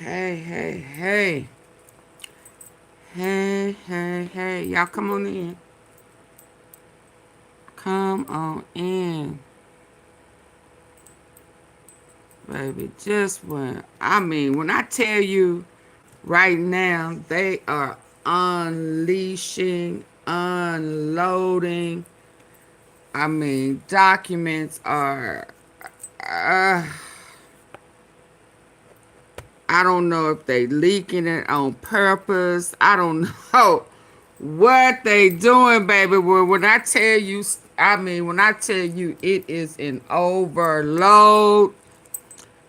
Hey, hey, hey. Hey, hey, hey. Y'all come on in. Come on in. Baby, just when I tell you right now, they are unleashing, unloading. Documents are, uh, I don't know if they leaking it on purpose. I don't know what they doing, baby. Well, when I tell you, it is an overload.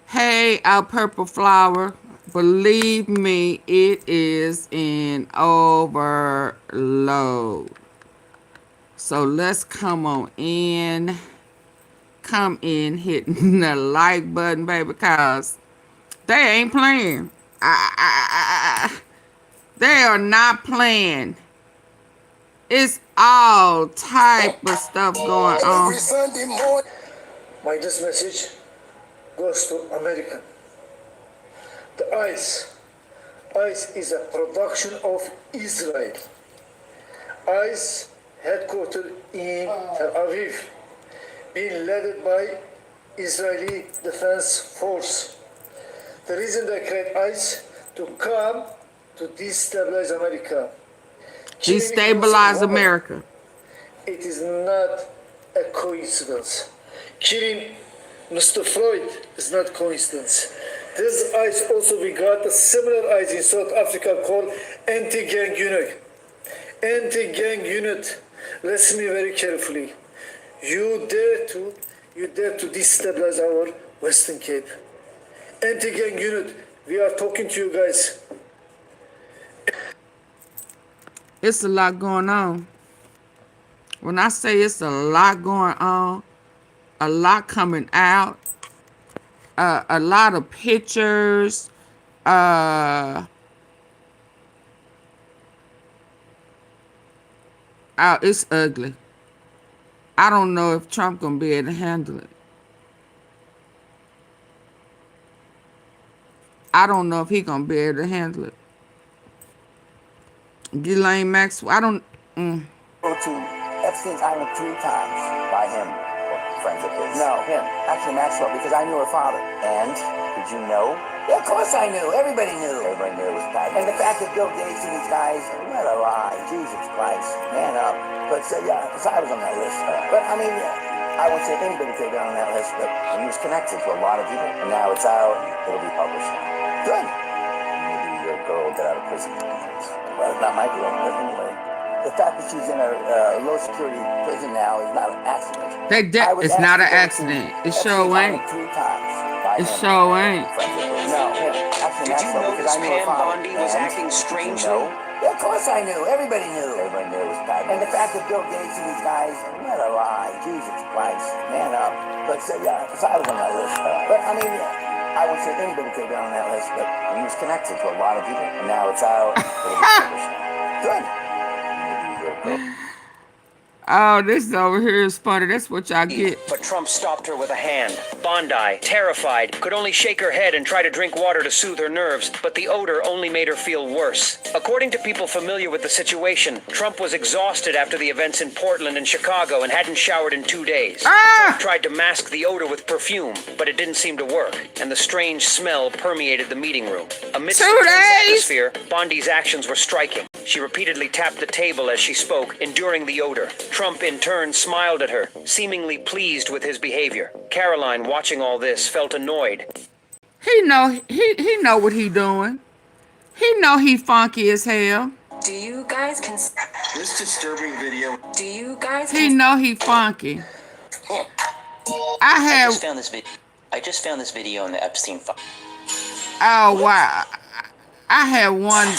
Hey, our purple flower, believe me, it is an overload. So let's come on in. Come in hitting the like button, baby, because they ain't playing. They are not playing. It's all type of stuff going on. Every Sunday morning, my this message goes to America. The ICE is a production of Israel. ICE headquartered in Tel Aviv, being led by Israeli Defense Force. The reason they create ICE to come to destabilize America. Destabilize America. It is not a coincidence. Killing Mr. Floyd is not coincidence. This ICE also we got a similar ICE in South Africa called anti-gang unit. Anti-gang unit. Listen me very carefully. You dare to destabilize our Western Cape. Anti-gang unit. We are talking to you guys. It's a lot going on. When I say it's a lot going on, a lot coming out, a lot of pictures, it's ugly. I don't know if Trump gonna be able to handle it. I don't know if he gonna be able to handle it. Ghislaine Maxwell, I don't. Go to Epstein's Island 3 times by him. Friends of his? No, him. Actually, Maxwell, because I knew her father. And did you know? Yeah, of course I knew. Everybody knew. Everybody knew it was bad. And the fact that Bill Gates and these guys, what a lie. Jesus Christ, man up. But yeah, because I was on that list. But I mean, I wouldn't say anybody could have been on that list, but he was connected to a lot of people. And now it's out. It'll be published now. Good. Maybe your girl will get out of prison. Well, it's not my girl, but anyway. The fact that she's in a low security prison now is not an accident. It's not an accident. It sure ain't. 3 times. It sure ain't. No, actually, did you know this man Bondi was acting strangely? Yeah, of course I knew. Everybody knew. Everybody knew it was bad. And the fact that Bill Gates and these guys, what a lie. Jesus Christ, man up. But yeah, because I was on that list. But I mean, I wouldn't say anybody could have been on that list, but he was connected to a lot of people. And now it's out. It'll be published. Good. Oh, this over here is funny. That's what y'all get. But Trump stopped her with a hand. Bondi, terrified, could only shake her head and try to drink water to soothe her nerves, but the odor only made her feel worse. According to people familiar with the situation, Trump was exhausted after the events in Portland and Chicago and hadn't showered in 2 days. Trump tried to mask the odor with perfume, but it didn't seem to work, and the strange smell permeated the meeting room. Amidst the tense atmosphere, Bondi's actions were striking. She repeatedly tapped the table as she spoke, enduring the odor. Trump, in turn, smiled at her, seemingly pleased with his behavior. Caroline, watching all this, felt annoyed. He know what he doing. He know he funky as hell. Do you guys this disturbing video? Do you guys? He know he funky. I just found this video in the Epstein file. Oh wow. I had one,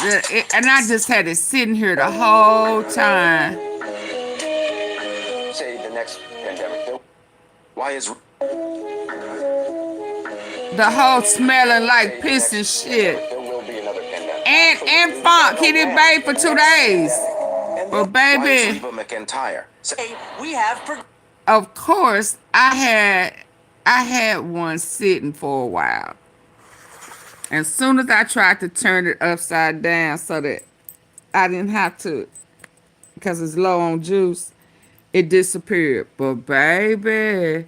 and I just had it sitting here the whole time. Say the next pandemic. Why is the whole smelling like piss and shit? There will be another pandemic. And funk. He didn't bathe for 2 days. But baby, McIntyre. We have. Of course, I had one sitting for a while. As soon as I tried to turn it upside down so that I didn't have to, because it's low on juice, it disappeared. But baby,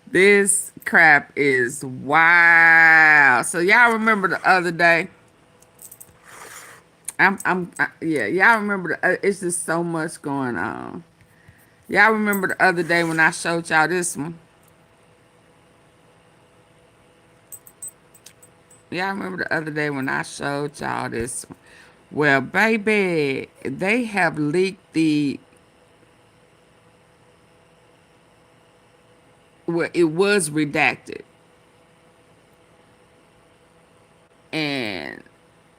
this crap is wow. So y'all remember the other day? Yeah, y'all remember it's just so much going on. Y'all remember the other day when I showed y'all this one? Y'all remember the other day when I showed y'all this one? Well, baby, they have leaked well, it was redacted. And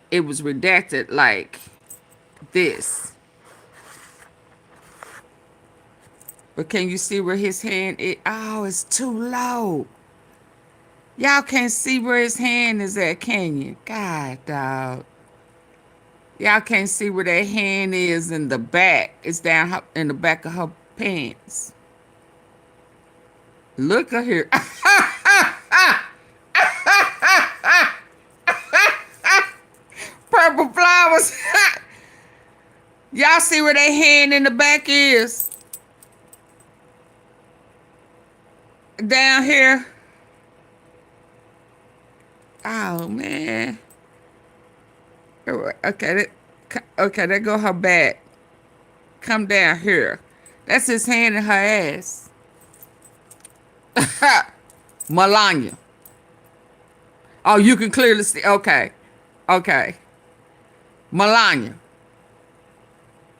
it was redacted like this. But can you see where his hand is? Oh, it's too low. Y'all can't see where his hand is at, can you? God, dog. Y'all can't see where that hand is in the back. It's down in the back of her pants. Look at here. Purple flowers. Y'all see where that hand in the back is? Down here. Oh, man. Okay, there go her back. Come down here. That's his hand in her ass. Melania. Oh, you can clearly see. Okay. Okay. Melania.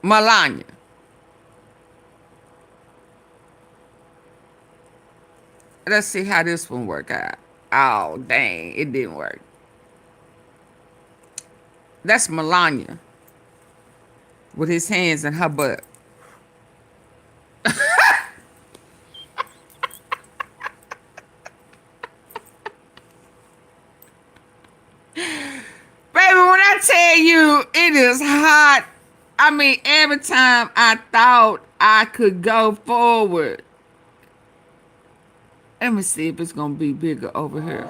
Melania. Let's see how this one work out. Oh, dang. It didn't work. That's Melania. With his hands in her butt. Baby, when I tell you it is hot, I mean, every time I thought I could go forward. Let me see if it's going to be bigger over here.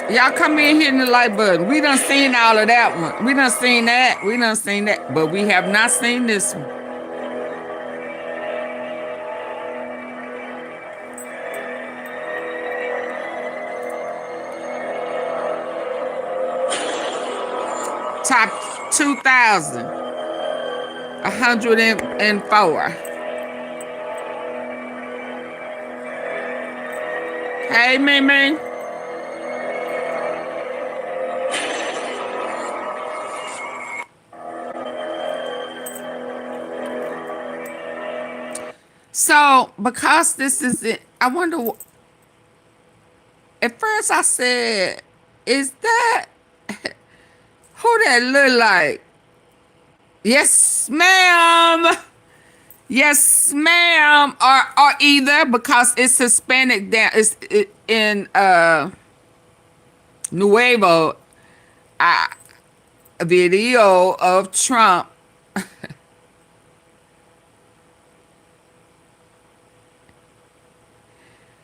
Y'all come in hitting the like button. We done seen all of that one. We done seen that. We done seen that. But we have not seen this one. Top 2,104. Hey, Mimi. So, because this is it, I wonder, at first I said, is that, who that look like? Yes, ma'am. Yes, ma'am. Or either because it's Hispanic down, it's in Nuevo, a video of Trump.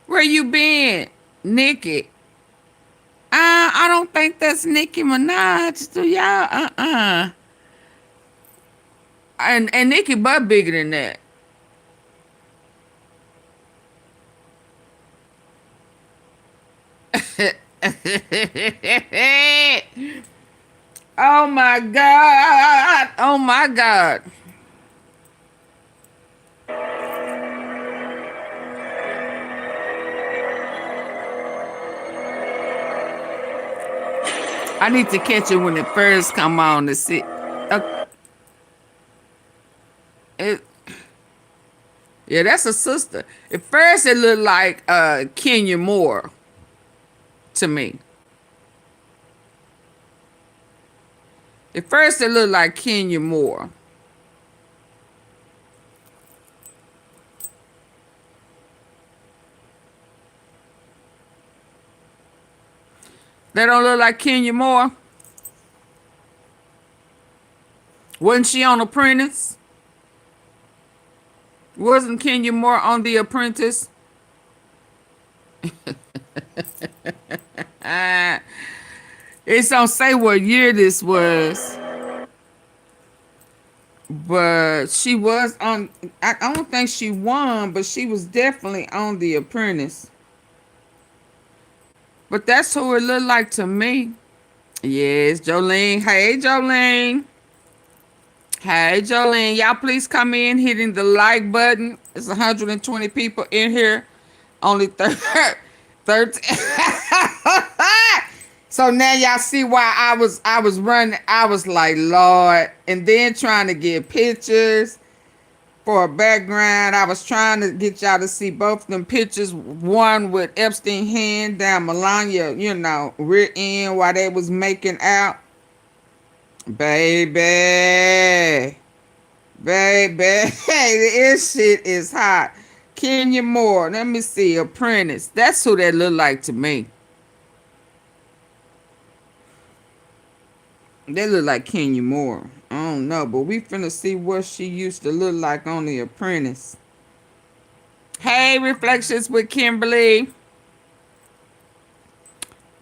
Where you been, Nicki? I don't think that's Nicki Minaj. Do y'all? And Nicki butt bigger than that. Oh my God. Oh my God. I need to catch it when it first come on to see. Yeah, that's a sister. At first, it looked like Kenya Moore to me. At first, it looked like Kenya Moore. That don't look like Kenya Moore. Wasn't she on Apprentice? Wasn't Kenya Moore on The Apprentice? It don't say what year this was, but she was on. I don't think she won, but she was definitely on The Apprentice. But that's who it looked like to me. Yes, Jolene. Hey, Jolene. Hey, Jolene. Y'all please come in hitting the like button. It's 120 people in here. Only 13. So now y'all see why I was running. I was like, Lord. And then trying to get pictures for a background. I was trying to get y'all to see both of them pictures. One with Epstein hand down Melania, rear end while they was making out. Baby. This shit is hot. Kenya Moore. Let me see. Apprentice. That's who that look like to me. They look like Kenya Moore. I don't know, but we finna see what she used to look like on The Apprentice. Hey, Reflections with Kimberly.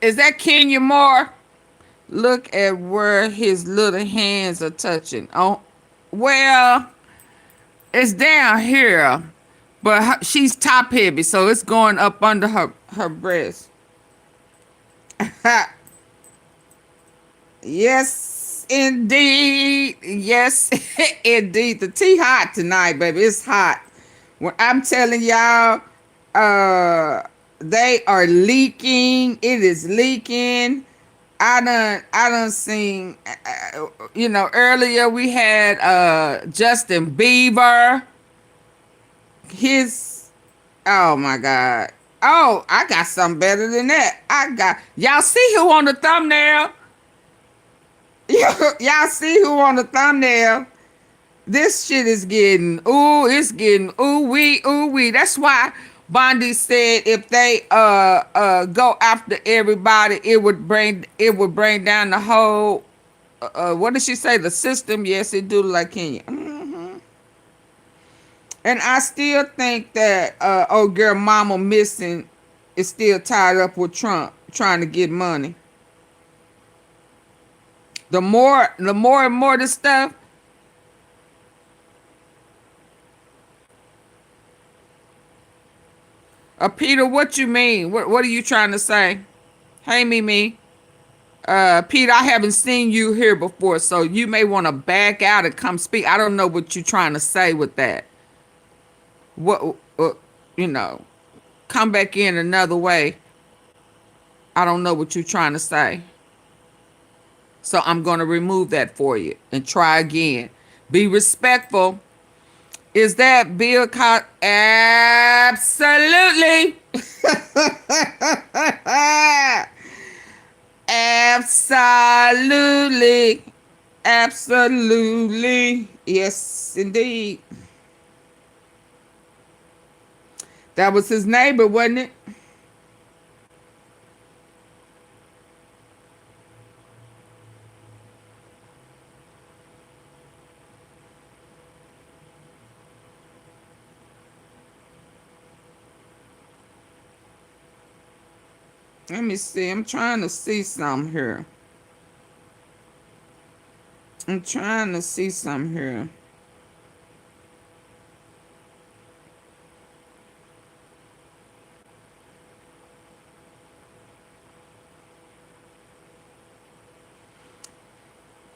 Is that Kenya Moore? Look at where his little hands are touching. Oh, well, it's down here, but she's top heavy, so it's going up under her breast. Yes, indeed. Yes, indeed. The tea hot tonight, baby. It's hot. When I'm telling y'all, they are leaking. It is leaking. I done seen, earlier we had Justin Bieber. Oh my God. Oh, I got something better than that. Y'all see who on the thumbnail? Y'all see who on the thumbnail? This shit is getting, it's getting ooh wee. That's why Bondi said if they go after everybody, it would bring down the whole what did she say? The system. Yes, it do like Kenya. And I still think that old girl mama missing is still tied up with Trump trying to get money. The more and more this stuff. Peter, what you mean? What are you trying to say? Hey, Mimi. Peter, I haven't seen you here before, so you may want to back out and come speak. I don't know what you're trying to say with that. What, come back in another way. I don't know what you're trying to say. So I'm going to remove that for you and try again. Be respectful. Is that Bill Cosby? Absolutely. Absolutely. Absolutely. Yes, indeed. That was his neighbor, wasn't it? Let me see. I'm trying to see something here. I'm trying to see something here.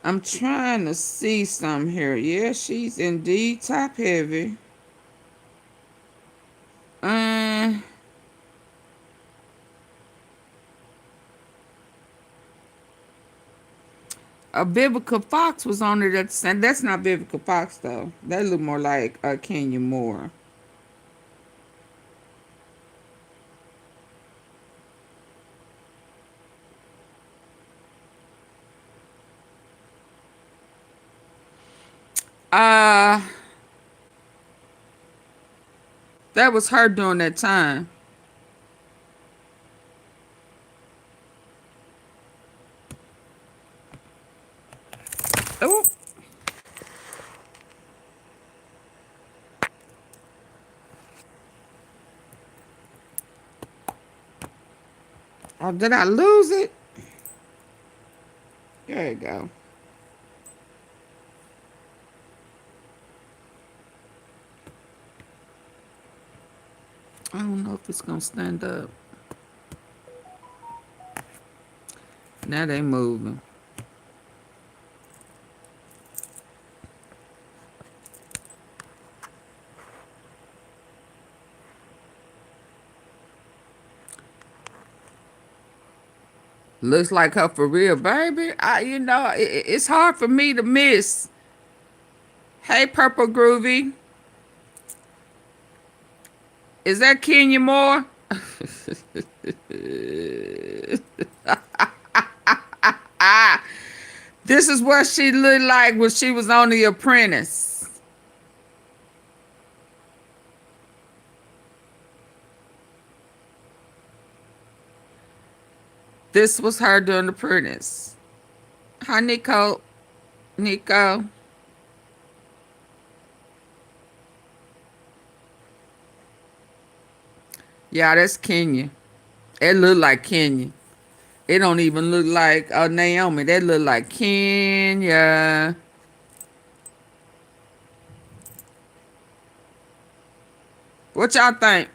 I'm trying to see something here. Yeah, she's indeed top heavy. Vivica Fox was on it. That's not Vivica Fox though. That look more like Kenya Moore. That was her during that time. Oh, did I lose it? There you go. I don't know if it's gonna stand up. Now they moving. Looks like her for real, baby. It's hard for me to miss. Hey, Purple Groovy. Is that Kenya Moore? This is what she looked like when she was on The Apprentice. This was her during The Apprentice. Hi, Nico. Nico. Yeah, that's Kenya. It look like Kenya. It don't even look like Naomi. That look like Kenya. What y'all think?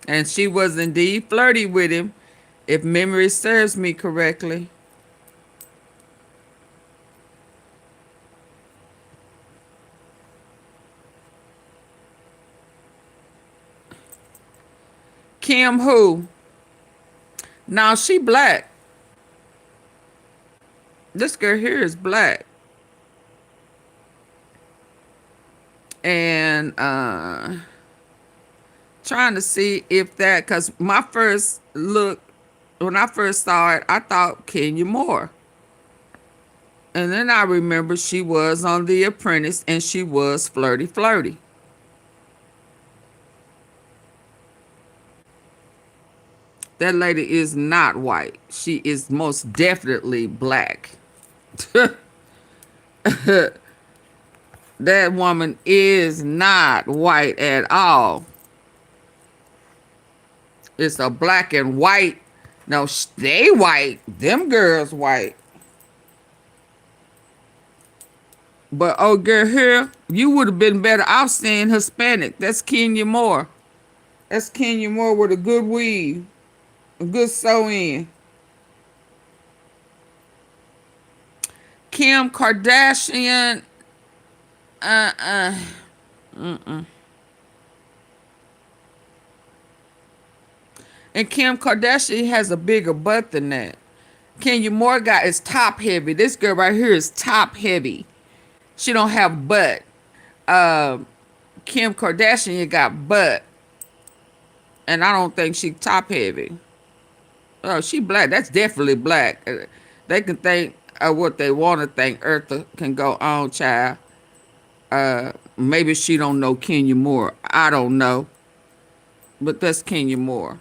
And she was indeed flirty with him, if memory serves me correctly. Kim who? Now she black. This girl here is black. And trying to see if that, because my first look, when I first saw it, I thought Kenya Moore. And then I remember she was on The Apprentice and she was flirty. That lady is not white. She is most definitely black. That woman is not white at all. It's a black and white. No, they white. Them girls white. But oh girl here, you would have been better off saying Hispanic. That's Kenya Moore. That's Kenya Moore with a good weave. A good sew-in. Kim Kardashian. And Kim Kardashian has a bigger butt than that. Kenya Moore is top heavy. This girl right here is top heavy. She don't have butt. Kim Kardashian got butt. And I don't think she top heavy. Oh, she black. That's definitely black. They can think what they want to think. Eartha can go on, child. Maybe she don't know Kenya Moore. I don't know. But that's Kenya Moore.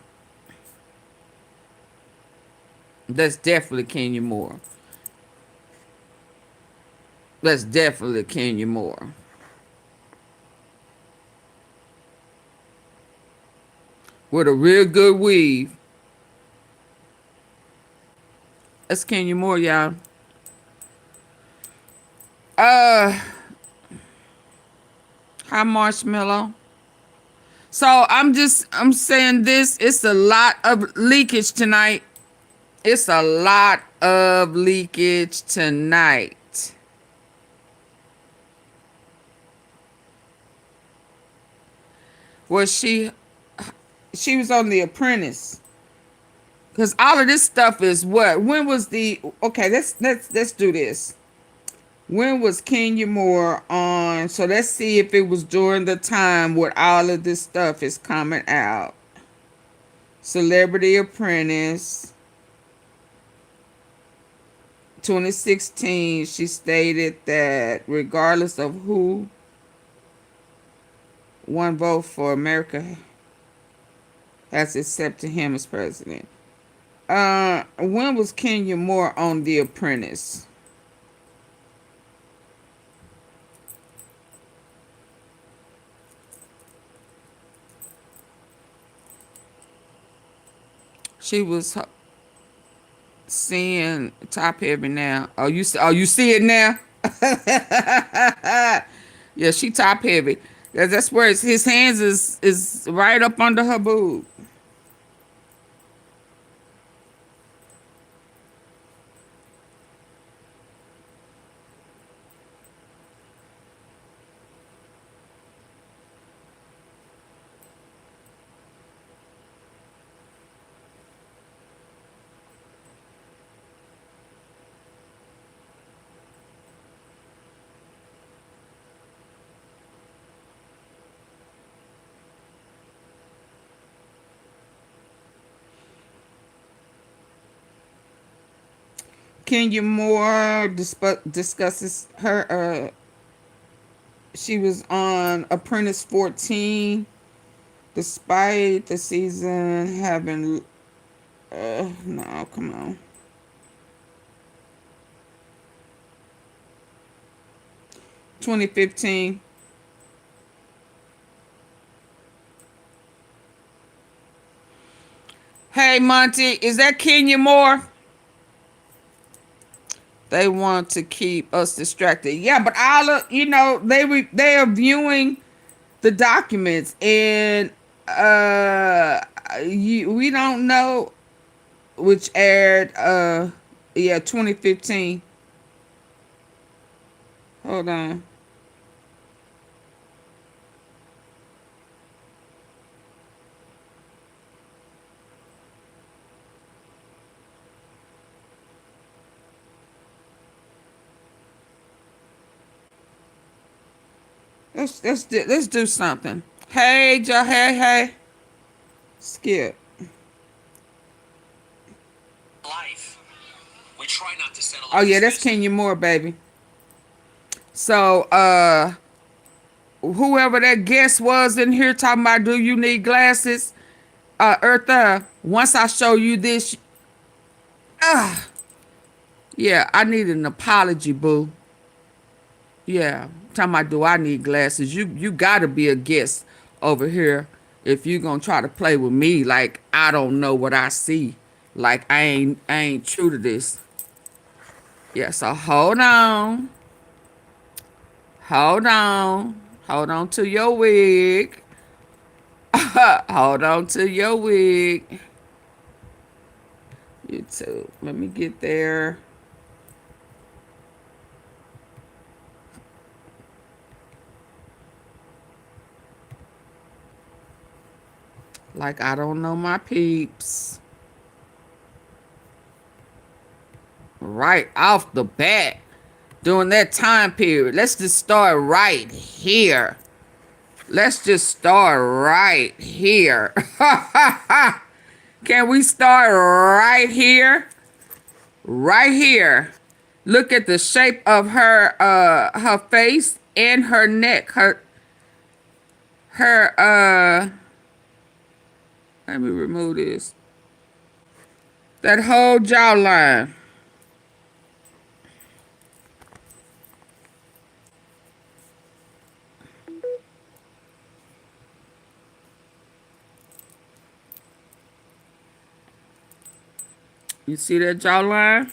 That's definitely Kenya Moore. That's definitely Kenya Moore. With a real good weave. That's Kenya Moore, y'all. Hi, Marshmallow. So I'm saying this. It's a lot of leakage tonight. It's a lot of leakage tonight. Was she was on The Apprentice. Because all of this stuff is what? When was the... Okay, let's do this. When was Kenya Moore on? So let's see if it was during the time where all of this stuff is coming out. Celebrity Apprentice. 2016, she stated that regardless of who one vote for America has accepted him as president. When was Kenya Moore on The Apprentice? She was seeing top heavy now. Oh, you see it now? Yeah, she top heavy. That's where his hands is right up under her boob. Kenya Moore discusses her. She was on Apprentice 14, despite the season having. No, come on. 2015. Hey, Monty, is that Kenya Moore? They want to keep us distracted. Yeah, but all of, they are viewing the documents, and we don't know which aired 2015. Hold on. Let's do something. Hey, hey. Skip. Life. We try not to settle. Oh yeah, that's Kenya Moore, baby. So whoever that guest was in here talking about, do you need glasses? Eartha, once I show you this, yeah, I need an apology, boo. Yeah, talking about, do I need glasses? You gotta be a guest over here if you gonna try to play with me like I don't know what I see. Like I ain't true to this. Yeah, so hold on. Hold on to your wig. Hold on to your wig. YouTube. Let me get there. Like I don't know my peeps. Right off the bat. During that time period. Let's just start right here. Let's just start right here. Can we start right here? Right here. Look at the shape of her face and her neck. Let me remove this. That whole jawline. You see that jawline?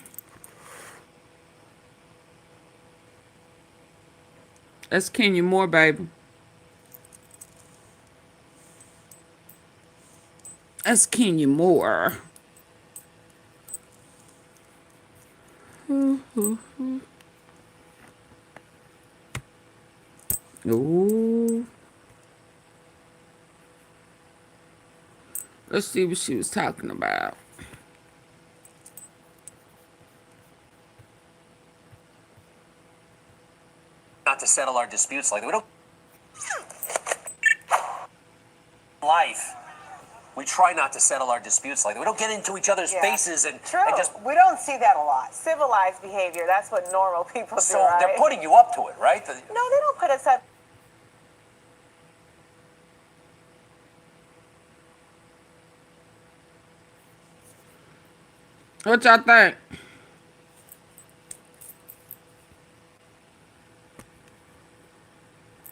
That's Kenya Moore, baby. That's Kenya Moore. Ooh. Let's see what she was talking about. Not to settle our disputes like that. We don't. Life. We try not to settle our disputes like that. We don't get into each other's faces and just. We don't see that a lot. Civilized behavior. That's what normal people do. So right? they're putting you up to it, right? No, they don't put us up. What y'all think?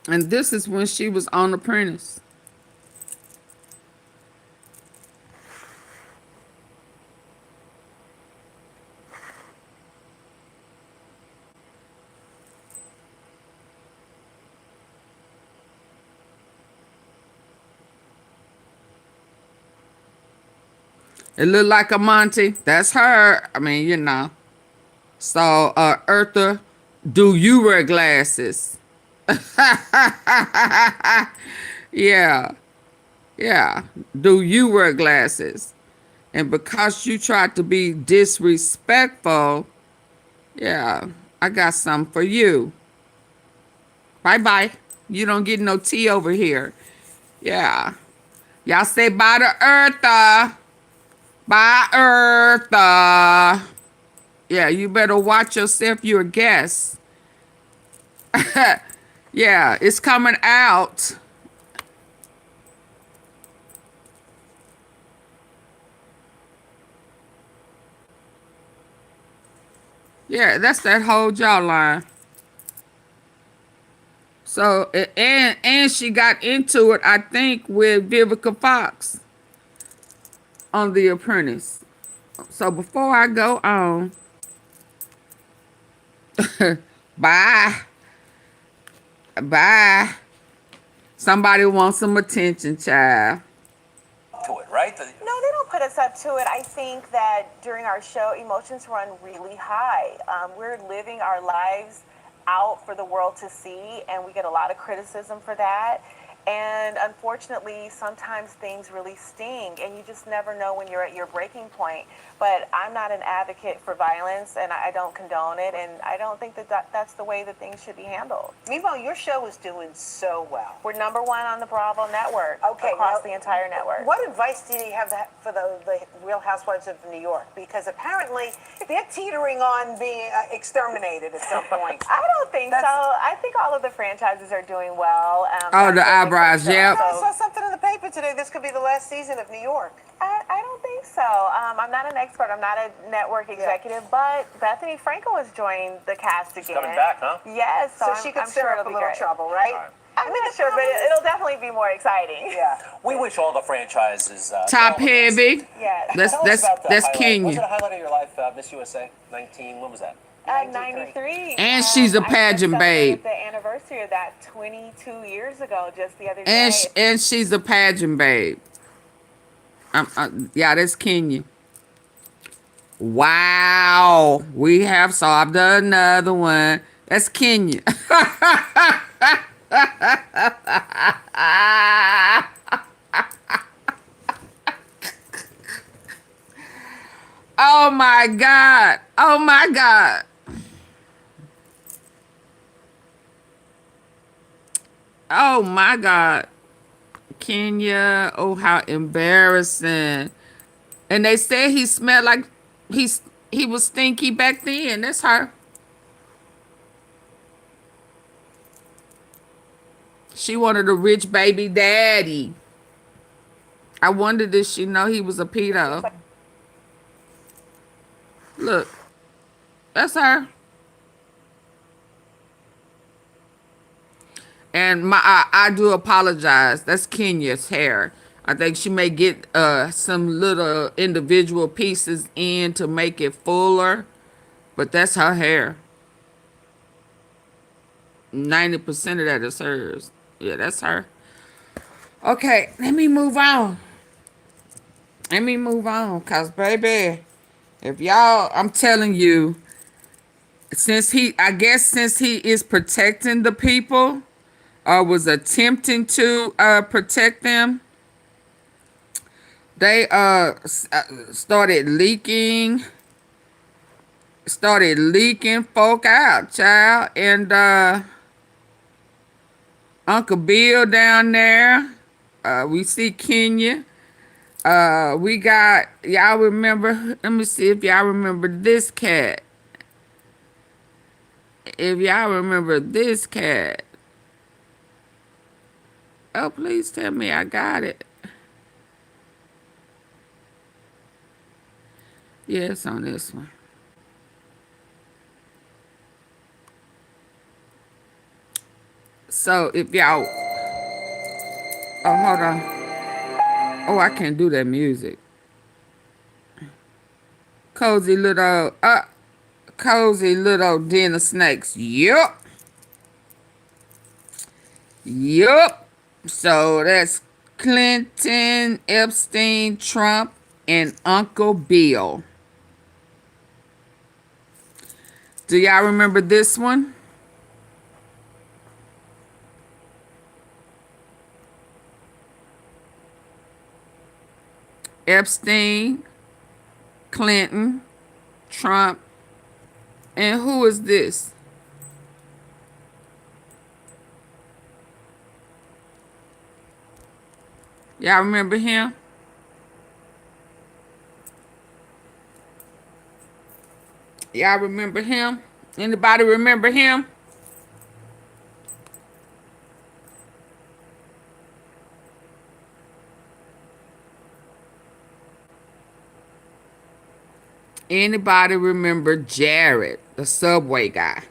And this is when she was on Apprentice. It look like a Monty. That's her. I mean, you know. So, Eartha, do you wear glasses? Yeah. Yeah. Do you wear glasses? And because you tried to be disrespectful, yeah, I got something for you. Bye-bye. You don't get no tea over here. Yeah. Y'all say bye to Eartha. Bye, Eartha. Yeah, you better watch yourself. You're a guest. Yeah, it's coming out. Yeah, that's that whole jawline. So, and she got into it, I think, with Vivica Fox on The Apprentice. So before I go on, bye. Bye. Somebody wants some attention, child. To it, right? No, they don't put us up to it. I think that during our show, emotions run really high. We're living our lives out for the world to see, and we get a lot of criticism for that. And unfortunately, sometimes things really sting, and you just never know when you're at your breaking point. But I'm not an advocate for violence, and I don't condone it, and I don't think that that's the way that things should be handled. Meanwhile, your show is doing so well. We're #1 on the Bravo network, Okay, across now, the entire network. What advice do you have for the Real Housewives of New York? Because apparently they're teetering on being exterminated at some point. I don't think so. I think all of the franchises are doing well. Oh, the eyebrows, yep. I saw something in the paper today. This could be the last season of New York. I don't think so. I'm not an expert. I'm not a network executive, but Bethany Frankel has joined the cast again. She's coming back, huh? Yes, So she could I'm stir sure up it'll a be little great. trouble, right? I'm not sure, but it'll definitely be more exciting. Yeah. We wish all the franchises Top heavy. Yes. That's Tell us about the that's highlight. Kenya. Was it a highlight of your life, Miss USA 19? When was that? 93. And she's a I just pageant babe. celebrated the anniversary of that 22 years ago, just the other And day. and she's a pageant babe. Yeah, that's Kenya. Wow, we have solved another one. That's Kenya. Oh my God. Oh my God. Oh my God. Kenya. Oh, how embarrassing. And they said he smelled like he was stinky back then. That's her. She wanted a rich baby daddy. I wondered if she know he was a pedo. Look, that's her. And I do apologize. That's Kenya's hair. I think she may get some little individual pieces in to make it fuller, but that's her hair. 90% of that is hers. Yeah, that's her. Okay, let me move on. Let me move on, cause baby, if y'all, I'm telling you, since he is protecting the people, or was attempting to protect them, they started leaking folk out, child. And Uncle Bill down there, we see Kenya. We got, y'all remember, let me see if y'all remember this cat. If y'all remember this cat. Oh, please tell me I got it. Yes, on this one. So if y'all, oh, hold on. Oh, I can't do that music. Cozy little den of snakes. Yup. Yup. So that's Clinton, Epstein, Trump, and Uncle Bill. Do y'all remember this one? Epstein, Clinton, Trump, and who is this? Y'all remember him? Y'all remember him? Anybody remember him? Anybody remember Jared, the subway guy?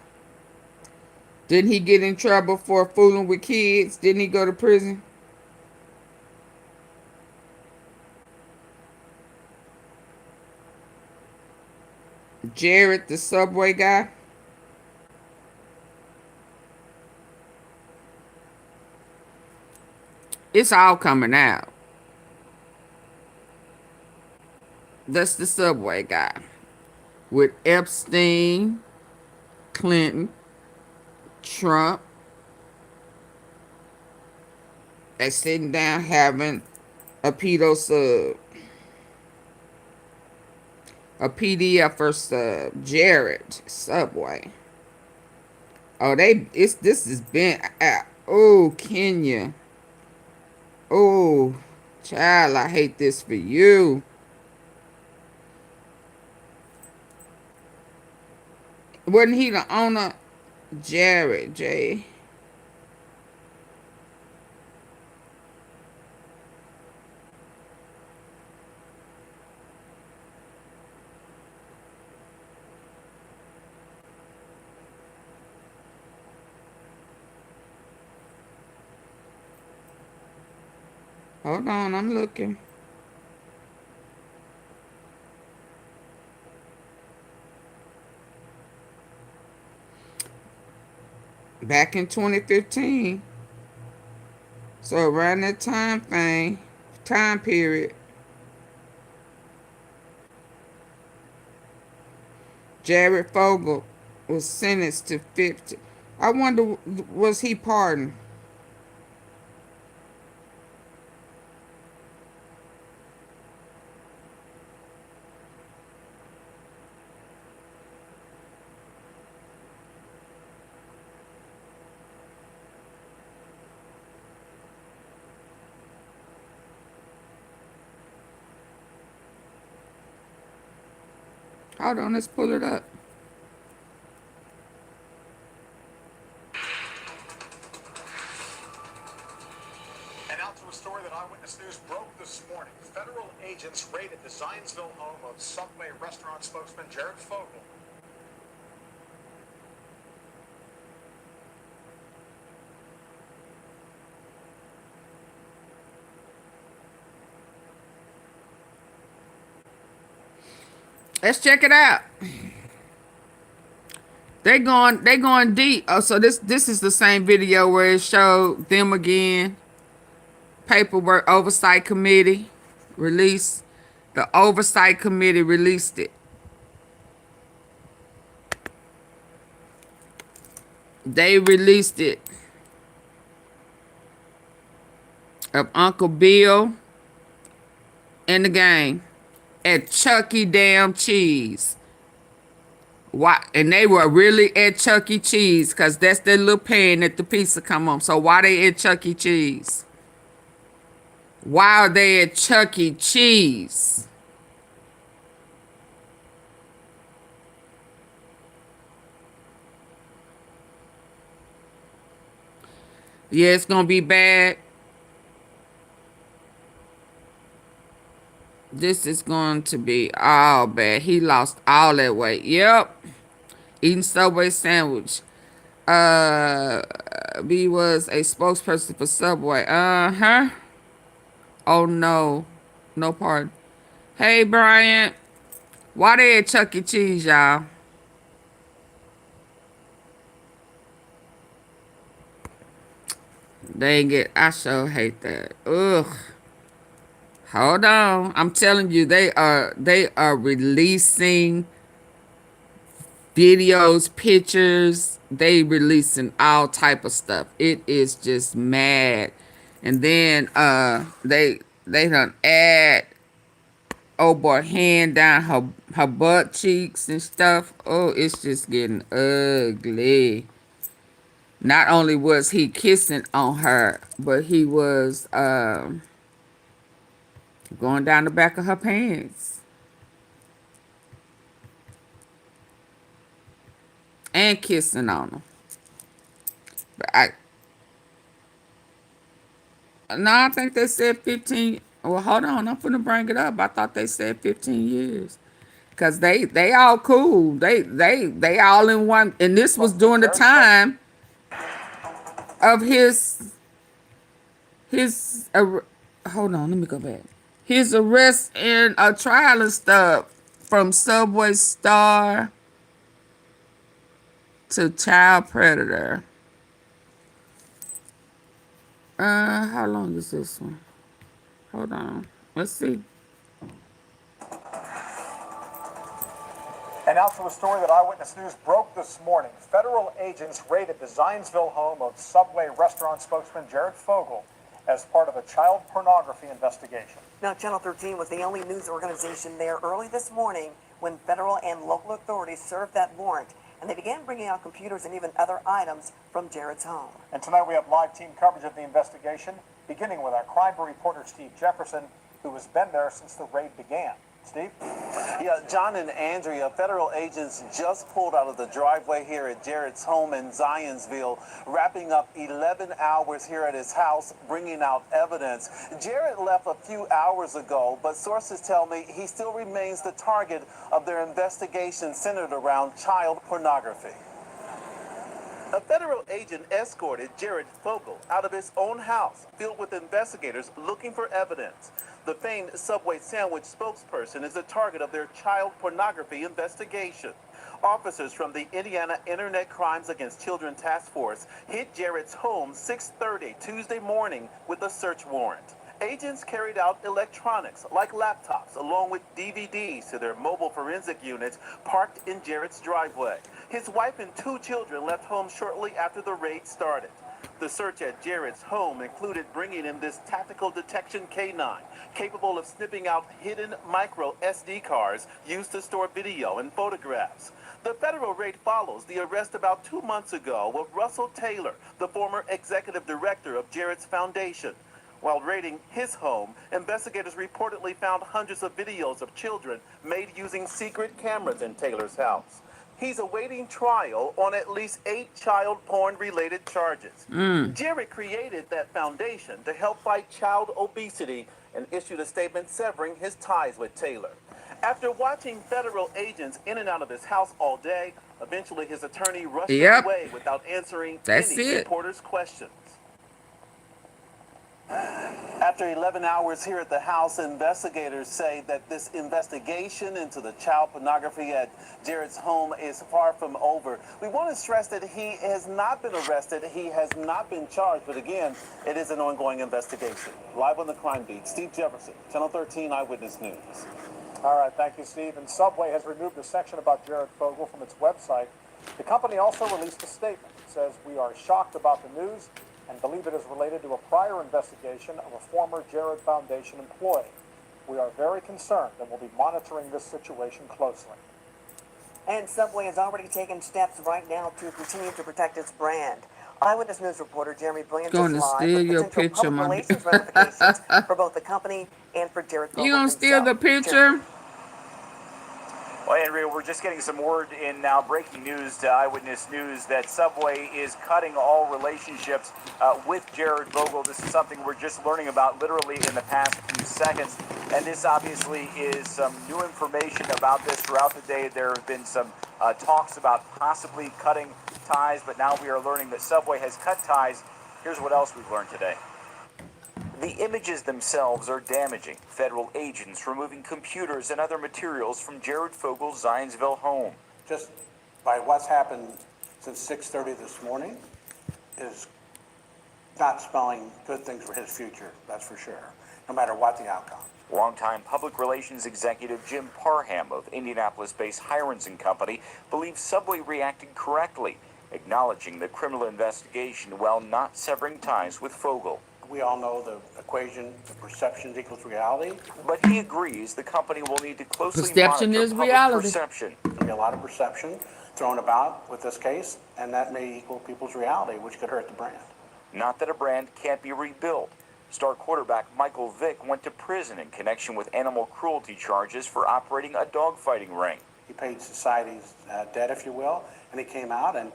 Didn't he get in trouble for fooling with kids? Didn't he go to prison? Jared, the subway guy. It's all coming out. That's the subway guy. With Epstein, Clinton, Trump. They sitting down having a pedo sub. A PDF or sub. Jared, subway. Oh, this has been out. Oh, Kenya. Oh, child, I hate this for you. Wasn't he the owner? Jared, J. Hold on, I'm looking. Back in 2015. So around that time period, Jared Fogle was sentenced to 50. I wonder, was he pardoned? Hold on, let's pull it up. And now to a story that Eyewitness News broke this morning. Federal agents raided the Zionsville home of Subway restaurant spokesman Jared Fogle. Let's check it out. They going deep. Oh, so this is the same video where it showed them again. Paperwork Oversight Committee released. The Oversight Committee released it. They released it. Of Uncle Bill and the gang at Chuck E. Damn Cheese. Why? And they were really at Chuck E. Cheese because that's their little pan that the pizza come on. So why they at Chuck E. Cheese? Why are they at Chuck E. Cheese? Yeah, it's gonna be bad. This is going to be all bad. He lost all that weight. Yep. Eating Subway sandwich. B was a spokesperson for Subway. Uh-huh. Oh, no. No pardon. Hey, Brian. Why they at Chuck E. Cheese, y'all? Dang it. I sure hate that. Ugh. Hold on. I'm telling you, they are releasing videos, pictures. They releasing all type of stuff. It is just mad. And then they done add oh boy hand down her butt cheeks and stuff. Oh, it's just getting ugly. Not only was he kissing on her, but he was going down the back of her pants and kissing on her. But I think they said 15. Well, hold on, I'm finna bring it up. I thought they said 15 years. Cause they all cool. They all in one, and this was during the time of hold on, let me go back. His arrest and a trial and stuff, from Subway star to child predator. How long is this one? Hold on, let's see. And now to a story that Eyewitness News broke this morning. Federal agents raided the Zionsville home of Subway restaurant spokesman Jared Fogle as part of a child pornography investigation. Now, Channel 13 was the only news organization there early this morning when federal and local authorities served that warrant, and they began bringing out computers and even other items from Jared's home. And tonight we have live team coverage of the investigation, beginning with our crime reporter Steve Jefferson, who has been there since the raid began. Steve? Yeah, John and Andrea, federal agents just pulled out of the driveway here at Jared's home in Zionsville, wrapping up 11 hours here at his house, bringing out evidence. Jared left a few hours ago, but sources tell me he still remains the target of their investigation centered around child pornography. A federal agent escorted Jared Fogle out of his own house, filled with investigators looking for evidence. The famed Subway sandwich spokesperson is the target of their child pornography investigation. Officers from the Indiana Internet Crimes Against Children Task Force hit Jared's home 6:30 Tuesday morning with a search warrant. Agents carried out electronics like laptops along with DVDs to their mobile forensic units parked in Jared's driveway. His wife and 2 children left home shortly after the raid started. The search at Jared's home included bringing in this tactical detection K9, capable of snipping out hidden micro SD cards used to store video and photographs. The federal raid follows the arrest about 2 months ago of Russell Taylor, the former executive director of Jared's foundation. While raiding his home, investigators reportedly found hundreds of videos of children made using secret cameras in Taylor's house. He's awaiting trial on at least 8 child porn-related charges. Jared created that foundation to help fight child obesity and issued a statement severing his ties with Taylor. After watching federal agents in and out of his house all day, eventually his attorney rushed away without answering any reporters' questions. After 11 hours here at the house, investigators say that this investigation into the child pornography at Jared's home is far from over. We want to stress that he has not been arrested. He has not been charged. But again, it is an ongoing investigation. Live on the crime beat, Steve Jefferson, Channel 13 Eyewitness News. All right, thank you, Steve. And Subway has removed a section about Jared Fogle from its website. The company also released a statement. It says, "We are shocked about the news and believe it is related to a prior investigation of a former Jared Foundation employee. We are very concerned and will be monitoring this situation closely." And Subway has already taken steps right now to continue to protect its brand. Eyewitness News reporter Jeremy Brilliant is live with potential public relations ramifications for both the company and for Jared Fogle. You gonna steal the picture? Well, Andrea, we're just getting some word in now, breaking news to Eyewitness News, that Subway is cutting all relationships with Jared Fogle. This is something we're just learning about literally in the past few seconds. And this obviously is some new information about this throughout the day. There have been some talks about possibly cutting ties, but now we are learning that Subway has cut ties. Here's what else we've learned today. The images themselves are damaging. Federal agents removing computers and other materials from Jared Fogle's Zionsville home. Just by what's happened since 6:30 this morning is not spelling good things for his future, that's for sure, no matter what the outcome. Longtime public relations executive Jim Parham of Indianapolis-based Hirons & Company believes Subway reacted correctly, acknowledging the criminal investigation while not severing ties with Fogel. We all know the equation, the perception equals reality. But he agrees the company will need to closely Perception monitor is public reality. perception. There'll be a lot of perception thrown about with this case, and that may equal people's reality, which could hurt the brand. Not that a brand can't be rebuilt. Star quarterback Michael Vick went to prison in connection with animal cruelty charges for operating a dogfighting ring. He paid society's debt, if you will, and he came out, and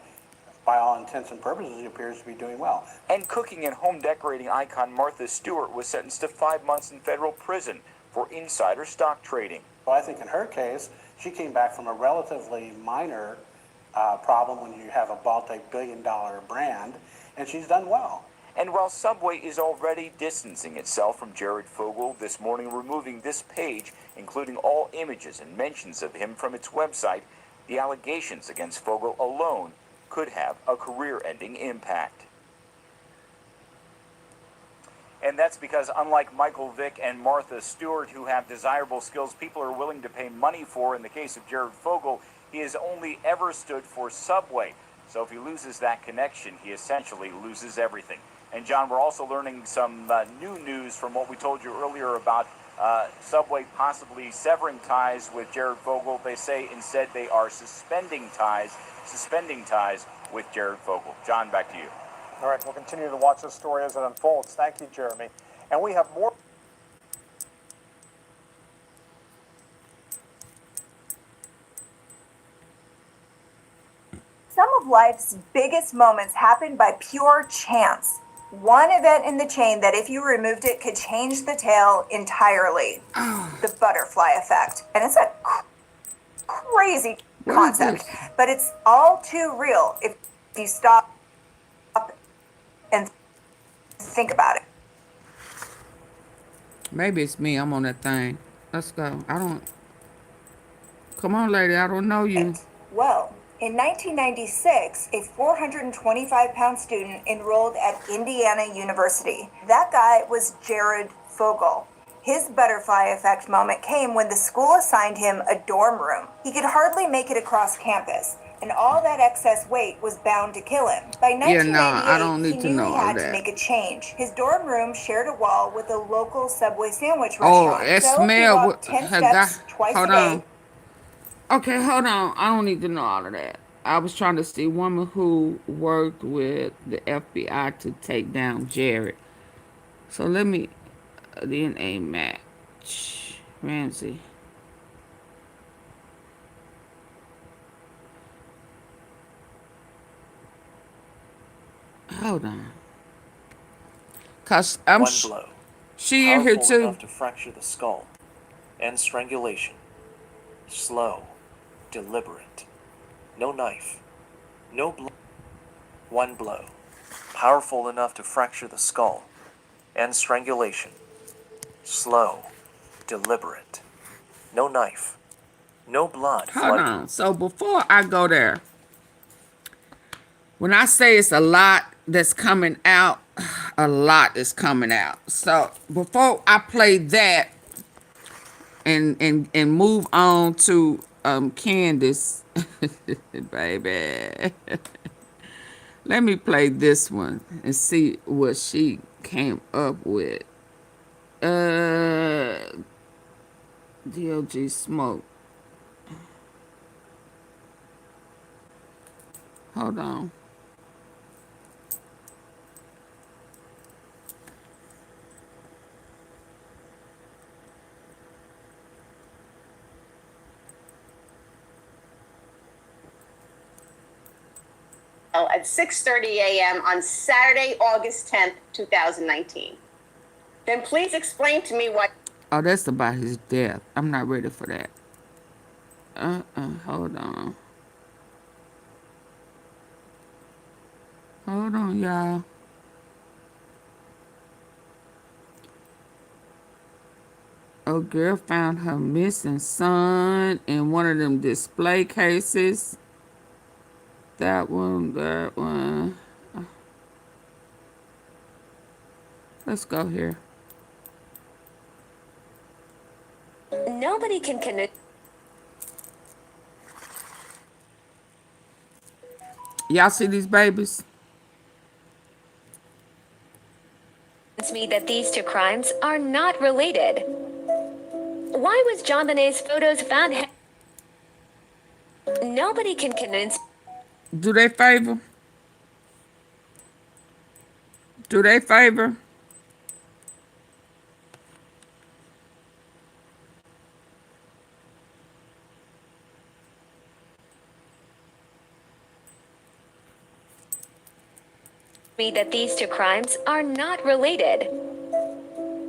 by all intents and purposes, he appears to be doing well. And cooking and home decorating icon Martha Stewart was sentenced to 5 months in federal prison for insider stock trading. Well, I think in her case, she came back from a relatively minor problem when you have a multi-billion-dollar brand, and she's done well. And while Subway is already distancing itself from Jared Fogle, this morning removing this page, including all images and mentions of him from its website, the allegations against Fogle alone could have a career-ending impact. And that's because unlike Michael Vick and Martha Stewart, who have desirable skills people are willing to pay money for, in the case of Jared Fogle, he has only ever stood for Subway. So if he loses that connection, he essentially loses everything. And John, we're also learning some new news from what we told you earlier about Subway possibly severing ties with Jared Fogle. They say instead they are suspending ties with Jared Fogle. John, back to you. All right, we'll continue to watch this story as it unfolds. Thank you, Jeremy. And we have more. Some of life's biggest moments happen by pure chance. One event in the chain that, if you removed it, could change the tale entirely. The butterfly effect. And it's a crazy concept, but it's all too real if you stop and think about it. Maybe it's me. I'm on that thing. Let's go. Come on, lady. I don't know you. Well, in 1996, a 425-pound student enrolled at Indiana University. That guy was Jared Fogle. His butterfly effect moment came when the school assigned him a dorm room. He could hardly make it across campus, and all that excess weight was bound to kill him. By 1998, I don't need he to knew know he all had that. to make a change. His dorm room shared a wall with a local Subway sandwich Oh, restaurant. that So he smell. walked 10 steps twice Hold a day. on. Okay, hold on. I don't need to know all of that. I was trying to see a woman who worked with the FBI to take down Jared. So let me DNA match. Ramsey. Hold on. Cause I'm One blow. she in here Powerful too. enough to fracture the skull. And strangulation. Slow. Deliberate. No knife. No blood. One blow. Powerful enough to fracture the skull. And strangulation. Slow. Deliberate. No knife. No blood. Hold on. So before I go there, when I say it's a lot that's coming out, a lot is coming out. So before I play that and move on to Candace, baby, let me play this one and see what she came up with. DOG Smoke. Hold on. At 6:30 a.m. on Saturday, August 10th, 2019. Then please explain to me what... Oh, that's about his death. I'm not ready for that. Hold on. Hold on, y'all. A girl found her missing son in one of them display cases. That one. Let's go here. Nobody can convince Y'all see these babies? me that these two crimes are not related. Why was John Bonet's photos found? Nobody can convince. Do they favor? Do they favor? Me that these two crimes are not related.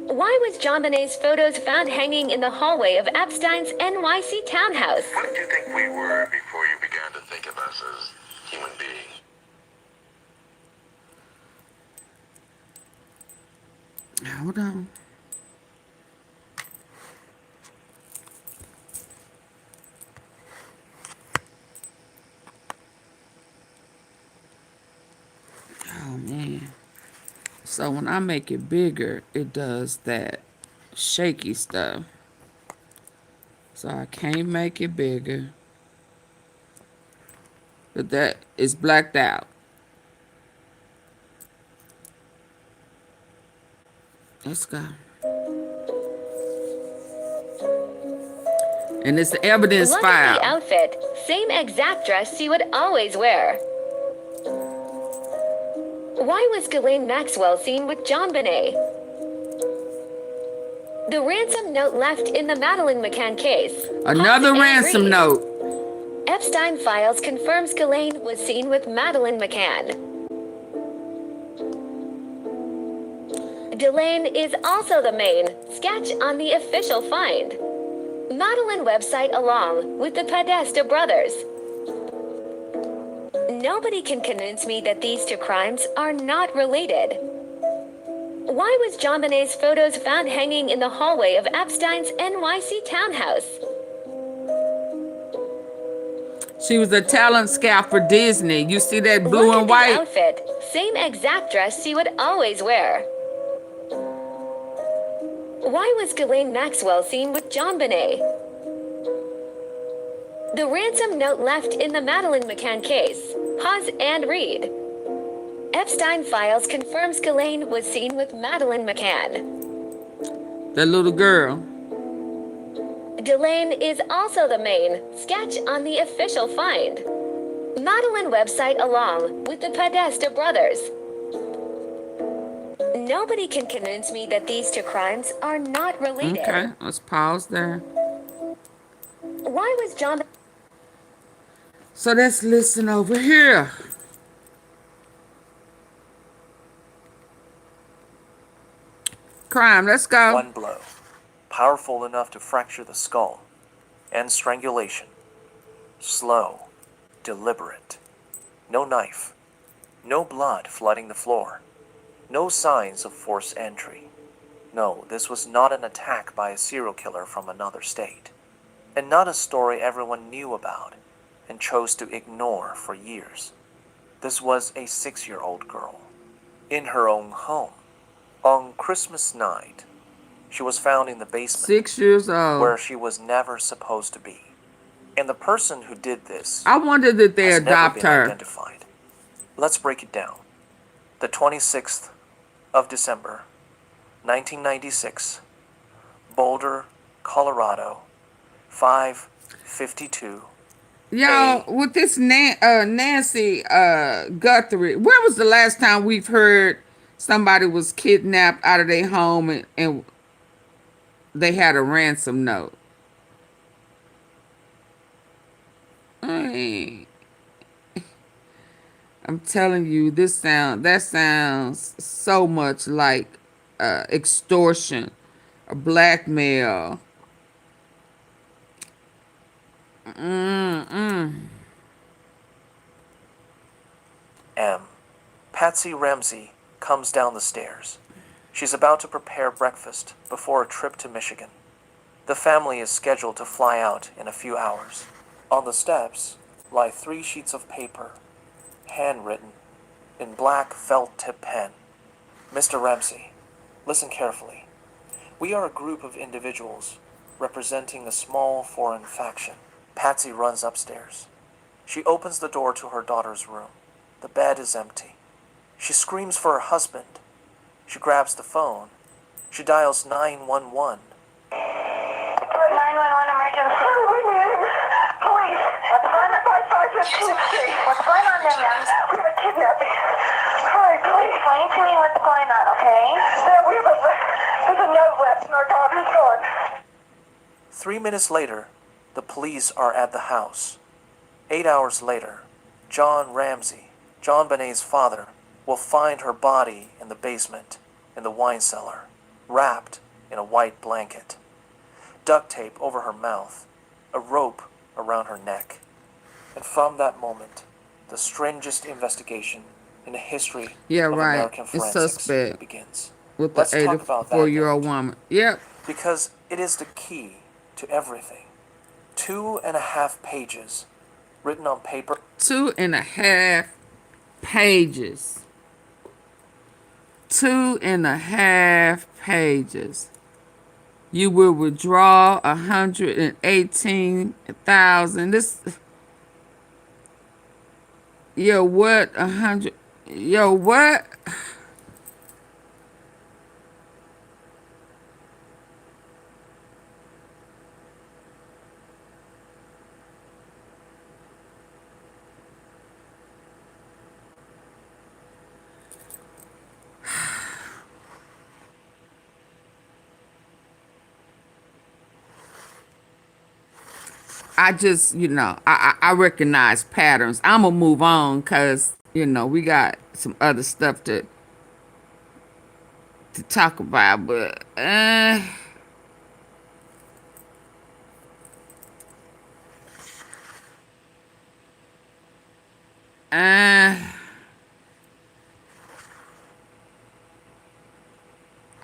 Why was John Bonet's photos found hanging in the hallway of Epstein's NYC townhouse? What did you think we were before you began to think of us as human beings? Hold on. Oh man. So when I make it bigger, it does that shaky stuff. So I can't make it bigger. But that is blacked out. Let's go. And it's the evidence Look file. at the outfit. Same exact dress she would always wear. Why was Ghislaine Maxwell seen with John Bonet? The ransom note left in the Madeleine McCann case. Another Pause and ransom read. note. Epstein files confirms Ghislaine was seen with Madeleine McCann. Delane is also the main sketch on the official find. Madeleine website along with the Podesta brothers. Nobody can convince me that these two crimes are not related. Why was John Bonet's photos found hanging in the hallway of Epstein's NYC townhouse? She was a talent scout for Disney. You see that blue Look and at white? the outfit. Same exact dress she would always wear. Why was Ghislaine Maxwell seen with John Bonet? The ransom note left in the Madeleine McCann case. Pause and read. Epstein files confirms Ghislaine was seen with Madeleine McCann. The little girl. Delane is also the main sketch on the official find. Madeleine website along with the Podesta brothers. Nobody can convince me that these two crimes are not related. Okay, let's pause there. Why was John... So let's listen over here. Crime, let's go. One blow, powerful enough to fracture the skull, and strangulation. Slow, deliberate. No knife, no blood flooding the floor, no signs of forced entry. No, this was not an attack by a serial killer from another state, and not a story everyone knew about and chose to ignore for years. This was a 6-year-old girl, in her own home. On Christmas night, she was found in the basement. 6 years old. Where she was never supposed to be. And the person who did this, I wonder did they has adopt never been her. identified. Let's break it down. The 26th of December, 1996, Boulder, Colorado, 5:52. Y'all, with this Nancy Guthrie, when was the last time we've heard somebody was kidnapped out of their home and they had a ransom note? I'm telling you, that sounds so much like extortion, or blackmail. Patsy Ramsey comes down the stairs. She's about to prepare breakfast before a trip to Michigan. The family is scheduled to fly out in a few hours. On the steps lie 3 sheets of paper, handwritten in black felt-tip pen. Mr. Ramsey, listen carefully. We are a group of individuals representing a small foreign faction. Patsy runs upstairs. She opens the door to her daughter's room. The bed is empty. She screams for her husband. She grabs the phone. She dials 911. 911 emergency. Police. What's going on? 5515. What's going on there, ma'am? We have a kidnapping. Hi, please. Explain to me what's going on, okay? There's a note left and our daughter's gone. 3 minutes later, the police are at the house. 8 hours later, John Ramsey, John Benet's father, will find her body in the basement, in the wine cellar, wrapped in a white blanket, duct tape over her mouth, a rope around her neck. And from that moment, the strangest investigation in the history of American It's forensics suspect begins. with Let's the talk about that 84-year-old woman. Yep. because it is the key to everything. 2.5 pages written on paper. 2.5 pages. 2.5 pages. You will withdraw 118,000. This. Yo, what? 100. Yo, what? I just, I recognize patterns. I'm going to move on because, we got some other stuff to talk about. But, I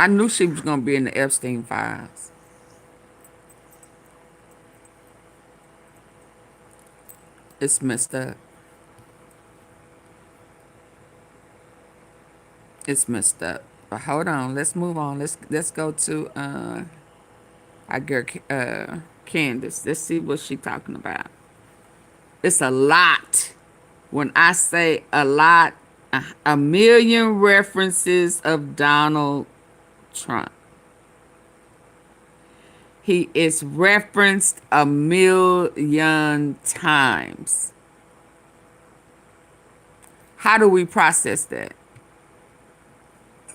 knew she was going to be in the Epstein files. It's messed up. It's messed up. But hold on, let's move on. Let's go to our girl Candace. Let's see what she's talking about. It's a lot. When I say a lot, a million references of Donald Trump. He is referenced a million times. How do we process that?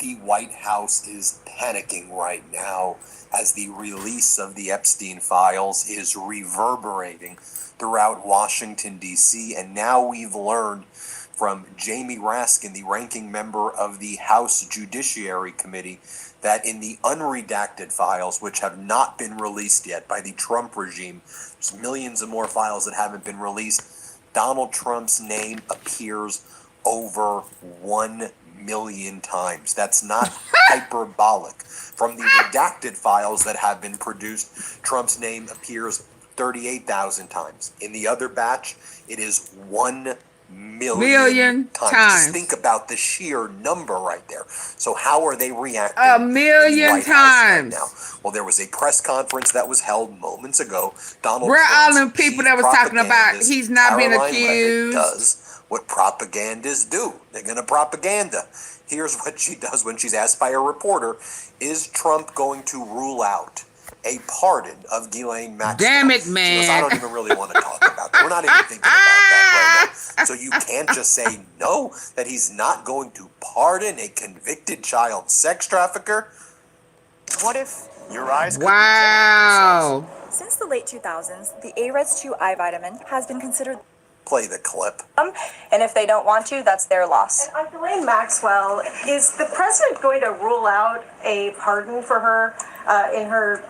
The White House is panicking right now as the release of the Epstein files is reverberating throughout Washington, D.C. And now we've learned from Jamie Raskin, the ranking member of the House Judiciary Committee, that in the unredacted files, which have not been released yet by the Trump regime, there's millions of more files that haven't been released, Donald Trump's name appears over 1 million times. That's not hyperbolic. From the redacted files that have been produced, Trump's name appears 38,000 times. In the other batch, it is 1 million times. Just think about the sheer number right there. So how are they reacting? A million times. Right now? Well, there was a press conference that was held moments ago. Donald Where all Trump's them people chief that was talking about propagandist, he's not being Caroline accused. Levitt, does what propagandists do. They're going to propaganda. Here's what she does when she's asked by a reporter: is Trump going to rule out a pardon of Ghislaine Maxwell? Damn it, man. She goes, I don't even really want to talk about that. We're not even thinking about that right now. So you can't just say no, that he's not going to pardon a convicted child sex trafficker. What if your eyes could Wow. Since the late 2000s, the AREDS2 eye vitamin has been considered. Play the clip. And if they don't want to, that's their loss. And on Ghislaine Maxwell, is the president going to rule out a pardon for her in her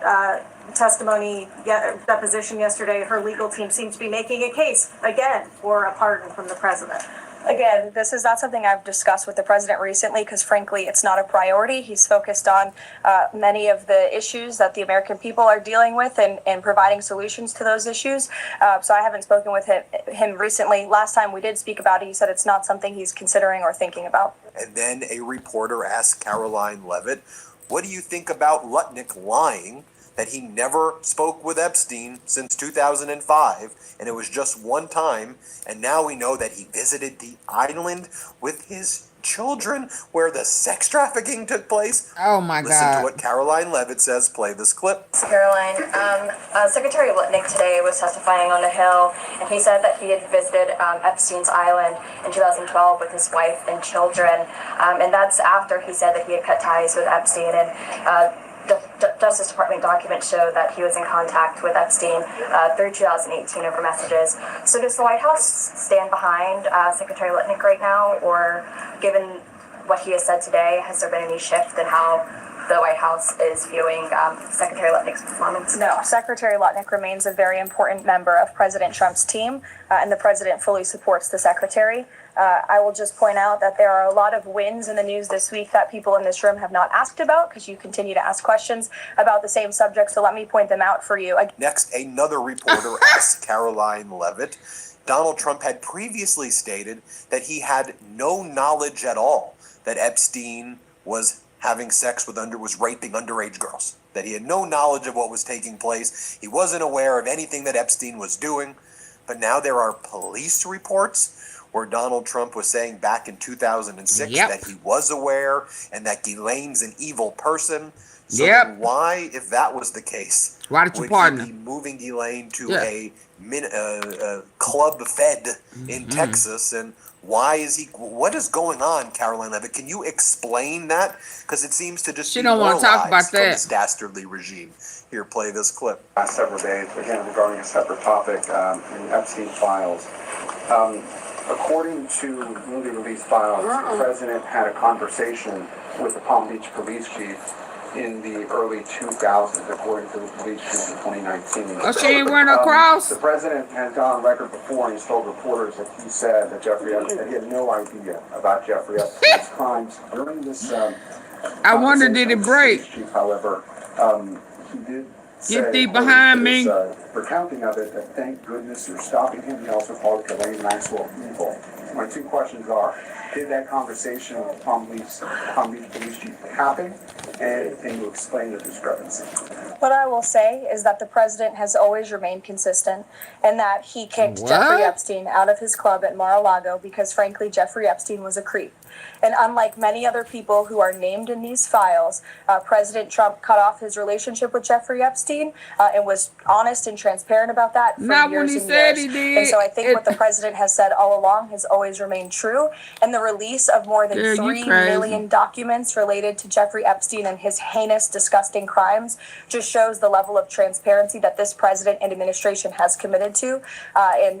testimony, deposition yesterday? Her legal team seems to be making a case, again, for a pardon from the president. Again, this is not something I've discussed with the president recently because, frankly, it's not a priority. He's focused on many of the issues that the American people are dealing with and providing solutions to those issues. So I haven't spoken with him recently. Last time we did speak about it, he said it's not something he's considering or thinking about. And then a reporter asked Caroline Levitt, what do you think about Lutnick lying that he never spoke with Epstein since 2005, and it was just one time, and now we know that he visited the island with his children where the sex trafficking took place. Oh my Listen God. to what Caroline Levitt says. Play this clip. Caroline, Secretary Lutnick today was testifying on the Hill, and he said that he had visited Epstein's island in 2012 with his wife and children, and that's after he said that he had cut ties with Epstein, and the Justice Department documents show that he was in contact with Epstein through 2018 over messages. So does the White House stand behind Secretary Lutnick right now, or given what he has said today, has there been any shift in how the White House is viewing Secretary Lutnick's performance? No, Secretary Lutnick remains a very important member of President Trump's team, and the president fully supports the secretary. I will just point out that there are a lot of wins in the news this week that people in this room have not asked about, because you continue to ask questions about the same subject, so let me point them out for you. Next, another reporter asked Caroline Levitt. Donald Trump had previously stated that he had no knowledge at all that Epstein was having sex with was raping underage girls, that he had no knowledge of what was taking place. He wasn't aware of anything that Epstein was doing. But now there are police reports where Donald Trump was saying back in 2006 that he was aware and that Ghislaine's an evil person. So then why, if that was the case, why did you would pardon he be moving Ghislaine to a club fed in Texas? And why is he? What is going on, Caroline Levitt? Can you explain that? Because it seems to just she don't want to talk about that. This dastardly regime. Here, play this clip. Last several days, again regarding a separate topic in Epstein files. According to newly released files, the president had a conversation with the Palm Beach police chief in the early 2000s, according to the police chief in 2019. Oh, she ain't wearing a cross? The president has gone on record before, and he's told reporters that he said that that he had no idea about Jeffrey Epstein's crimes. During this I wonder, did it break? Chief, however, he did Get thee behind me. Recounting of it, that thank goodness you're stopping him. He also called Ghislaine Maxwell evil. My two questions are, did that conversation with Palm Beach police chief happen? And can you explain the discrepancy? What I will say is that the president has always remained consistent, and that he kicked Jeffrey Epstein out of his club at Mar-a-Lago because, frankly, Jeffrey Epstein was a creep. And unlike many other people who are named in these files, President Trump cut off his relationship with Jeffrey Epstein and was honest and transparent about that for Not years when he and said years. he did. And so I think what the president has said all along has always remained true. And the release of more than 3 million documents related to Jeffrey Epstein and his heinous, disgusting crimes just shows the level of transparency that this president and administration has committed to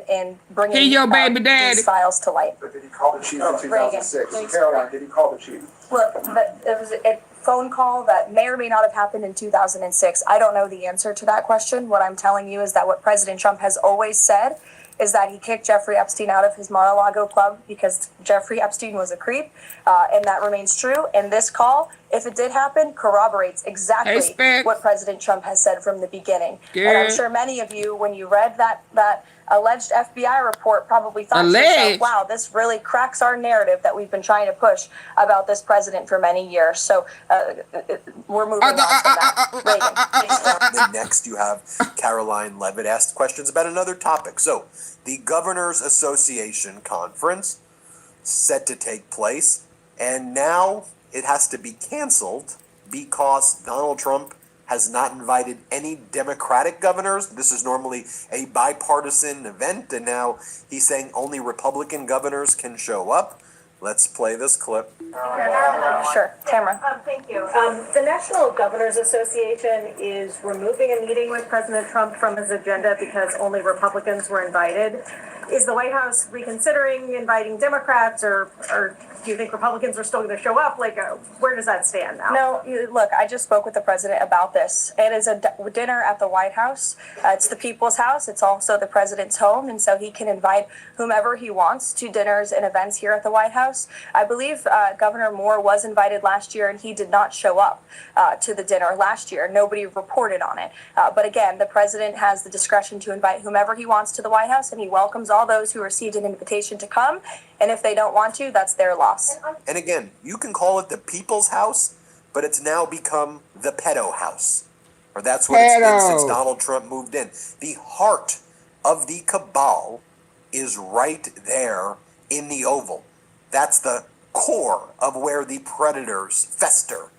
in bringing these files to light. But did he call the chief in 2006? Caroline, did he call the chief? Well, it was a phone call that may or may not have happened in 2006. I don't know the answer to that question. What I'm telling you is that what President Trump has always said is that he kicked Jeffrey Epstein out of his Mar-a-Lago club because Jeffrey Epstein was a creep, and that remains true. And this call, if it did happen, corroborates exactly what President Trump has said from the beginning. And I'm sure many of you, when you read that alleged FBI report, probably thought to yourself, wow, this really cracks our narrative that we've been trying to push about this president for many years. So we're moving on from that. Then next you have Caroline Levitt asked questions about another topic. So the Governors Association conference set to take place, and now it has to be canceled because Donald Trump has not invited any Democratic governors. This is normally a bipartisan event, and now he's saying only Republican governors can show up. Let's play this clip. Sure, Tamara. Thank you. The National Governors Association is removing a meeting with President Trump from his agenda because only Republicans were invited. Is the White House reconsidering inviting Democrats, or do you think Republicans are still going to show up? Like, where does that stand now? No, look, I just spoke with the president about this. It is a dinner at the White House. It's the people's house. It's also the president's home, and so he can invite whomever he wants to dinners and events here at the White House. I believe Governor Moore was invited last year, and he did not show up to the dinner last year. Nobody reported on it. But again, the president has the discretion to invite whomever he wants to the White House, and he welcomes all those who received an invitation to come. And if they don't want to, that's their loss. And again, you can call it the people's house, but it's now become the pedo house, or that's what it's been since Pedo. Donald Trump moved in. The heart of the cabal is right there in the Oval. That's the core of where the predators fester.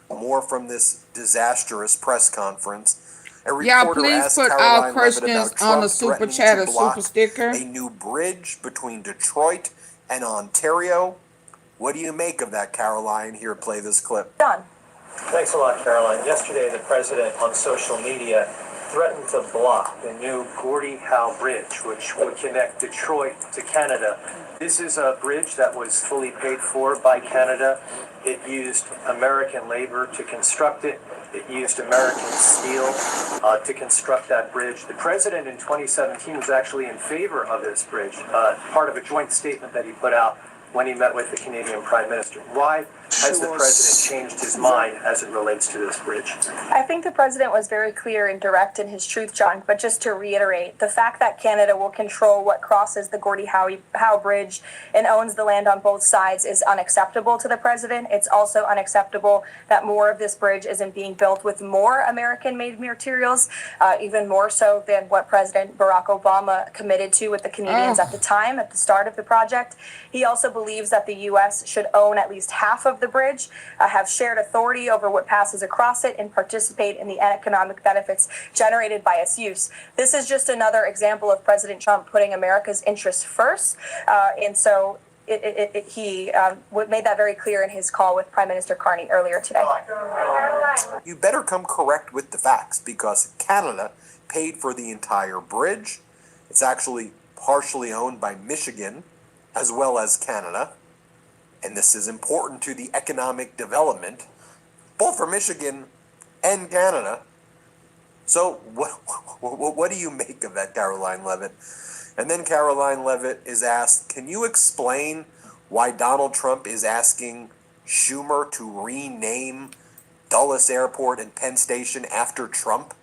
More from this disastrous press conference. A Y'all reporter please asked put all Caroline Levitt questions about on the Trump super threatening chat to or super block sticker. a new bridge between Detroit and Ontario. What do you make of that, Caroline? Here, play this clip. Done. Thanks a lot, Caroline. Yesterday, the president on social media threatened to block the new Gordie Howe Bridge, which would connect Detroit to Canada. This is a bridge that was fully paid for by Canada. It used American labor to construct it. It used American steel to construct that bridge. The president in 2017 was actually in favor of this bridge, part of a joint statement that he put out when he met with the Canadian Prime Minister. Why has the president changed his mind as it relates to this bridge? I think the president was very clear and direct in his truth, John, but just to reiterate, the fact that Canada will control what crosses the Gordie Howe Bridge and owns the land on both sides is unacceptable to the president. It's also unacceptable that more of this bridge isn't being built with more American-made materials, even more so than what President Barack Obama committed to with the Canadians at the time, at the start of the project. He also believes that the U.S. should own at least half of the bridge, have shared authority over what passes across it, and participate in the economic benefits generated by its use. This is just another example of President Trump putting America's interests first, and so he made that very clear in his call with Prime Minister Carney earlier today. You better come correct with the facts, because Canada paid for the entire bridge. It's actually partially owned by Michigan as well as Canada. And this is important to the economic development, both for Michigan and Canada. So what do you make of that, Caroline Levitt? And then Caroline Levitt is asked, can you explain why Donald Trump is asking Schumer to rename Dulles Airport and Penn Station after Trump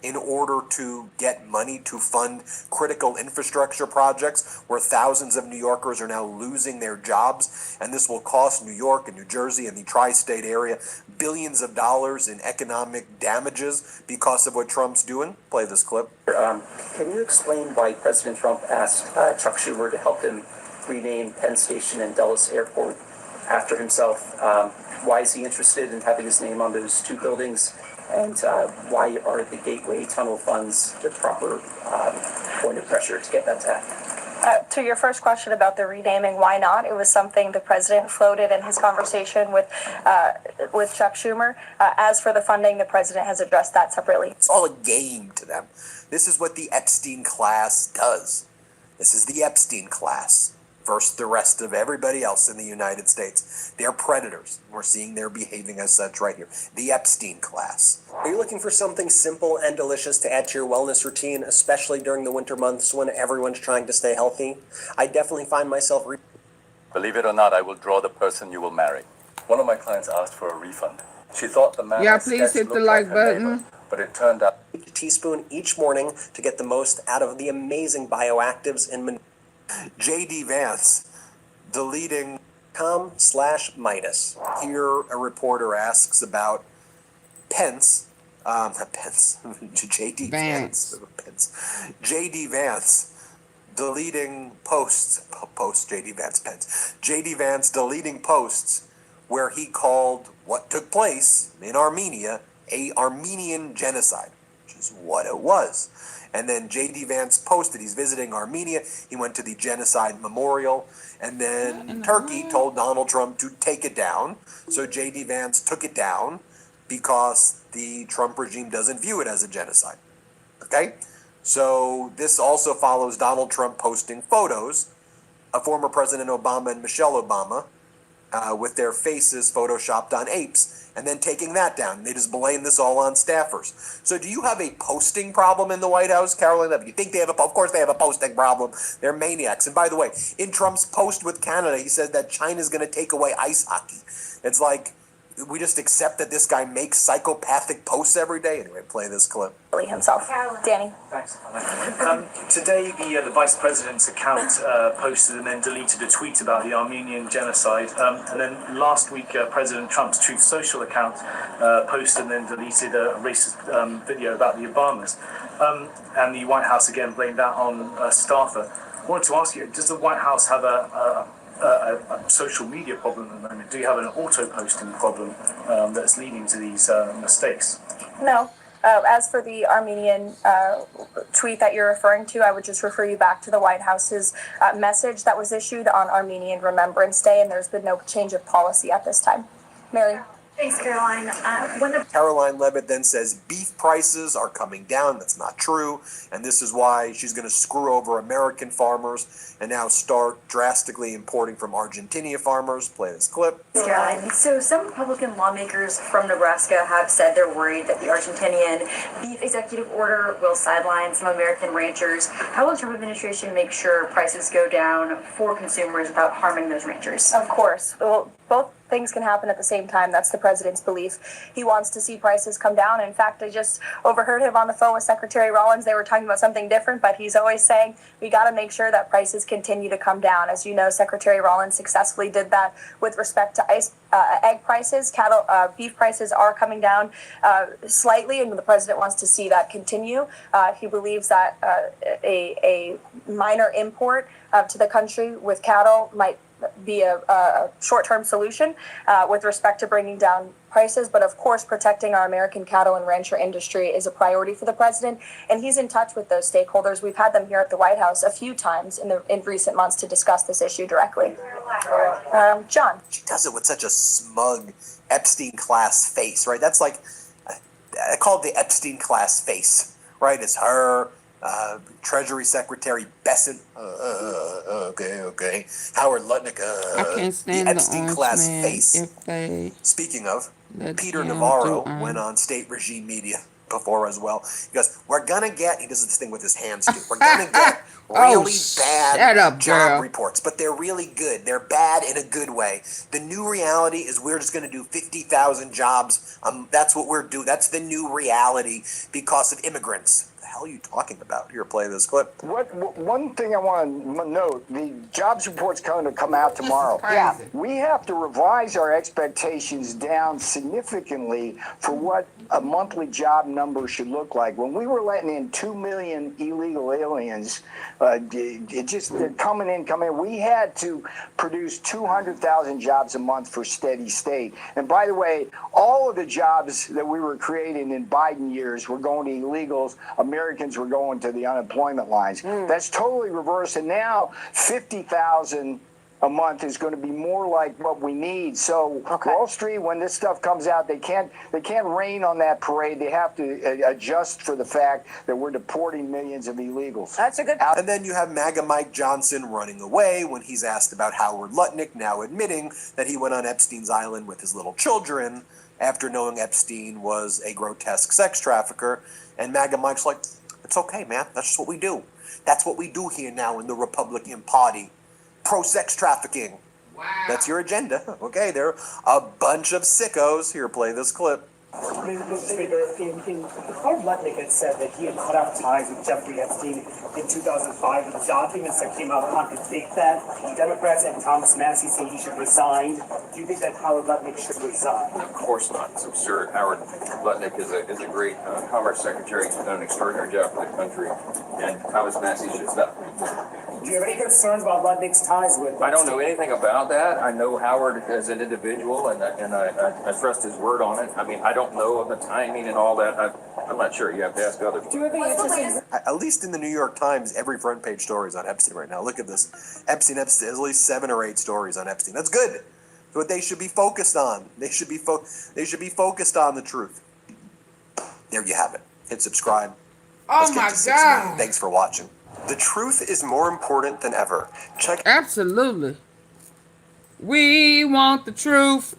in order to get money to fund critical infrastructure projects where thousands of New Yorkers are now losing their jobs, and this will cost New York and New Jersey and the tri-state area billions of dollars in economic damages because of what Trump's doing? Play this clip. Can you explain why President Trump asked Chuck Schumer to help him rename Penn Station and Dulles Airport after himself? Why is he interested in having his name on those two buildings? And why are the Gateway Tunnel funds the proper point of pressure to get that to happen? To your first question about the renaming, why not? It was something the president floated in his conversation with Chuck Schumer. As for the funding, the president has addressed that separately. It's all a game to them. This is what the Epstein class does. This is the Epstein class versus the rest of everybody else in the United States. They're predators. We're seeing they're behaving as such right here. The Epstein class. Are you looking for something simple and delicious to add to your wellness routine, especially during the winter months when everyone's trying to stay healthy? I definitely find myself... Believe it or not, I will draw the person you will marry. One of my clients asked for a refund. She thought the man Yeah, I please sketched hit the looked like her button. neighbor, but it turned out... A teaspoon each morning to get the most out of the amazing bioactives in... J.D. Vance deleting .com/Midas. Here a reporter asks about J.D. Vance. J.D. Vance deleting posts. J.D. Vance Pence. J.D. Vance deleting posts where he called what took place in Armenia a Armenian genocide, which is what it was. And then J.D. Vance posted he's visiting Armenia. He went to the genocide memorial. And then Turkey told Donald Trump to take it down. So J.D. Vance took it down because the Trump regime doesn't view it as a genocide. Okay? So this also follows Donald Trump posting photos of former President Obama and Michelle Obama with their faces photoshopped on apes, and then taking that down. They just blame this all on staffers. So do you have a posting problem in the White House, Caroline Levitt? You think they have of course they have a posting problem. They're maniacs. And by the way, in Trump's post with Canada, he said that China's going to take away ice hockey. It's like, we just accept that this guy makes psychopathic posts every day? Anyway, play this clip. Himself. Danny. Thanks. Today, the Vice President's account posted and then deleted a tweet about the Armenian genocide. And then last week, President Trump's Truth Social account posted and then deleted a racist video about the Obamas. And the White House again blamed that on a staffer. I wanted to ask you, does the White House have a social media problem at the moment? Do you have an auto-posting problem that's leading to these mistakes? No. As for the Armenian tweet that you're referring to, I would just refer you back to the White House's message that was issued on Armenian Remembrance Day, and there's been no change of policy at this time. Mary? Thanks, Caroline. Caroline Levitt then says beef prices are coming down. That's not true. And this is why she's going to screw over American farmers and now start drastically importing from Argentina farmers. Play this clip. Caroline. So some Republican lawmakers from Nebraska have said they're worried that the Argentinian beef executive order will sideline some American ranchers. How will the Trump administration make sure prices go down for consumers without harming those ranchers? Of course. Well, both things can happen at the same time. That's the president's belief. He wants to see prices come down. In fact, I just overheard him on the phone with Secretary Rollins. They were talking about something different, but he's always saying we got to make sure that prices continue to come down. As you know, Secretary Rollins successfully did that with respect to egg prices. Beef prices are coming down slightly, and the president wants to see that continue. He believes that a minor import to the country with cattle might be a short-term solution with respect to bringing down prices, but of course protecting our American cattle and rancher industry is a priority for the president, and he's in touch with those stakeholders. We've had them here at the White House a few times in recent months to discuss this issue directly. John. She does it with such a smug Epstein class face, right? That's like, I call it the Epstein class face, right? It's her, Treasury Secretary Besant, okay. Howard Lutnick, I can't stand the Epstein class man face. if they Speaking of, Peter him Navarro do, went on state regime media before as well. He goes, we're gonna get, he does this thing with his hands too, we're gonna get really bad job reports, but they're really good. They're bad in a good way. The new reality is we're just gonna do 50,000 jobs. That's what we're doing. That's the new reality because of immigrants. What the hell are you talking about? Here, play this clip. One thing I want to note, the jobs report's going to come out tomorrow. Yeah. We have to revise our expectations down significantly for what a monthly job number should look like. When we were letting in 2 million illegal aliens, they're coming in, we had to produce 200,000 jobs a month for steady state. And by the way, all of the jobs that we were creating in Biden years were going to illegals. Americans were going to the unemployment lines. That's totally reversed. And now 50,000 a month is going to be more like what we need. So Wall Street, when this stuff comes out, they can't rain on that parade. They have to adjust for the fact that we're deporting millions of illegals. That's a good. And then you have MAGA Mike Johnson running away when he's asked about Howard Lutnick, now admitting that he went on Epstein's island with his little children after knowing Epstein was a grotesque sex trafficker. And MAGA Mike's like, it's okay, man. That's just what we do. That's what we do here now in the Republican Party. Pro-sex trafficking. Wow. That's your agenda. Okay, they're a bunch of sickos. Here, play this clip. Mr. Speaker, Howard Lutnick had said that he had cut off ties with Jeffrey Epstein in 2005, and the documents that came out contradict that. Democrats and Thomas Massey say he should resign. Do you think that Howard Lutnick should resign? Of course not. It's absurd. Howard Lutnick is a great Commerce Secretary. He's done an extraordinary job for the country, and Thomas Massey should stop. Do you have any concerns about Lutnick's ties with? I don't know anything about that. I know Howard as an individual, and I trust his word on it. I mean, I don't know of the timing and all that. I'm not sure. You have to ask others. Do you have any interesting? At least in the New York Times, every front page story is on Epstein right now. Look at this. Epstein, there's at least 7 or 8 stories on Epstein. That's good. That's what they should be focused on. They should be focused on the truth. There you have it. Hit subscribe. Oh my God. Thanks for watching. The truth is more important than ever. Check. Absolutely. We want the truth.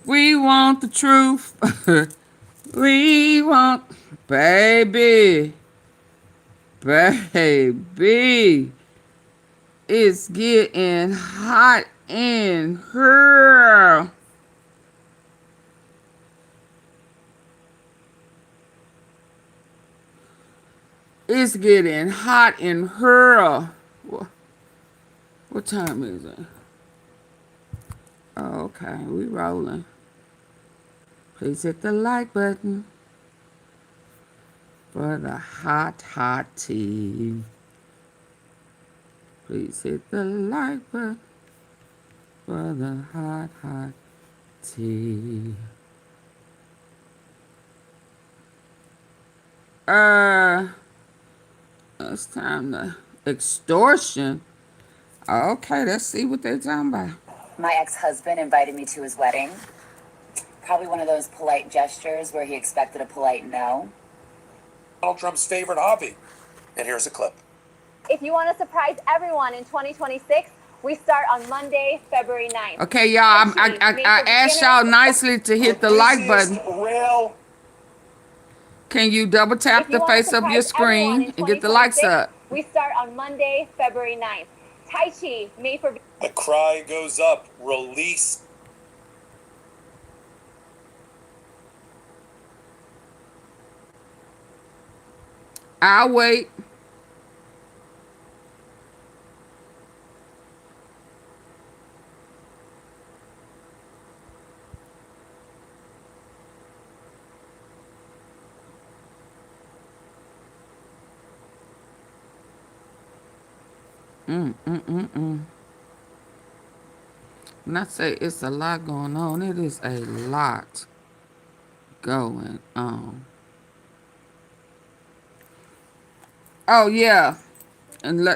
We want the truth. We want, baby. It's getting hot in here. It's getting hot in here. What time is it? Oh, okay, we rolling. Please hit the like button for the hot, hot tea. Please hit the like button for the hot, hot tea. It's time to extortion. Okay, let's see what they're talking about. My ex-husband invited me to his wedding. Probably one of those polite gestures where he expected a polite no. Donald Trump's favorite hobby. And here's a clip. If you want to surprise everyone in 2026, we start on Monday, February 9th. Okay, y'all, I asked y'all nicely to hit the like button. Can you double tap the face of your screen and get the likes up? We start on Monday, February 9th. Tai Chi, made for... The cry goes up, release. I'll wait. When I say it's a lot going on, it is a lot going on. Oh, yeah. And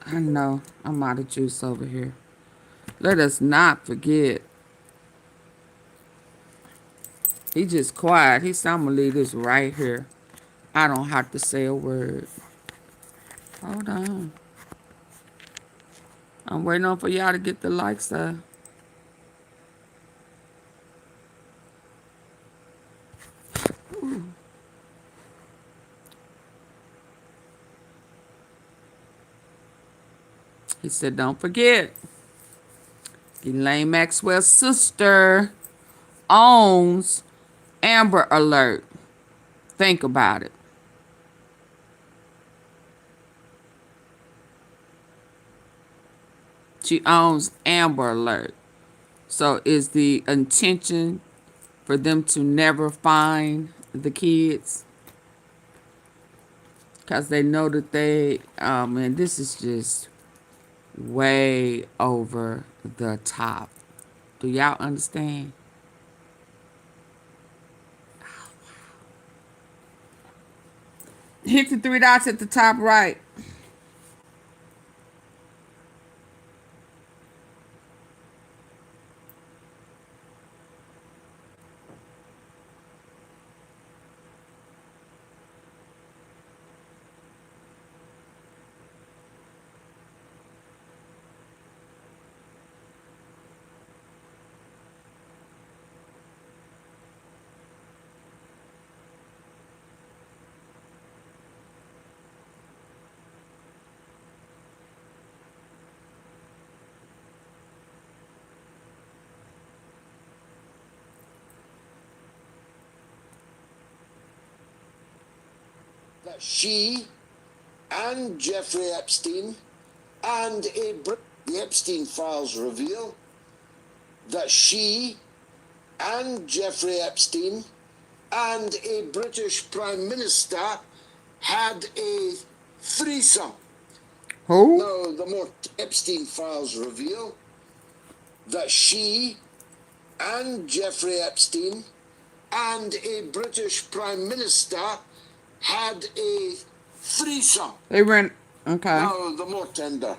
I know, I'm out of juice over here. Let us not forget. He just quiet. He said, I'm going to leave this right here. I don't have to say a word. Hold on. I'm waiting on for y'all to get the likes up. He said, don't forget. Elaine Maxwell's sister owns Amber Alert. Think about it. She owns Amber Alert. So is the intention for them to never find the kids? Because they know that they, man, this is just way over the top. Do y'all understand? Hit the three dots at the top right. That she and Jeffrey Epstein and the Epstein files reveal that she and Jeffrey Epstein and a British Prime Minister had a threesome. Who? Now, the more Epstein files reveal that she and Jeffrey Epstein and a British Prime Minister had a threesome. They ran, okay. Now, the more tender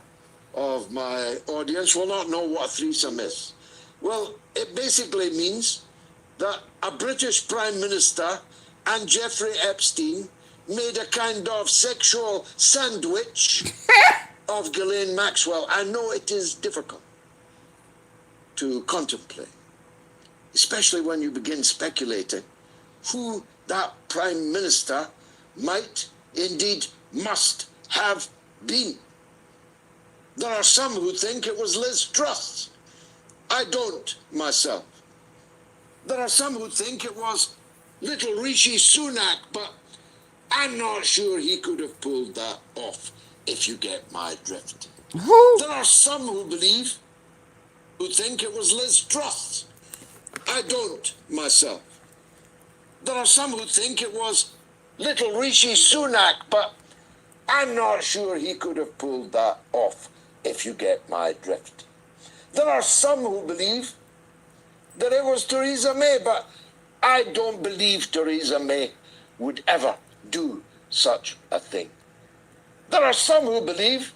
of my audience will not know what a threesome is. Well, it basically means that a British Prime Minister and Jeffrey Epstein made a kind of sexual sandwich of Ghislaine Maxwell. I know it is difficult to contemplate, especially when you begin speculating who that Prime Minister might, indeed must have been. There are some who think it was Liz Truss. I don't myself. There are some who think it was little Rishi Sunak, but I'm not sure he could have pulled that off, if you get my drift. Who? There are some who think it was Liz Truss. I don't, myself. There are some who think it was little Rishi Sunak, but I'm not sure he could have pulled that off, if you get my drift. There are some who believe that it was Theresa May, but I don't believe Theresa May would ever do such a thing. There are some who believe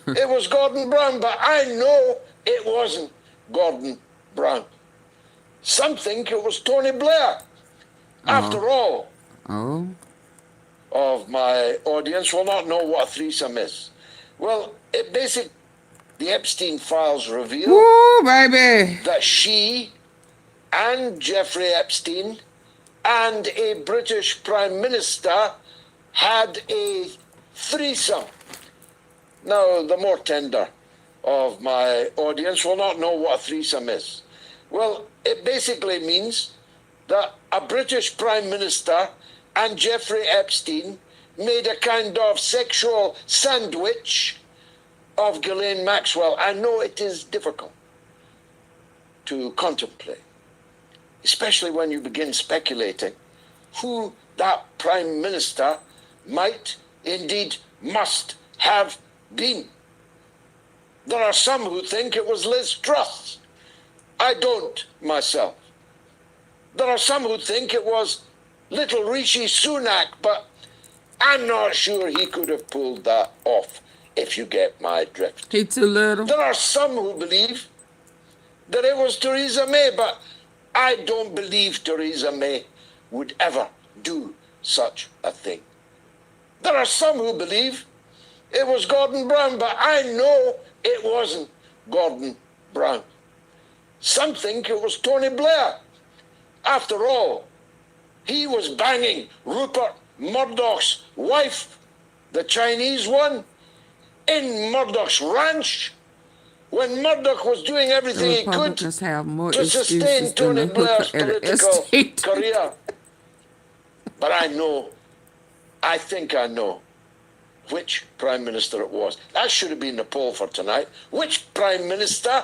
it was Gordon Brown, but I know it wasn't Gordon Brown. Some think it was Tony Blair. After all, of my audience will not know what a threesome is. Well, the Epstein files reveal that she and Jeffrey Epstein and a British Prime Minister had a threesome. Now, the more tender of my audience will not know what a threesome is. Well, it basically means that a British Prime Minister and Jeffrey Epstein made a kind of sexual sandwich of Ghislaine Maxwell. I know it is difficult to contemplate, especially when you begin speculating who that Prime Minister might, indeed must have been. There are some who think it was Liz Truss. I don't, myself. There are some who think it was little Rishi Sunak, but I'm not sure he could have pulled that off, if you get my drift. He too little. There are some who believe that it was Theresa May, but I don't believe Theresa May would ever do such a thing. There are some who believe it was Gordon Brown, but I know it wasn't Gordon Brown. Some think it was Tony Blair. After all, he was banging Rupert Murdoch's wife, the Chinese one, in Murdoch's ranch, when Murdoch was doing everything he could have more to sustain Tony Blair's political career. But I think I know which Prime Minister it was. That should have been the poll for tonight. Which Prime Minister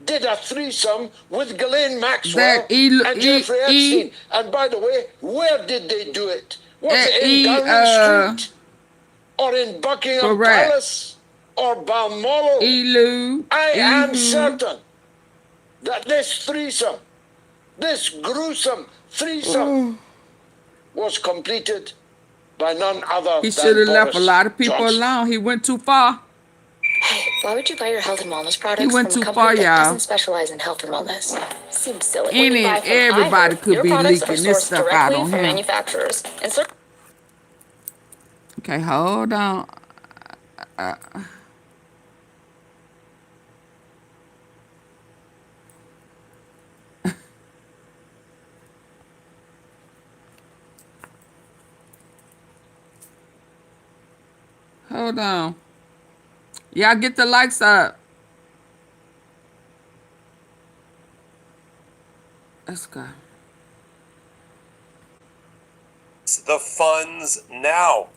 did a threesome with Ghislaine Maxwell and Jeffrey Epstein? And by the way, where did they do it? Was it in Downing Street? Or in Buckingham Palace? Or Balmoral? I am certain that this threesome, this gruesome threesome, was completed by none other He than should have left a Boris lot of people Johnson. alone. He went too far. Hey, why would you buy your health and wellness products He went from too a far, company that y'all. doesn't specialize in health and wellness? Seems silly. Any When you buy and from everybody iHerb, could your be products are leaking this sourced stuff out directly on from him. manufacturers. And Okay, hold on. Hold on. Y'all get the likes up. Let's go. The funds now.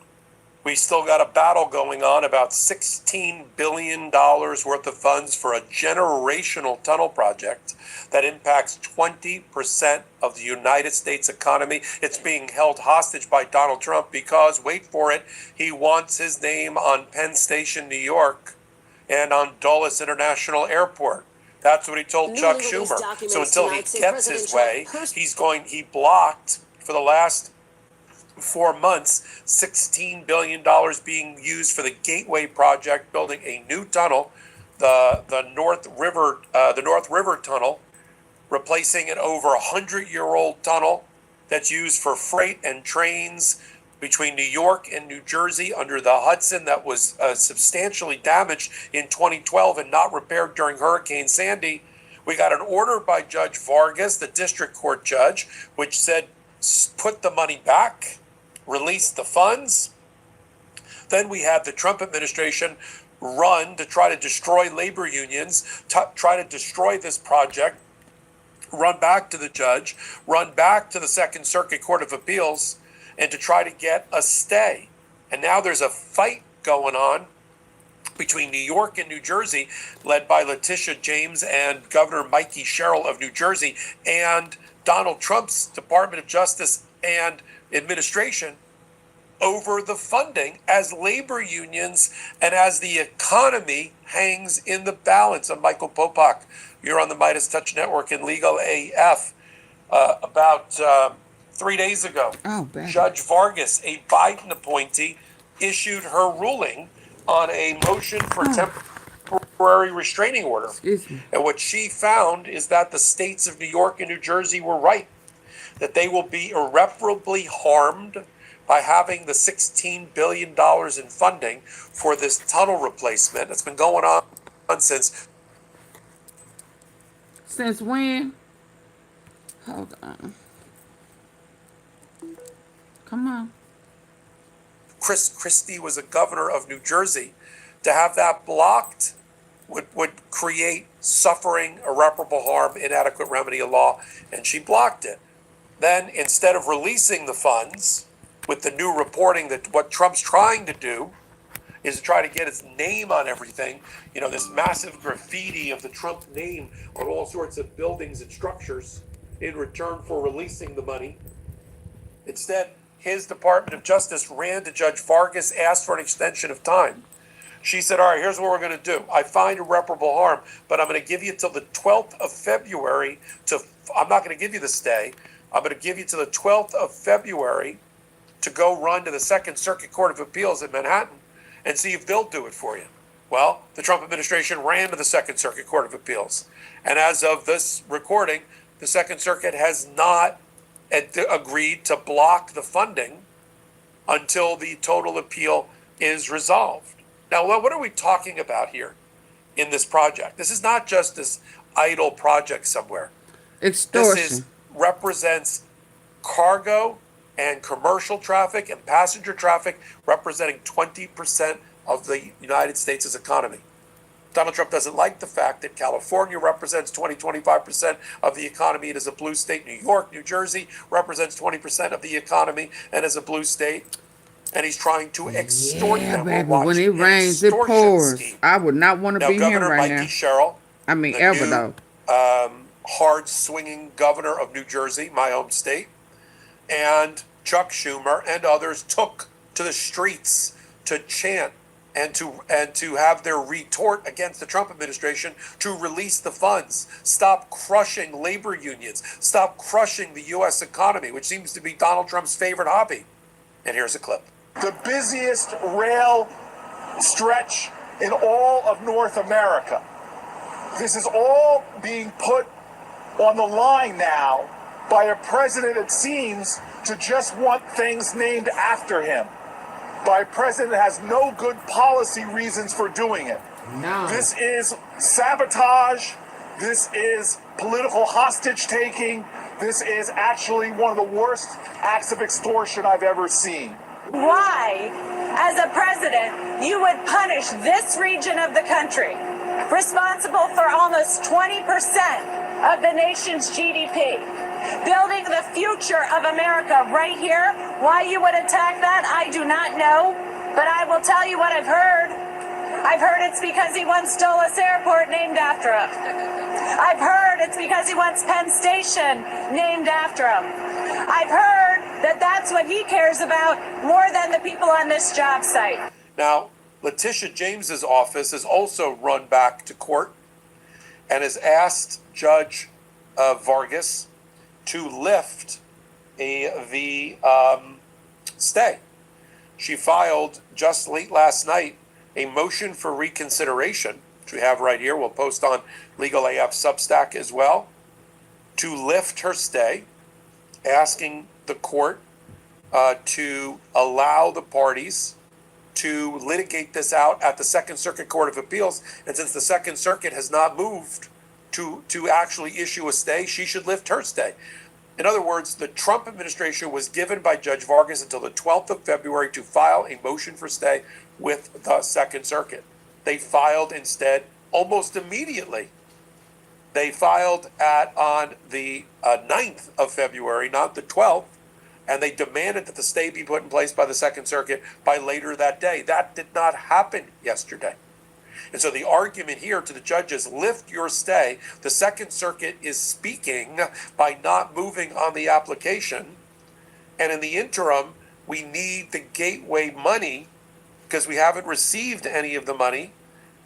We still got a battle going on, about $16 billion worth of funds for a generational tunnel project that impacts 20% of the United States economy. It's being held hostage by Donald Trump because, wait for it, he wants his name on Penn Station, New York, and on Dulles International Airport. That's what he told Chuck Schumer. So until he gets his way, he blocked for the last 4 months, $16 billion being used for the Gateway project, building a new tunnel, the North River Tunnel, replacing an over 100-year-old tunnel that's used for freight and trains between New York and New Jersey under the Hudson that was substantially damaged in 2012 and not repaired during Hurricane Sandy. We got an order by Judge Vargas, the district court judge, which said put the money back, release the funds. Then we had the Trump administration run to try to destroy labor unions, try to destroy this project, run back to the judge, run back to the Second Circuit Court of Appeals, and to try to get a stay. And now there's a fight going on between New York and New Jersey, led by Letitia James and Governor Mikey Sherrill of New Jersey, and Donald Trump's Department of Justice and administration over the funding as labor unions and as the economy hangs in the balance. I'm Michael Popak. You're on the Midas Touch Network in Legal AF. About 3 days ago, Judge Vargas, a Biden appointee, issued her ruling on a motion for temporary restraining order. And what she found is that the states of New York and New Jersey were right, that they will be irreparably harmed by having the $16 billion in funding for this tunnel replacement that's been going on since. Since when? Hold on. Come on. Chris Christie was a governor of New Jersey. To have that blocked would create suffering, irreparable harm, inadequate remedy of law, and she blocked it. Then, instead of releasing the funds with the new reporting that what Trump's trying to do is to try to get his name on everything, you know, this massive graffiti of the Trump name on all sorts of buildings and structures in return for releasing the money. Instead, his Department of Justice ran to Judge Vargas, asked for an extension of time. She said, all right, here's what we're going to do. I find irreparable harm, but I'm going to give you till the 12th of February I'm not going to give you the stay. I'm going to give you till the 12th of February to go run to the Second Circuit Court of Appeals in Manhattan and see if they'll do it for you. Well, the Trump administration ran to the Second Circuit Court of Appeals. And as of this recording, the Second Circuit has not agreed to block the funding until the total appeal is resolved. Now, what are we talking about here in this project? This is not just this idle project somewhere. Extortion. This represents cargo and commercial traffic and passenger traffic representing 20% of the United States' economy. Donald Trump doesn't like the fact that California represents 25% of the economy and is a blue state. New York, New Jersey represents 20% of the economy and is a blue state. And he's trying to extort them. Baby, when it rains, it pours. Scheme. I would not want to be Governor here right Mikey now. Sherrill, I mean, the ever new, though. hard-swinging governor of New Jersey, my home state, and Chuck Schumer and others took to the streets to chant and to have their retort against the Trump administration to release the funds, stop crushing labor unions, stop crushing the U.S. economy, which seems to be Donald Trump's favorite hobby. And here's a clip. The busiest rail stretch in all of North America. This is all being put on the line now by a president, it seems, to just want things named after him. By a president that has no good policy reasons for doing it. No. This is sabotage. This is political hostage taking. This is actually one of the worst acts of extortion I've ever seen. Why, as a president, you would punish this region of the country, responsible for almost 20% of the nation's GDP, building the future of America right here. Why you would attack that, I do not know, but I will tell you what I've heard. I've heard it's because he wants Dulles Airport named after him. I've heard it's because he wants Penn Station named after him. I've heard that that's what he cares about more than the people on this job site. Now, Letitia James's office has also run back to court and has asked Judge Vargas to lift the stay. She filed just late last night a motion for reconsideration, which we have right here. We'll post on Legal AF Substack as well, to lift her stay, asking the court to allow the parties to litigate this out at the Second Circuit Court of Appeals. And since the Second Circuit has not moved to actually issue a stay, she should lift her stay. In other words, the Trump administration was given by Judge Vargas until the 12th of February to file a motion for stay with the Second Circuit. They filed instead almost immediately. They filed on the 9th of February, not the 12th, and they demanded that the stay be put in place by the Second Circuit by later that day. That did not happen yesterday. And so the argument here to the judges, lift your stay. The Second Circuit is speaking by not moving on the application. And in the interim, we need the gateway money because we haven't received any of the money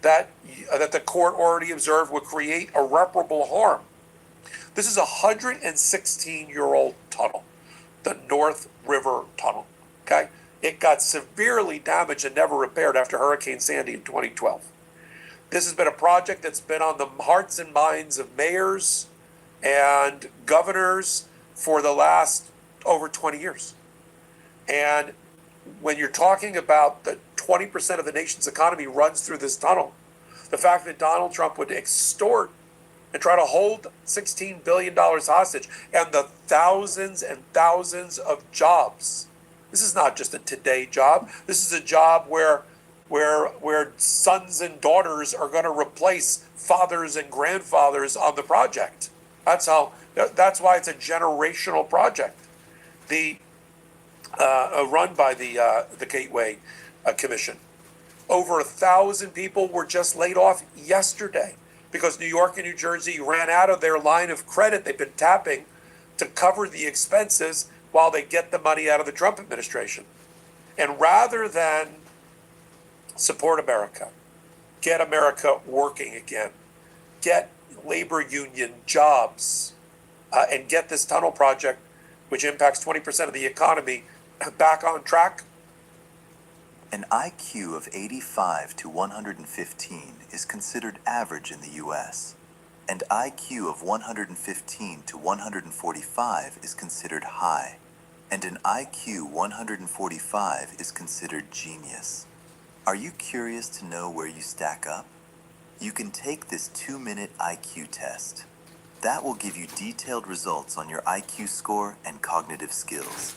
that the court already observed would create irreparable harm. This is a 116-year-old tunnel, the North River Tunnel, okay? It got severely damaged and never repaired after Hurricane Sandy in 2012. This has been a project that's been on the hearts and minds of mayors and governors for the last over 20 years. And when you're talking about the 20% of the nation's economy runs through this tunnel, the fact that Donald Trump would extort and try to hold $16 billion hostage and the thousands and thousands of jobs. This is not just a today job. This is a job where sons and daughters are going to replace fathers and grandfathers on the project. That's why it's a generational project. Run by the Gateway Commission. Over 1,000 people were just laid off yesterday because New York and New Jersey ran out of their line of credit they've been tapping to cover the expenses while they get the money out of the Trump administration. And rather than support America, get America working again, get labor union jobs, and get this tunnel project, which impacts 20% of the economy, back on track. An IQ of 85 to 115 is considered average in the US, and IQ of 115 to 145 is considered high, and an IQ 145 is considered genius. Are you curious to know where you stack up? You can take this 2-minute IQ test. That will give you detailed results on your IQ score and cognitive skills.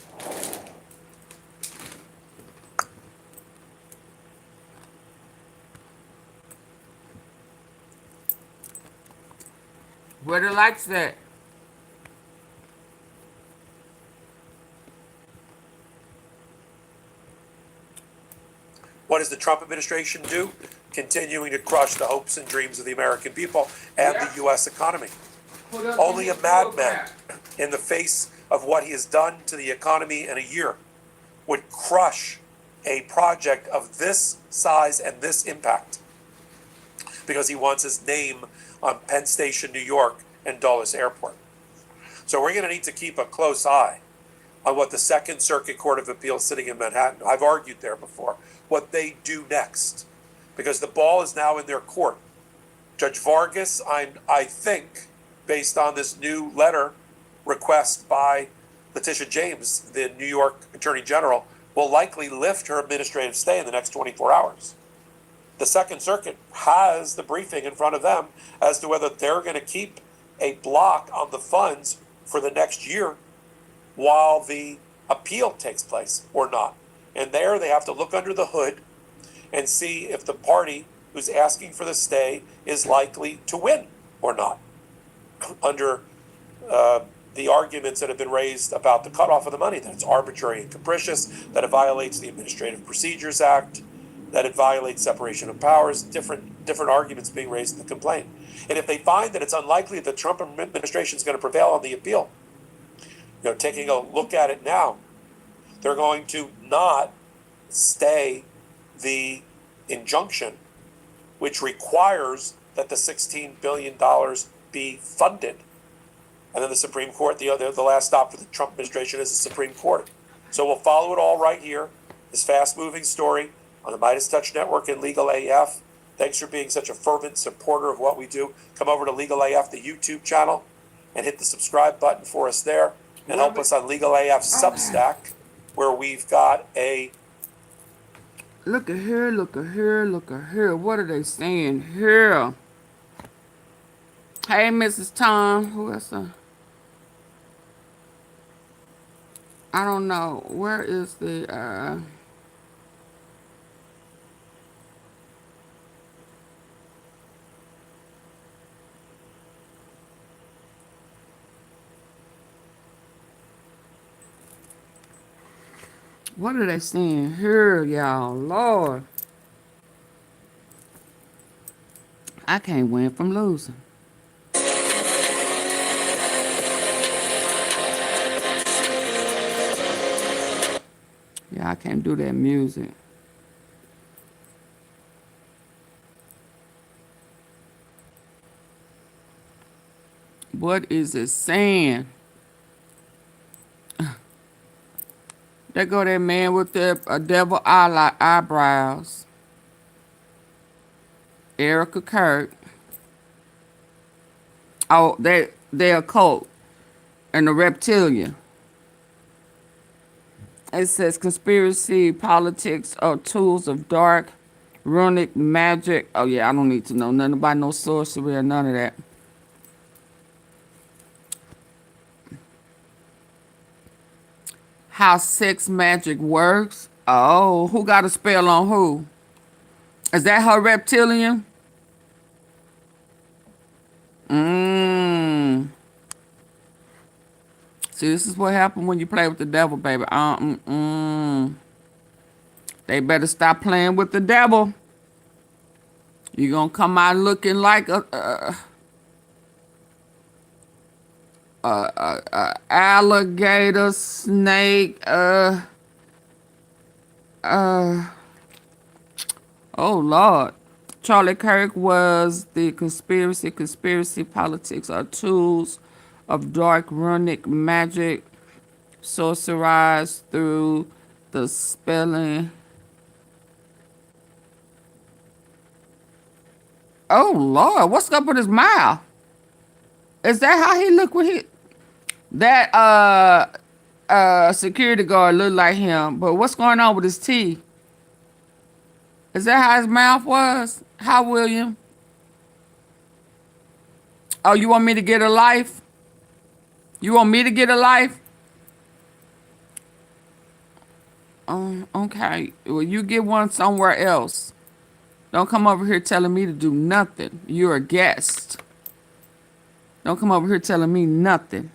Where the lights at? What does the Trump administration do? Continuing to crush the hopes and dreams of the American people and the U.S. economy. Only a madman, in the face of what he has done to the economy in a year, would crush a project of this size and this impact because he wants his name on Penn Station, New York, and Dulles Airport. So we're going to need to keep a close eye on what the Second Circuit Court of Appeals sitting in Manhattan, I've argued there before, what they do next, because the ball is now in their court. Judge Vargas, I think, based on this new letter request by Letitia James, the New York Attorney General, will likely lift her administrative stay in the next 24 hours. The Second Circuit has the briefing in front of them as to whether they're going to keep a block on the funds for the next year while the appeal takes place or not. And there they have to look under the hood and see if the party who's asking for the stay is likely to win or not under the arguments that have been raised about the cutoff of the money, that it's arbitrary and capricious, that it violates the Administrative Procedures Act, that it violates separation of powers, different arguments being raised in the complaint. And if they find that it's unlikely that the Trump administration is going to prevail on the appeal, taking a look at it now, they're going to not stay the injunction, which requires that the $16 billion be funded. And then the Supreme Court, the last stop for the Trump administration is the Supreme Court. So we'll follow it all right here, this fast-moving story on the Midas Touch Network and Legal AF. Thanks for being such a fervent supporter of what we do. Come over to Legal AF, the YouTube channel, and hit the subscribe button for us there. And help us on Legal AF Substack, where we've got a... Look at here, look at here, look at here. What are they saying here? Hey, Mrs. Tom. Who else? I don't know. Where is the... What are they saying here, y'all? Lord. I can't win from losing. Yeah, I can't do that music. What is it saying? There go that man with the devil eyebrows. Erika Kirk. Oh, they're a cult and a reptilian. It says conspiracy politics are tools of dark runic magic. Oh yeah, I don't need to know nothing about no sorcery or none of that. How sex magic works. Oh, who got a spell on who? Is that her reptilian? Mmm. See, this is what happened when you play with the devil, baby. They better stop playing with the devil. You're gonna come out looking like a alligator, snake, oh Lord. Charlie Kirk was the conspiracy politics are tools of dark runic magic sorcerized through the spelling. Oh Lord, what's up with his mouth? Is that how he look when he that security guard looked like him, but what's going on with his teeth? Is that how his mouth was? How, William? Oh, you want me to get a life? You want me to get a life? Okay. Well, you get one somewhere else. Don't come over here telling me to do nothing. You're a guest. Don't come over here telling me nothing.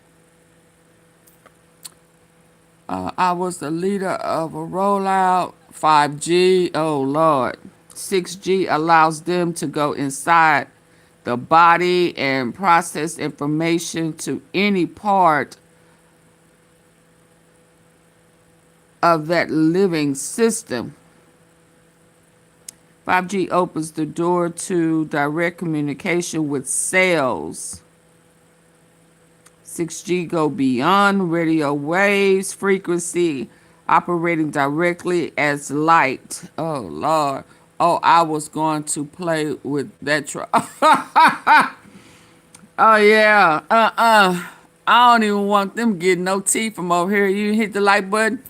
I was the leader of a rollout. 5G. Oh, Lord. 6G allows them to go inside the body and process information to any part of that living system. 5G opens the door to direct communication with cells. 6G go beyond radio waves frequency, operating directly as light. Oh, Lord. Oh, I was going to play with that Oh, yeah. I don't even want them getting no tea from over here. You hit the like button.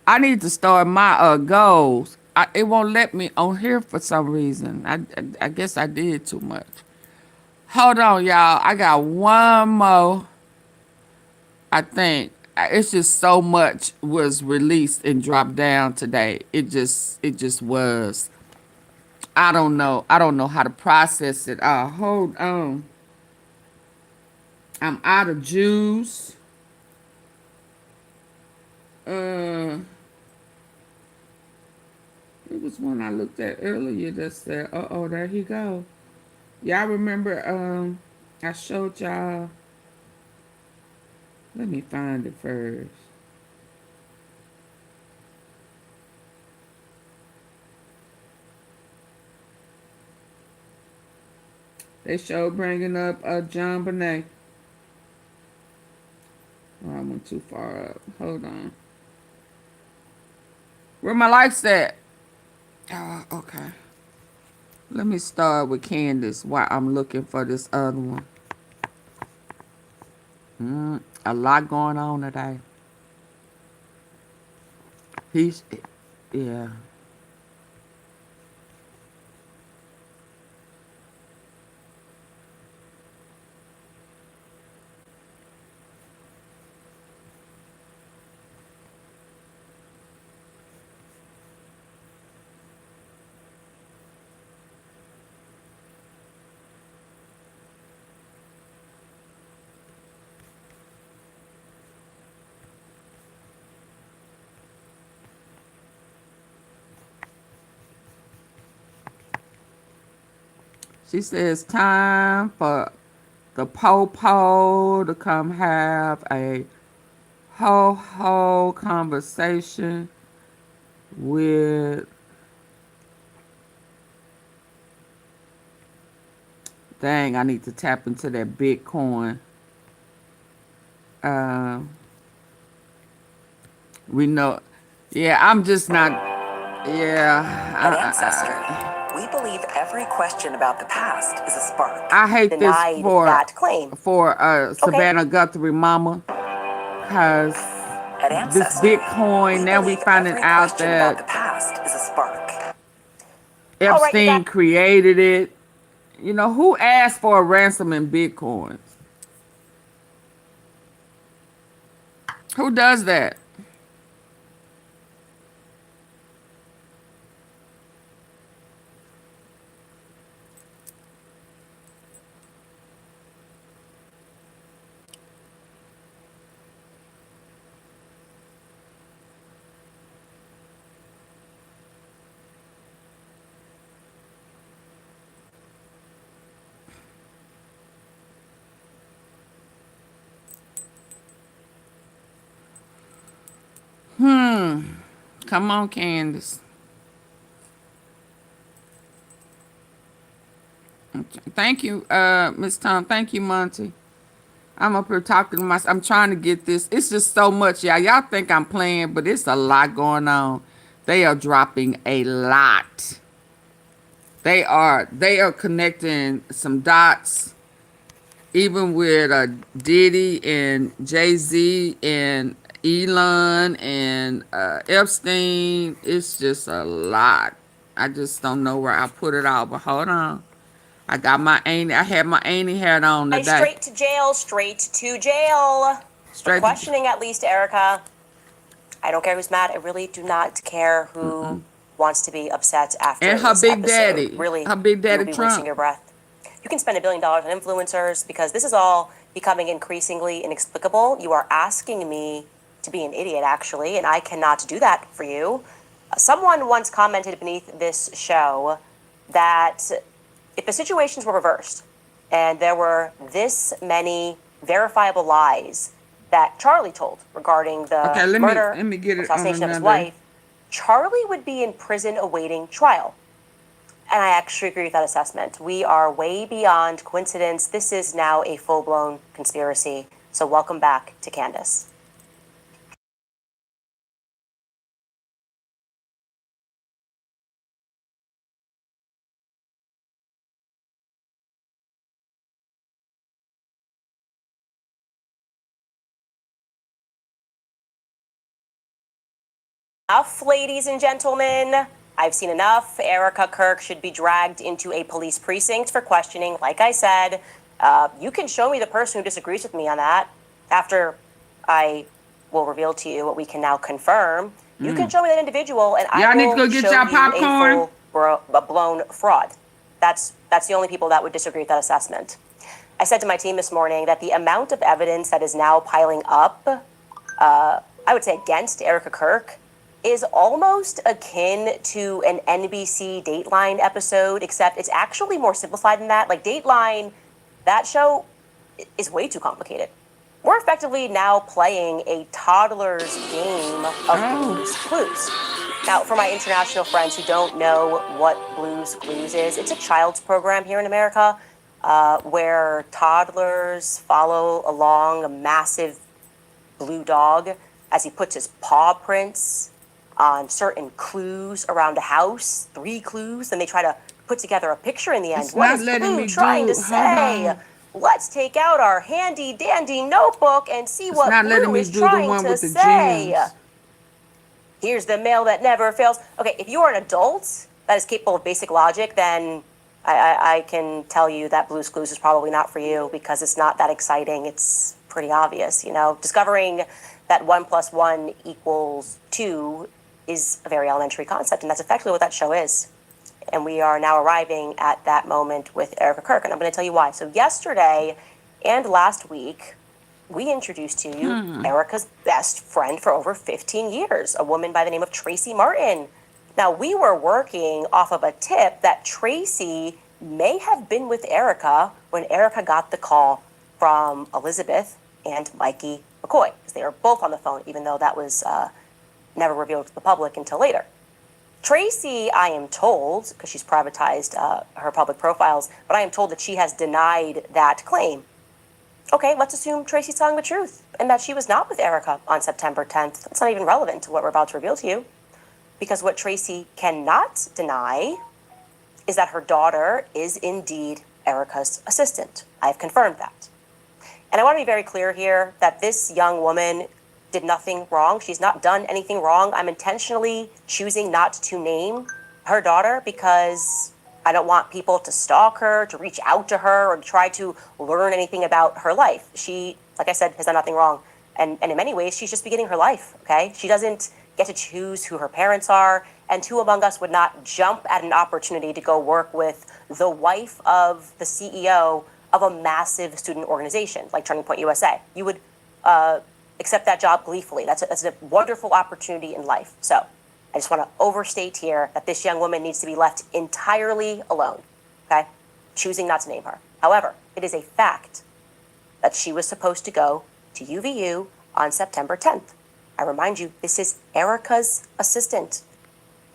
I need to start my goals. It won't let me on here for some reason. I guess I did too much. Hold on, y'all. I got one more. I think it's just so much was released and dropped down today. It just was. I don't know. I don't know how to process it. Hold on. I'm out of juice. It was one I looked at earlier that said, oh, there he go. Y'all remember I showed y'all. Let me find it first. They showed bringing up John Bonet. Oh, I went too far up. Hold on. Where my lights at? Okay. Let me start with Candace while I'm looking for this other one. A lot going on today. Yeah. She says time for the po-po to come have a ho-ho conversation with dang, I need to tap into that Bitcoin. We know, yeah, I'm just not, yeah. At Ancestor, we believe every question about the past is a spark. I hate Denied this for that claim. Savannah Guthrie mama, because At this Ancestor, Bitcoin, now we finding every out question about the that past is a spark. Epstein created it. You know, who asked for a ransom in Bitcoins? Who does that? Come on, Candace. Okay. Thank you, Miss Tom. Thank you, Monty. I'm up here talking to myself. I'm trying to get this. It's just so much, y'all. Y'all think I'm playing, but it's a lot going on. They are dropping a lot. They are connecting some dots, even with Diddy and Jay-Z and Elon and Epstein. It's just a lot. I just don't know where I put it all, but hold on. I had my Annie hat on today. Straight to jail, straight to jail. Straight For questioning, at least, Erika. I don't care who's mad. I really do not care who wants to be upset after and her this big episode. daddy. Really, her big daddy you'll be Trump. wasting your breath. You can spend $1 billion on influencers because this is all becoming increasingly inexplicable. You are asking me to be an idiot, actually, and I cannot do that for you. Someone once commented beneath this show that if the situations were reversed and there were this many verifiable lies that Charlie told regarding the murder, assassination of his wife, Charlie would be in prison awaiting trial. And I actually agree with that assessment. We are way beyond coincidence. This is now a full-blown conspiracy. So welcome back to Candace. Enough, ladies and gentlemen. I've seen enough. Erika Kirk should be dragged into a police precinct for questioning. Like I said, you can show me the person who disagrees with me on that after I will reveal to you what we can now confirm. You can show me that individual, and I will need to go get show y'all you popcorn? a blown fraud. That's the only people that would disagree with that assessment. I said to my team this morning that the amount of evidence that is now piling up, I would say against Erika Kirk, is almost akin to an NBC Dateline episode, except it's actually more simplified than that. Like Dateline, that show is way too complicated. We're effectively now playing a toddler's game of Blue's Clues. Now, for my international friends who don't know what Blue's Clues is, it's a child's program here in America where toddlers follow along a massive blue dog as he puts his paw prints on certain clues around a house, 3 clues, then they try to put together a picture in the end. What is Blue trying to say? Let's take out our handy dandy notebook and see what Blue is trying to say. Here's the mail that never fails. Okay, if you are an adult that is capable of basic logic, then I can tell you that Blue's Clues is probably not for you because it's not that exciting. It's pretty obvious, you know. Discovering that 1 + 1 = 2 is a very elementary concept, and that's effectively what that show is. And we are now arriving at that moment with Erika Kirk, and I'm going to tell you why. So yesterday and last week, we introduced to you Erika's best friend for over 15 years, a woman by the name of Tracy Martin. Now, we were working off of a tip that Tracy may have been with Erika when Erika got the call from Elizabeth and Mikey McCoy, because they were both on the phone, even though that was never revealed to the public until later. Tracy, I am told, because she's privatized her public profiles, but I am told that she has denied that claim. Okay, let's assume Tracy's telling the truth and that she was not with Erika on September 10th. That's not even relevant to what we're about to reveal to you, because what Tracy cannot deny is that her daughter is indeed Erika's assistant. I have confirmed that. And I want to be very clear here that this young woman did nothing wrong. She's not done anything wrong. I'm intentionally choosing not to name her daughter because I don't want people to stalk her, to reach out to her, or to try to learn anything about her life. She, like I said, has done nothing wrong. And in many ways, she's just beginning her life, okay? She doesn't get to choose who her parents are, and who among us would not jump at an opportunity to go work with the wife of the CEO of a massive student organization like Turning Point USA. You would accept that job gleefully. That's a wonderful opportunity in life. So I just want to overstate here that this young woman needs to be left entirely alone, okay? Choosing not to name her. However, it is a fact that she was supposed to go to UVU on September 10th. I remind you, this is Erika's assistant.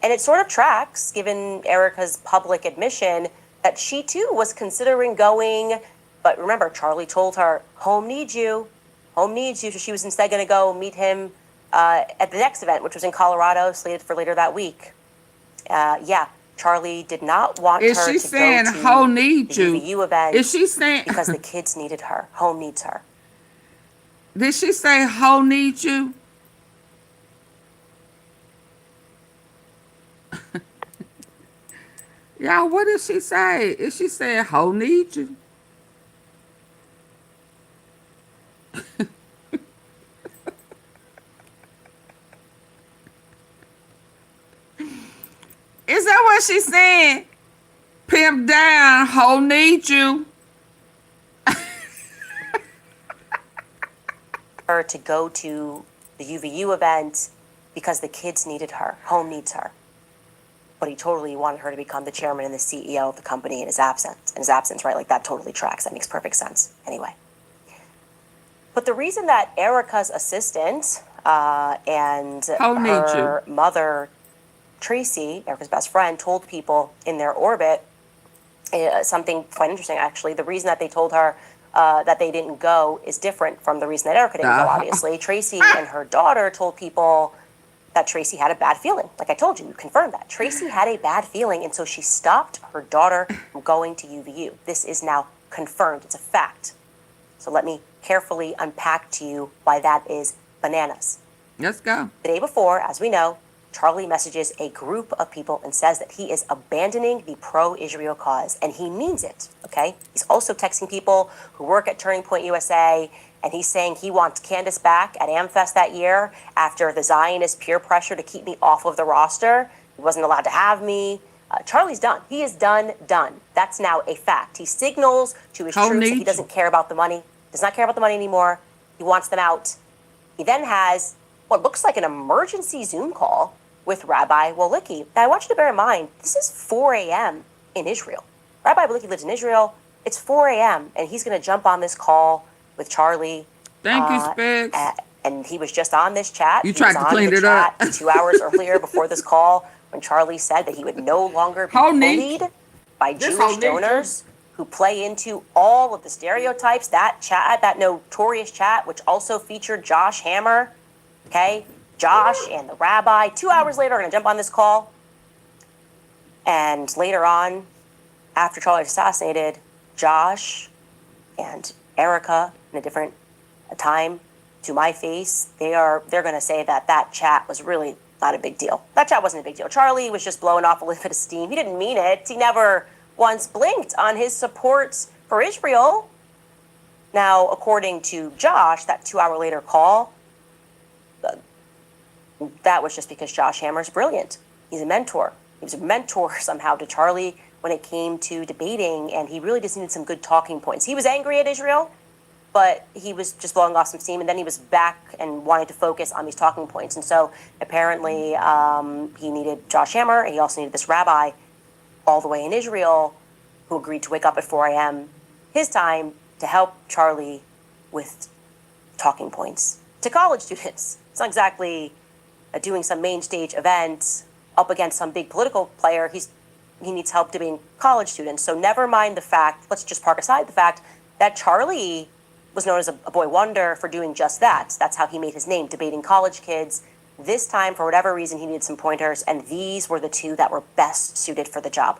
And it sort of tracks, given Erika's public admission, that she too was considering going, but remember, Charlie told her, home needs you, so she was instead going to go meet him at the next event, which was in Colorado, slated for later that week. Charlie did not want her to go to the UVU event. Is she saying because the kids needed her? Home needs her. Did she say Ho needs you? Y'all, what did she say? Is she saying Ho needs you? Is that what she's saying? Pimp down, Ho needs you. Her to go to the UVU event because the kids needed her. Home needs her. But he totally wanted her to become the chairman and the CEO of the company in his absence, right? Like that totally tracks. That makes perfect sense. Anyway. But the reason that Erika's assistant and her mother, Tracy, Erika's best friend, told people in their orbit something quite interesting, actually. The reason that they told her that they didn't go is different from the reason that Erika didn't go, obviously. Tracy and her daughter told people that Tracy had a bad feeling. Like I told you, you confirmed that. Tracy had a bad feeling, and so she stopped her daughter from going to UVU. This is now confirmed. It's a fact. So let me carefully unpack to you why that is bananas. Let's go. The day before, as we know, Charlie messages a group of people and says that he is abandoning the pro-Israel cause, and he means it, okay? He's also texting people who work at Turning Point USA, and he's saying he wants Candace back at AmFest that year after the Zionist peer pressure to keep me off of the roster. He wasn't allowed to have me. Charlie's done. He is done. That's now a fact. He signals to his troops that he doesn't care about the money, does not care about the money anymore. He wants them out. He then has what looks like an emergency Zoom call with Rabbi Wolicki. Now, I want you to bear in mind, this is 4 a.m. in Israel. Rabbi Wolicki lives in Israel. It's 4 a.m., and he's going to jump on this call with Charlie. Thank you, Specs. And he was just on this chat. You tried to clean it up. 2 hours earlier before this call when Charlie said that he would no longer be bullied by Jewish donors who play into all of the stereotypes. That chat, that notorious chat, which also featured Josh Hammer, okay? Josh and the rabbi, 2 hours later, are going to jump on this call. And later on, after Charlie was assassinated, Josh and Erika, in a different time, to my face, they're going to say that chat was really not a big deal. That chat wasn't a big deal. Charlie was just blowing off a little bit of steam. He didn't mean it. He never once blinked on his support for Israel. Now, according to Josh, that 2 hour later call, that was just because Josh Hammer's brilliant. He's a mentor. He was a mentor somehow to Charlie when it came to debating, and he really just needed some good talking points. He was angry at Israel, but he was just blowing off some steam, and then he was back and wanted to focus on these talking points. And so apparently he needed Josh Hammer, and he also needed this rabbi all the way in Israel. who agreed to wake up at 4 a.m. his time to help Charlie with talking points to college students. It's not exactly doing some main stage event up against some big political player. He needs help debating college students. So never mind the fact, let's just park aside the fact that Charlie was known as a boy wonder for doing just that. That's how he made his name, debating college kids. This time, for whatever reason, he needed some pointers, and these were the two that were best suited for the job.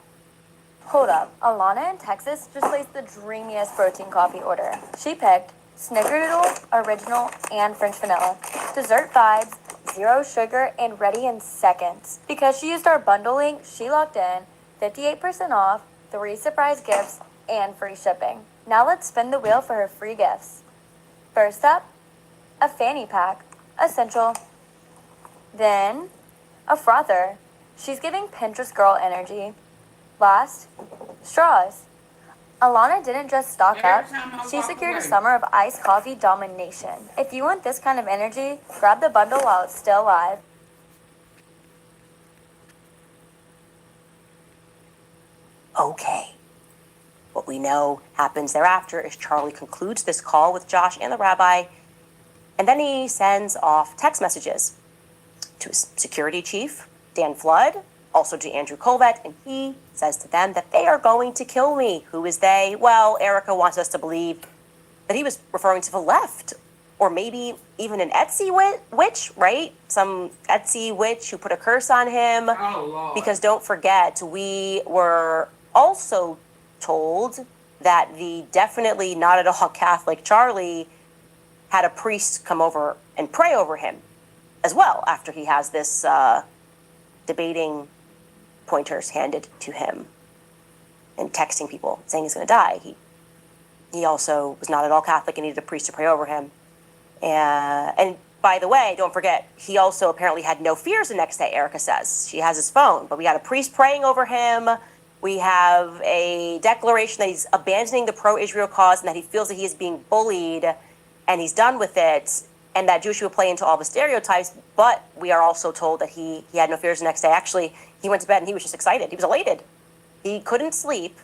Hold up, Alana in Texas just placed the dreamiest protein coffee order. She picked Snickerdoodle, Original, and French Vanilla. Dessert vibes, 0 sugar, and ready in seconds. Because she used our bundle link, she locked in 58% off, 3 surprise gifts, and free shipping. Now let's spin the wheel for her free gifts. First up, a fanny pack, essential. Then, a frother. She's giving Pinterest girl energy. Last, straws. Alana didn't just stock up, she secured a summer of iced coffee domination. If you want this kind of energy, grab the bundle while it's still live. Okay. What we know happens thereafter is Charlie concludes this call with Josh and the rabbi, and then he sends off text messages to his security chief, Dan Flood, also to Andrew Colvett, and he says to them that they are going to kill me. Who is they? Well, Erika wants us to believe that he was referring to the left, or maybe even an Etsy witch, right? Some Etsy witch who put a curse on him. Oh, Lord. Because don't forget, we were also told that the definitely not at all Catholic Charlie had a priest come over and pray over him as well after he has this debating pointers handed to him and texting people saying he's going to die. He also was not at all Catholic and needed a priest to pray over him. And by the way, don't forget, he also apparently had no fears the next day, Erika says. She has his phone, but we got a priest praying over him. We have a declaration that he's abandoning the pro-Israel cause and that he feels that he is being bullied and he's done with it, and that Jewish will play into all the stereotypes. But we are also told that he had no fears the next day. Actually, he went to bed and he was just excited. He was elated. He couldn't sleep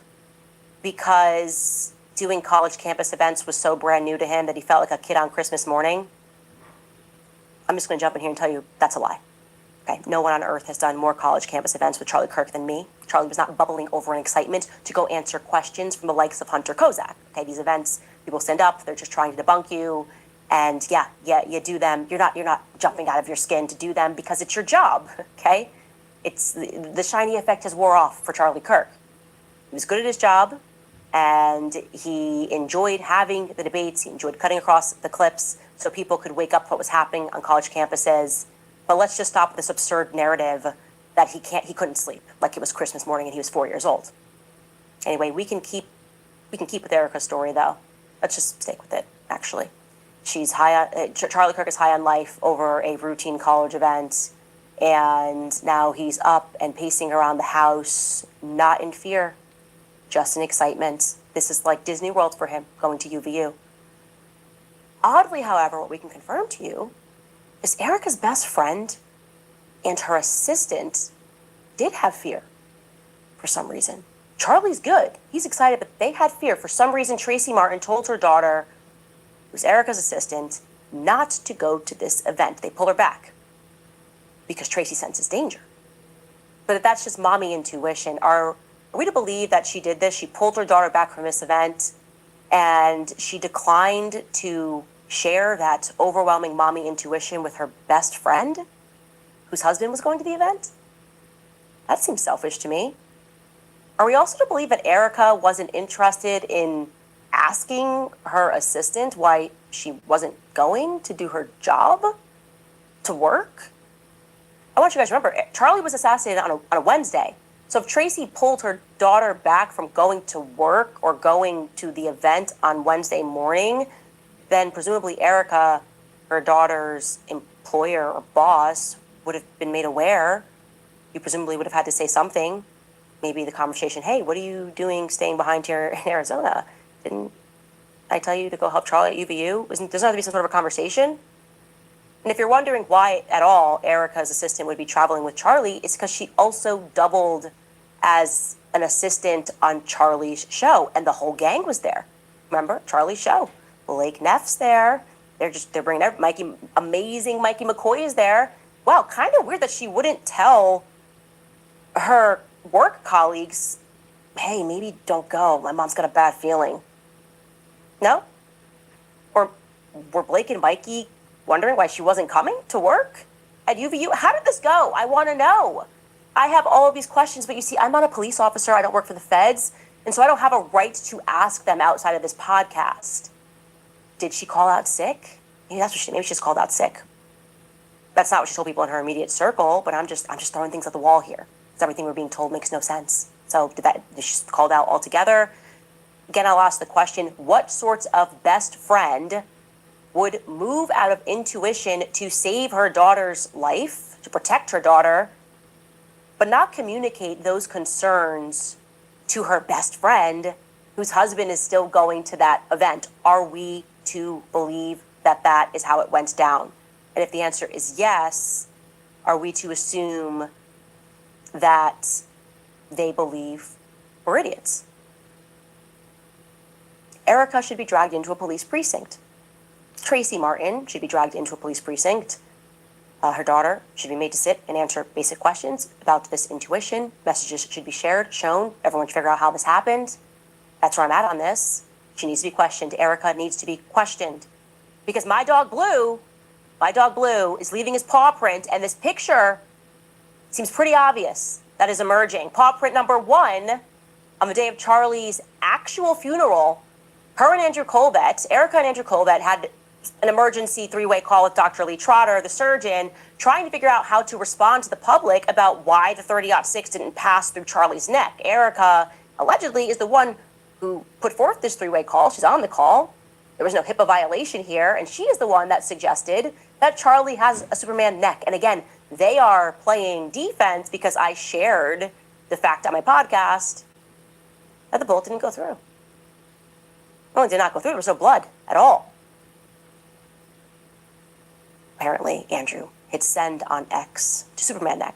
because doing college campus events was so brand new to him that he felt like a kid on Christmas morning. I'm just going to jump in here and tell you that's a lie. Okay, no one on earth has done more college campus events with Charlie Kirk than me. Charlie was not bubbling over in excitement to go answer questions from the likes of Hunter Kozak. Okay, these events, people stand up, they're just trying to debunk you, and yeah, you do them. You're not jumping out of your skin to do them because it's your job. Okay, it's the shiny effect has wore off for Charlie Kirk. He was good at his job, and he enjoyed having the debates. He enjoyed cutting across the clips so people could wake up to what was happening on college campuses. But let's just stop this absurd narrative that he couldn't sleep like it was Christmas morning and he was 4 years old. Anyway, we can keep with Erika's story though. Let's just stick with it. Actually, she's Charlie Kirk is high on life over a routine college event, and now he's up and pacing around the house, not in fear, just in excitement. This is like Disney World for him, going to UVU. Oddly, however, what we can confirm to you is Erika's best friend and her assistant did have fear for some reason. Charlie's good. He's excited, but they had fear. For some reason, Tracy Martin told her daughter, who's Erika's assistant, not to go to this event. They pull her back because Tracy senses danger. But that's just mommy intuition. Are we to believe that she did this? She pulled her daughter back from this event and she declined to share that overwhelming mommy intuition with her best friend, whose husband was going to the event? That seems selfish to me. Are we also to believe that Erika wasn't interested in asking her assistant why she wasn't going to do her job, to work? I want you guys to remember, Charlie was assassinated on a Wednesday. So if Tracy pulled her daughter back from going to work or going to the event on Wednesday morning, then presumably Erika, her daughter's employer or boss, would have been made aware. You presumably would have had to say something. Maybe the conversation, hey, what are you doing staying behind here in Arizona? Didn't I tell you to go help Charlie at UVU? There's not to be some sort of a conversation? And if you're wondering why at all Erika's assistant would be traveling with Charlie, it's because she also doubled as an assistant on Charlie's show, and the whole gang was there. Remember, Charlie's show. Blake Neff's there. They're bringing amazing Mikey McCoy is there. Wow, kind of weird that she wouldn't tell her work colleagues, hey, maybe don't go. My mom's got a bad feeling. No? Or were Blake and Mikey wondering why she wasn't coming to work at UVU? How did this go? I want to know. I have all of these questions, but you see, I'm not a police officer. I don't work for the feds. And so I don't have a right to ask them outside of this podcast. Did she call out sick? Maybe she just called out sick. That's not what she told people in her immediate circle, but I'm just throwing things at the wall here. Because everything we're being told makes no sense. So did she called out altogether? Again, I'll ask the question, what sorts of best friend would move out of intuition to save her daughter's life, to protect her daughter, but not communicate those concerns to her best friend whose husband is still going to that event? Are we to believe that that is how it went down? And if the answer is yes, are we to assume that they believe we're idiots? Erika should be dragged into a police precinct. Tracy Martin should be dragged into a police precinct. Her daughter should be made to sit and answer basic questions about this intuition. Messages should be shared, shown. Everyone should figure out how this happened. That's where I'm at on this. She needs to be questioned. Erika needs to be questioned. Because my dog Blue is leaving his paw print, and this picture seems pretty obvious that is emerging. Paw print number 1, on the day of Charlie's actual funeral, her and Andrew Colvett, Erika and Andrew Colvett, had an emergency 3-way call with Dr. Lee Trotter, the surgeon, trying to figure out how to respond to the public about why the 30-06 didn't pass through Charlie's neck. Erika, allegedly, is the one who put forth this 3-way call. She's on the call. There was no HIPAA violation here, and she is the one that suggested that Charlie has a Superman neck. And again, they are playing defense because I shared the fact on my podcast that the bullet didn't go through. Not only did not go through, there was no blood at all. Apparently, Andrew hit send on X to Superman neck,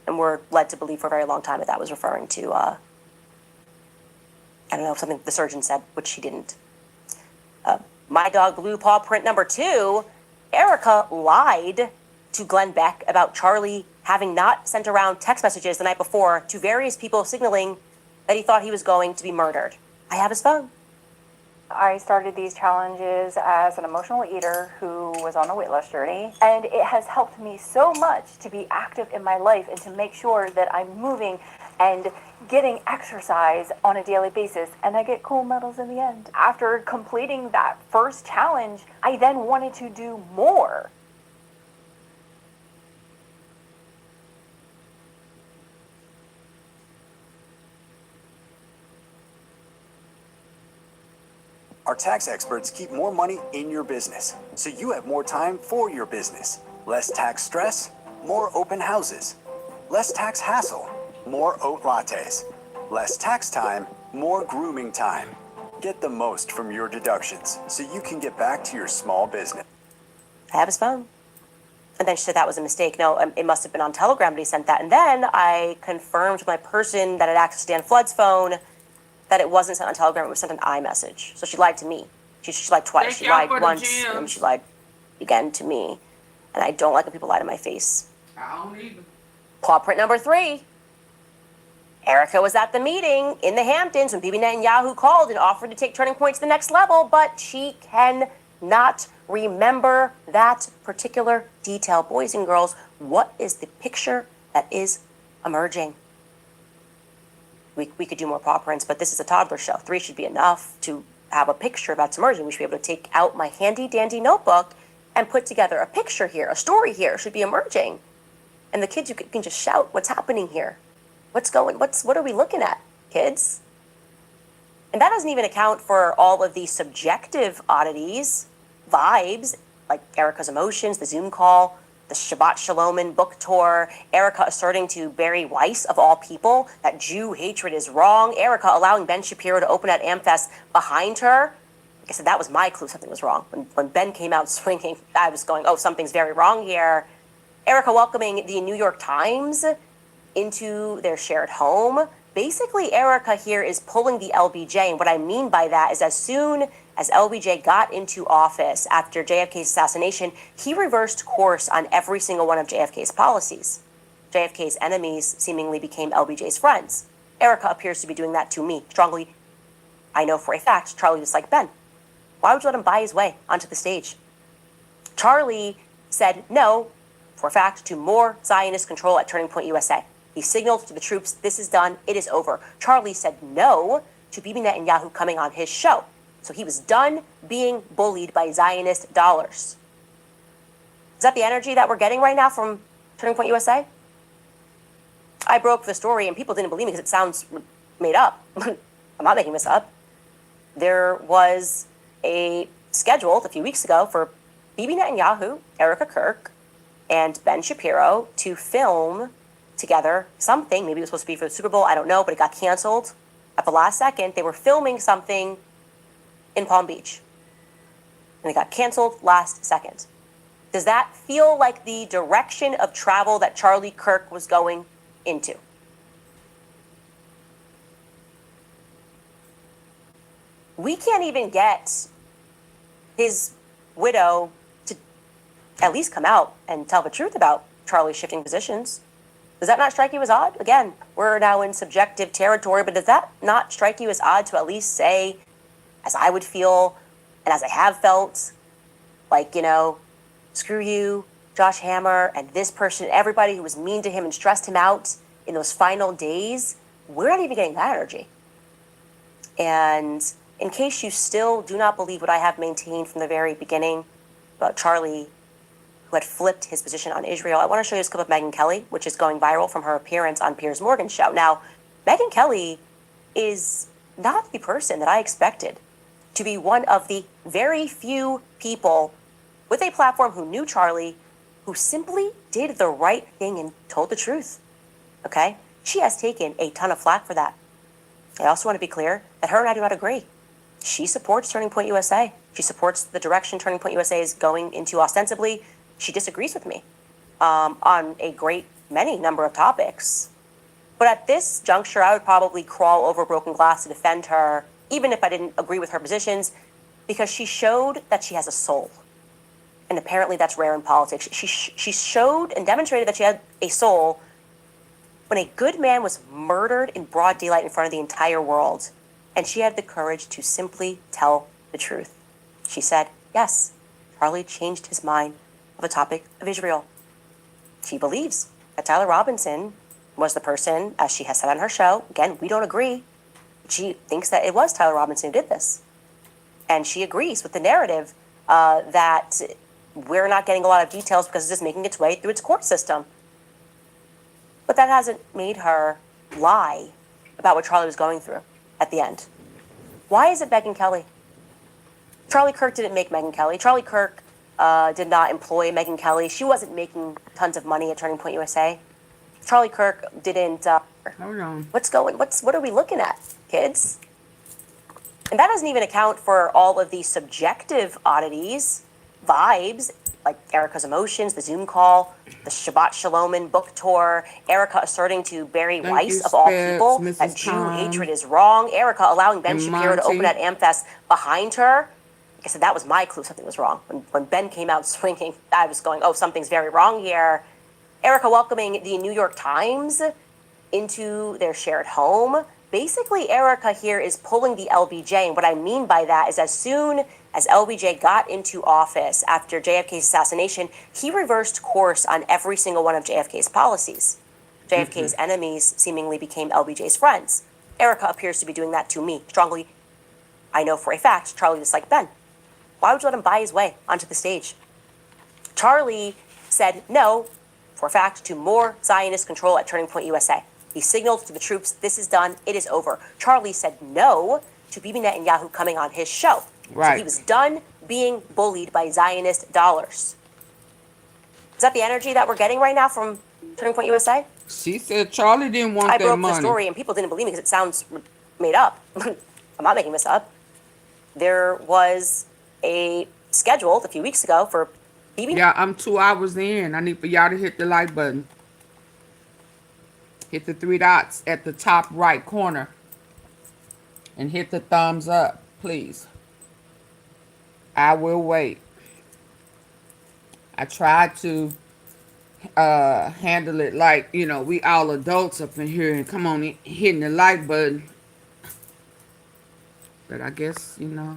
and we're led to believe for a very long time that was referring to, I don't know, something the surgeon said, which he didn't. My dog Blue paw print number 2, Erika lied to Glenn Beck about Charlie having not sent around text messages the night before to various people signaling that he thought he was going to be murdered. I have his phone. I started these challenges as an emotional eater who was on a weight loss journey, and it has helped me so much to be active in my life and to make sure that I'm moving and getting exercise on a daily basis, and I get cool medals in the end. After completing that first challenge, I then wanted to do more. Our tax experts keep more money in your business, so you have more time for your business. Less tax stress, more open houses. Less tax hassle, more oat lattes. Less tax time, more grooming time. Get the most from your deductions so you can get back to your small business. I have his phone. And then she said that was a mistake. No, it must have been on Telegram that he sent that. And then I confirmed with my person that had access to Dan Flood's phone that it wasn't sent on Telegram, it was sent an iMessage. So she lied to me. She lied twice. She lied once, and then she lied again to me. And I don't like when people lie to my face. I don't either. Paw print number 3. Erika was at the meeting in the Hamptons when Bibi Netanyahu called and offered to take Turning Point to the next level, but she cannot remember that particular detail. Boys and girls, what is the picture that is emerging? We could do more paw prints, but this is a toddler show. 3 should be enough to have a picture that's emerging. We should be able to take out my handy dandy notebook and put together a picture here, a story here should be emerging. And the kids, you can just shout, what's happening here? What are we looking at, kids? And that doesn't even account for all of the subjective oddities, vibes, like Erika's emotions, the Zoom call, the Shabbat Shalom book tour, Erika asserting to Barry Weiss, of all people, that Jew hatred is wrong, Erika allowing Ben Shapiro to open at AmFest behind her. Like I said, that was my clue something was wrong. When Ben came out swinging, I was going, oh, something's very wrong here. Erika welcoming the New York Times into their shared home, basically Erika here is pulling the LBJ. And what I mean by that is as soon as LBJ got into office after JFK's assassination, he reversed course on every single one of JFK's policies. JFK's enemies seemingly became LBJ's friends. Erika appears to be doing that to me strongly. I know for a fact Charlie disliked Ben. Why would you let him buy his way onto the stage? Charlie said no, for a fact, to more Zionist control at Turning Point USA. He signaled to the troops, this is done, it is over. Charlie said no to Bibi Netanyahu coming on his show. So he was done being bullied by Zionist dollars. Is that the energy that we're getting right now from Turning Point USA? I broke the story and people didn't believe me because it sounds made up. I'm not making this up. There was a scheduled a few weeks ago for Bibi Netanyahu, Erika Kirk, and Ben Shapiro to film together something. Maybe it was supposed to be for the Super Bowl, I don't know, but it got canceled at the last second. They were filming something in Palm Beach, and it got canceled last second. Does that feel like the direction of travel that Charlie Kirk was going into? We can't even get his widow to at least come out and tell the truth about Charlie shifting positions. Does that not strike you as odd? Again, we're now in subjective territory, but does that not strike you as odd to at least say, as I would feel, and as I have felt, like, screw you, Josh Hammer, and this person, everybody who was mean to him and stressed him out in those final days? We're not even getting that energy. And in case you still do not believe what I have maintained from the very beginning about Charlie, who had flipped his position on Israel, I want to show you this clip of Megyn Kelly, which is going viral from her appearance on Piers Morgan's show. Now, Megyn Kelly is not the person that I expected to be one of the very few people with a platform who knew Charlie, who simply did the right thing and told the truth. Okay? She has taken a ton of flack for that. I also want to be clear that her and I do not agree. She supports Turning Point USA. She supports the direction Turning Point USA is going into ostensibly. She disagrees with me on a great many number of topics. But at this juncture, I would probably crawl over broken glass to defend her, even if I didn't agree with her positions, because she showed that she has a soul. And apparently that's rare in politics. She showed and demonstrated that she had a soul when a good man was murdered in broad daylight in front of the entire world. And she had the courage to simply tell the truth. She said, yes, Charlie changed his mind on the topic of Israel. She believes that Tyler Robinson was the person, as she has said on her show. Again, we don't agree. She thinks that it was Tyler Robinson who did this. And she agrees with the narrative that we're not getting a lot of details because it's just making its way through its court system. But that hasn't made her lie about what Charlie was going through at the end. Why is it Megyn Kelly? Charlie Kirk didn't make Megyn Kelly. Charlie Kirk did not employ Megyn Kelly. She wasn't making tons of money at Turning Point USA. Charlie Kirk didn't. Hold on. What are we looking at, kids? And that doesn't even account for all of the subjective oddities, vibes, like Erika's emotions, the Zoom call, the Shabbat Shalom book tour, Erika asserting to Barry Weiss, of all people, that Jew hatred is wrong, Erika allowing Ben Shapiro to open at AmFest behind her. Like I said, that was my clue something was wrong. When Ben came out swinging, I was going, oh, something's very wrong here. Erika welcoming the New York Times into their shared home. Basically, Erika here is pulling the LBJ, and what I mean by that is as soon as LBJ got into office after JFK's assassination, he reversed course on every single one of JFK's policies. JFK's enemies seemingly became LBJ's friends. Erika appears to be doing that to me strongly. I know for a fact Charlie disliked Ben. Why would you let him buy his way onto the stage? Charlie said no, for a fact, to more Zionist control at Turning Point USA. He signaled to the troops, this is done, it is over. Charlie said no to Bibi Netanyahu coming on his show. Right. So he was done being bullied by Zionist dollars. Is that the energy that we're getting right now from Turning Point USA? She said Charlie didn't want I that broke money. the story and people didn't believe me because it sounds made up. I'm not making this up. There was a scheduled a few weeks ago for Bibi. Yeah, I'm 2 hours in. I need for y'all to hit the like button. Hit the three dots at the top right corner and hit the thumbs up, please. I will wait. I tried to handle it like, we all adults up in here and come on hitting the like button. But I guess, I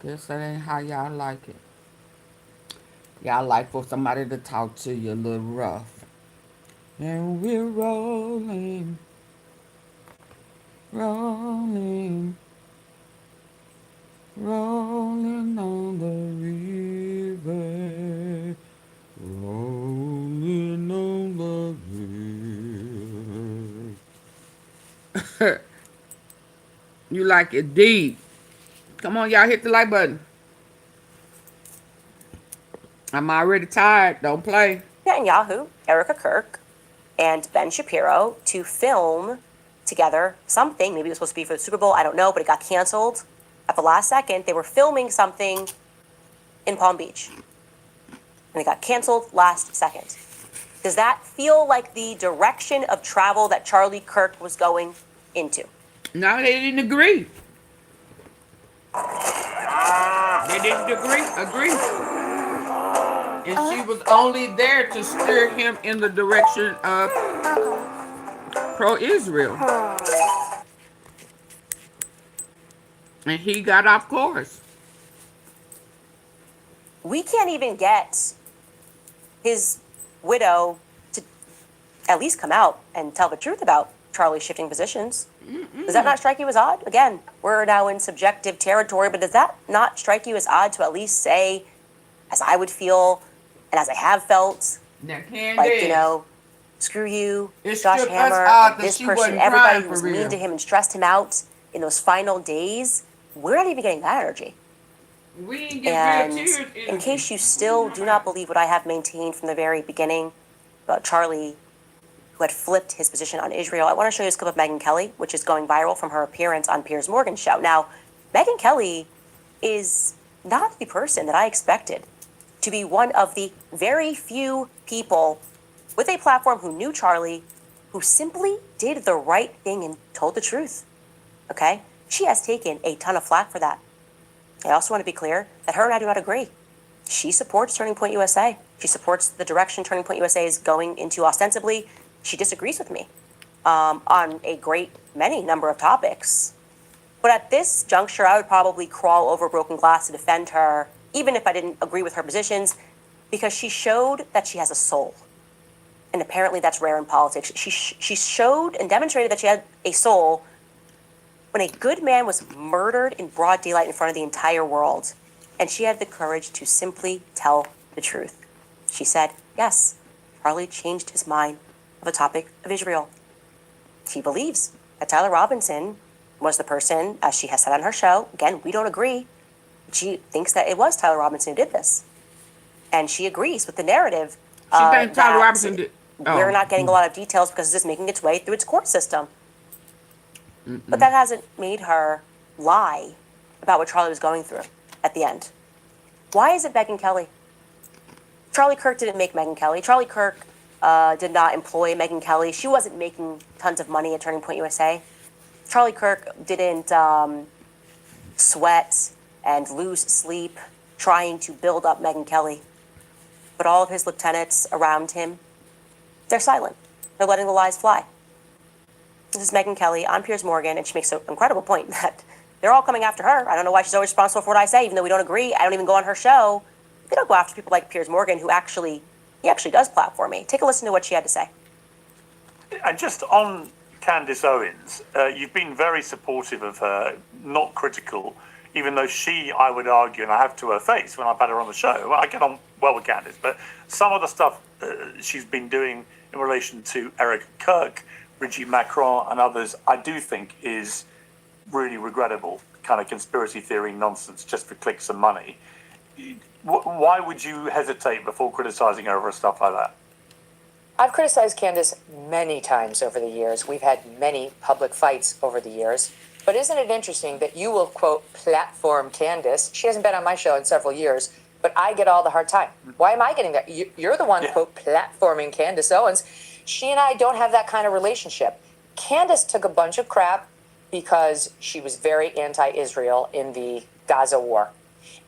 guess that ain't how y'all like it. Y'all like for somebody to talk to you a little rough. And we're rolling, rolling, rolling on the river, rolling on the river. You like it deep. Come on, y'all, hit the like button. I'm already tired. Don't play. Netanyahu, Erika Kirk, and Ben Shapiro to film together something. Maybe it was supposed to be for the Super Bowl. I don't know, but it got canceled at the last second. They were filming something in Palm Beach, and it got canceled last second. Does that feel like the direction of travel that Charlie Kirk was going into? No, they didn't agree. They didn't agree. And she was only there to steer him in the direction of pro-Israel. And he got off course. We can't even get his widow to at least come out and tell the truth about Charlie shifting positions. Does that not strike you as odd? Again, we're now in subjective territory, but does that not strike you as odd to at least say, as I would feel, and as I have felt, now, Candace, like, screw you, Josh Hammer, and this person, everybody who was mean to him and stressed him out in those final days? We're not even getting that energy. We didn't get real tears energy. In case you still do not believe what I have maintained from the very beginning about Charlie, who had flipped his position on Israel, I want to show you this clip of Megyn Kelly, which is going viral from her appearance on Piers Morgan's show. Now, Megyn Kelly is not the person that I expected to be one of the very few people with a platform who knew Charlie, who simply did the right thing and told the truth. Okay? She has taken a ton of flack for that. I also want to be clear that her and I do not agree. She supports Turning Point USA. She supports the direction Turning Point USA is going into ostensibly. She disagrees with me on a great many number of topics. But at this juncture, I would probably crawl over broken glass to defend her, even if I didn't agree with her positions, because she showed that she has a soul. And apparently that's rare in politics. She showed and demonstrated that she had a soul when a good man was murdered in broad daylight in front of the entire world. And she had the courage to simply tell the truth. She said, yes, Charlie changed his mind of the topic of Israel. She believes that Tyler Robinson was the person, as she has said on her show. Again, we don't agree. She thinks that it was Tyler Robinson who did this. And she agrees with the narrative. She thinks Tyler Robinson did. We're not getting a lot of details because it's just making its way through its court system. But that hasn't made her lie about what Charlie was going through at the end. Why is it Megyn Kelly? Charlie Kirk didn't make Megyn Kelly. Charlie Kirk did not employ Megyn Kelly. She wasn't making tons of money at Turning Point USA. Charlie Kirk didn't sweat and lose sleep trying to build up Megyn Kelly. But all of his lieutenants around him, they're silent. They're letting the lies fly. This is Megyn Kelly on Piers Morgan, and she makes an incredible point that they're all coming after her. I don't know why she's always responsible for what I say, even though we don't agree. I don't even go on her show. They don't go after people like Piers Morgan, who he actually does platform me. Take a listen to what she had to say. And just on Candace Owens, you've been very supportive of her, not critical, even though she, I would argue, and I have to her face when I've had her on the show, I get on well with Candace, but some of the stuff she's been doing in relation to Erika Kirk, Brigitte Macron and others, I do think is really regrettable, kind of conspiracy theory nonsense just for clicks and money. Why would you hesitate before criticizing her for stuff like that? I've criticized Candace many times over the years. We've had many public fights over the years. But isn't it interesting that you will, quote, platform Candace? She hasn't been on my show in several years, but I get all the hard time. Why am I getting that? You're the one, quote, platforming Candace Owens. She and I don't have that kind of relationship. Candace took a bunch of crap because she was very anti-Israel in the Gaza war.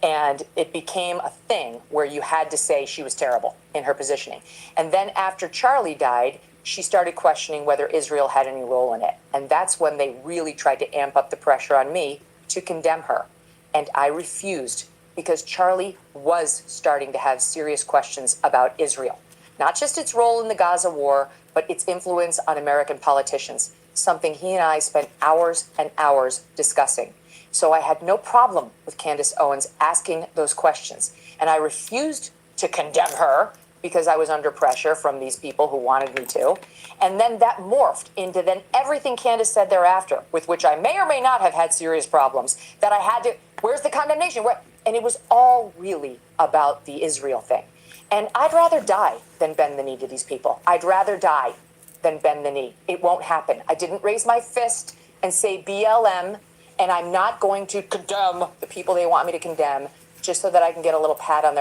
And it became a thing where you had to say she was terrible in her positioning. And then after Charlie died, she started questioning whether Israel had any role in it. And that's when they really tried to amp up the pressure on me to condemn her. And I refused because Charlie was starting to have serious questions about Israel. Not just its role in the Gaza war, but its influence on American politicians, something he and I spent hours and hours discussing. So I had no problem with Candace Owens asking those questions. And I refused to condemn her because I was under pressure from these people who wanted me to. And then that morphed into then everything Candace said thereafter, with which I may or may not have had serious problems, that I had to, where's the condemnation? And it was all really about the Israel thing. And I'd rather die than bend the knee to these people. I'd rather die than bend the knee. It won't happen. I didn't raise my fist and say BLM, and I'm not going to condemn the people they want me to condemn just so that I can get a little pat on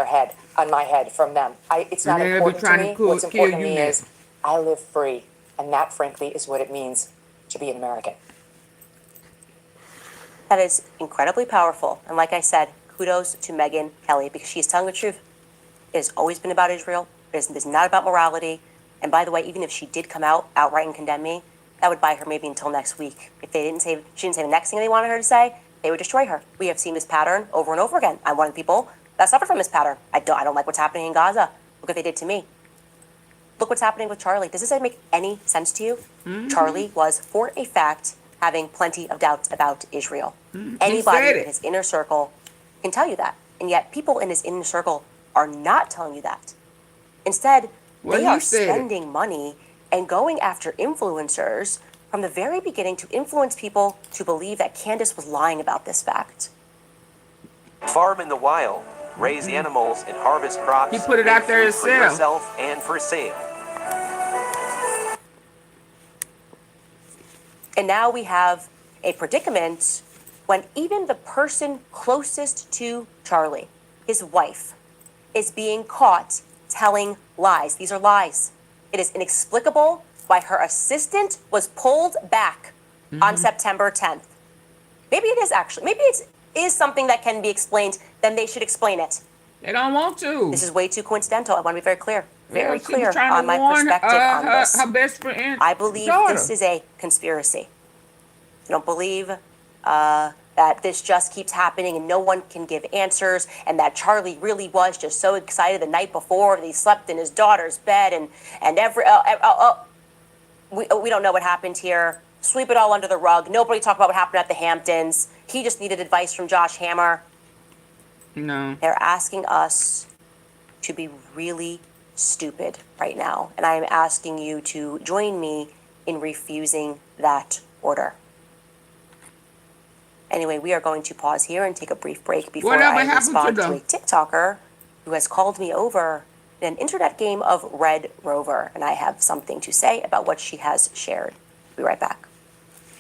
my head from them. It's not important to me. What's important to me is I live free, and that, frankly, is what it means to be an American. That is incredibly powerful. And like I said, kudos to Megyn Kelly because she's telling the truth. It has always been about Israel. It is not about morality. And by the way, even if she did come out outright and condemn me, that would buy her maybe until next week. If she didn't say the next thing they wanted her to say, they would destroy her. We have seen this pattern over and over again. I'm one of the people that suffer from this pattern. I don't like what's happening in Gaza. Look what they did to me. Look what's happening with Charlie. Does this make any sense to you? Mm-hmm. Charlie was, for a fact, having plenty of doubts about Israel. Mm-hmm. Anybody in his inner circle can tell you that. And yet people in his inner circle are not telling you that. Instead, they are spending money and going after influencers from the very beginning to influence people to believe that Candace was lying about this fact. Farm in the wild, raise animals and harvest crops. He put it out there for yourself and for sale. And now we have a predicament when even the person closest to Charlie, his wife, is being caught telling lies. These are lies. It is inexplicable why her assistant was pulled back on September 10th. Maybe it is actually. Maybe it is something that can be explained. Then they should explain it. They don't want to. This is way too coincidental. I want to be very clear. Very clear on my perspective on this. Her best friend. I believe this is a conspiracy. I don't believe that this just keeps happening and no one can give answers, and that Charlie really was just so excited the night before that he slept in his daughter's bed and we don't know what happened here. Sweep it all under the rug. Nobody talked about what happened at the Hamptons. He just needed advice from Josh Hammer. No. They're asking us to be really stupid right now, and I am asking you to join me in refusing that order. Anyway, we are going to pause here and take a brief break before I respond to a TikToker who has called me over in an internet game of Red Rover, and I have something to say about what she has shared. Be right back.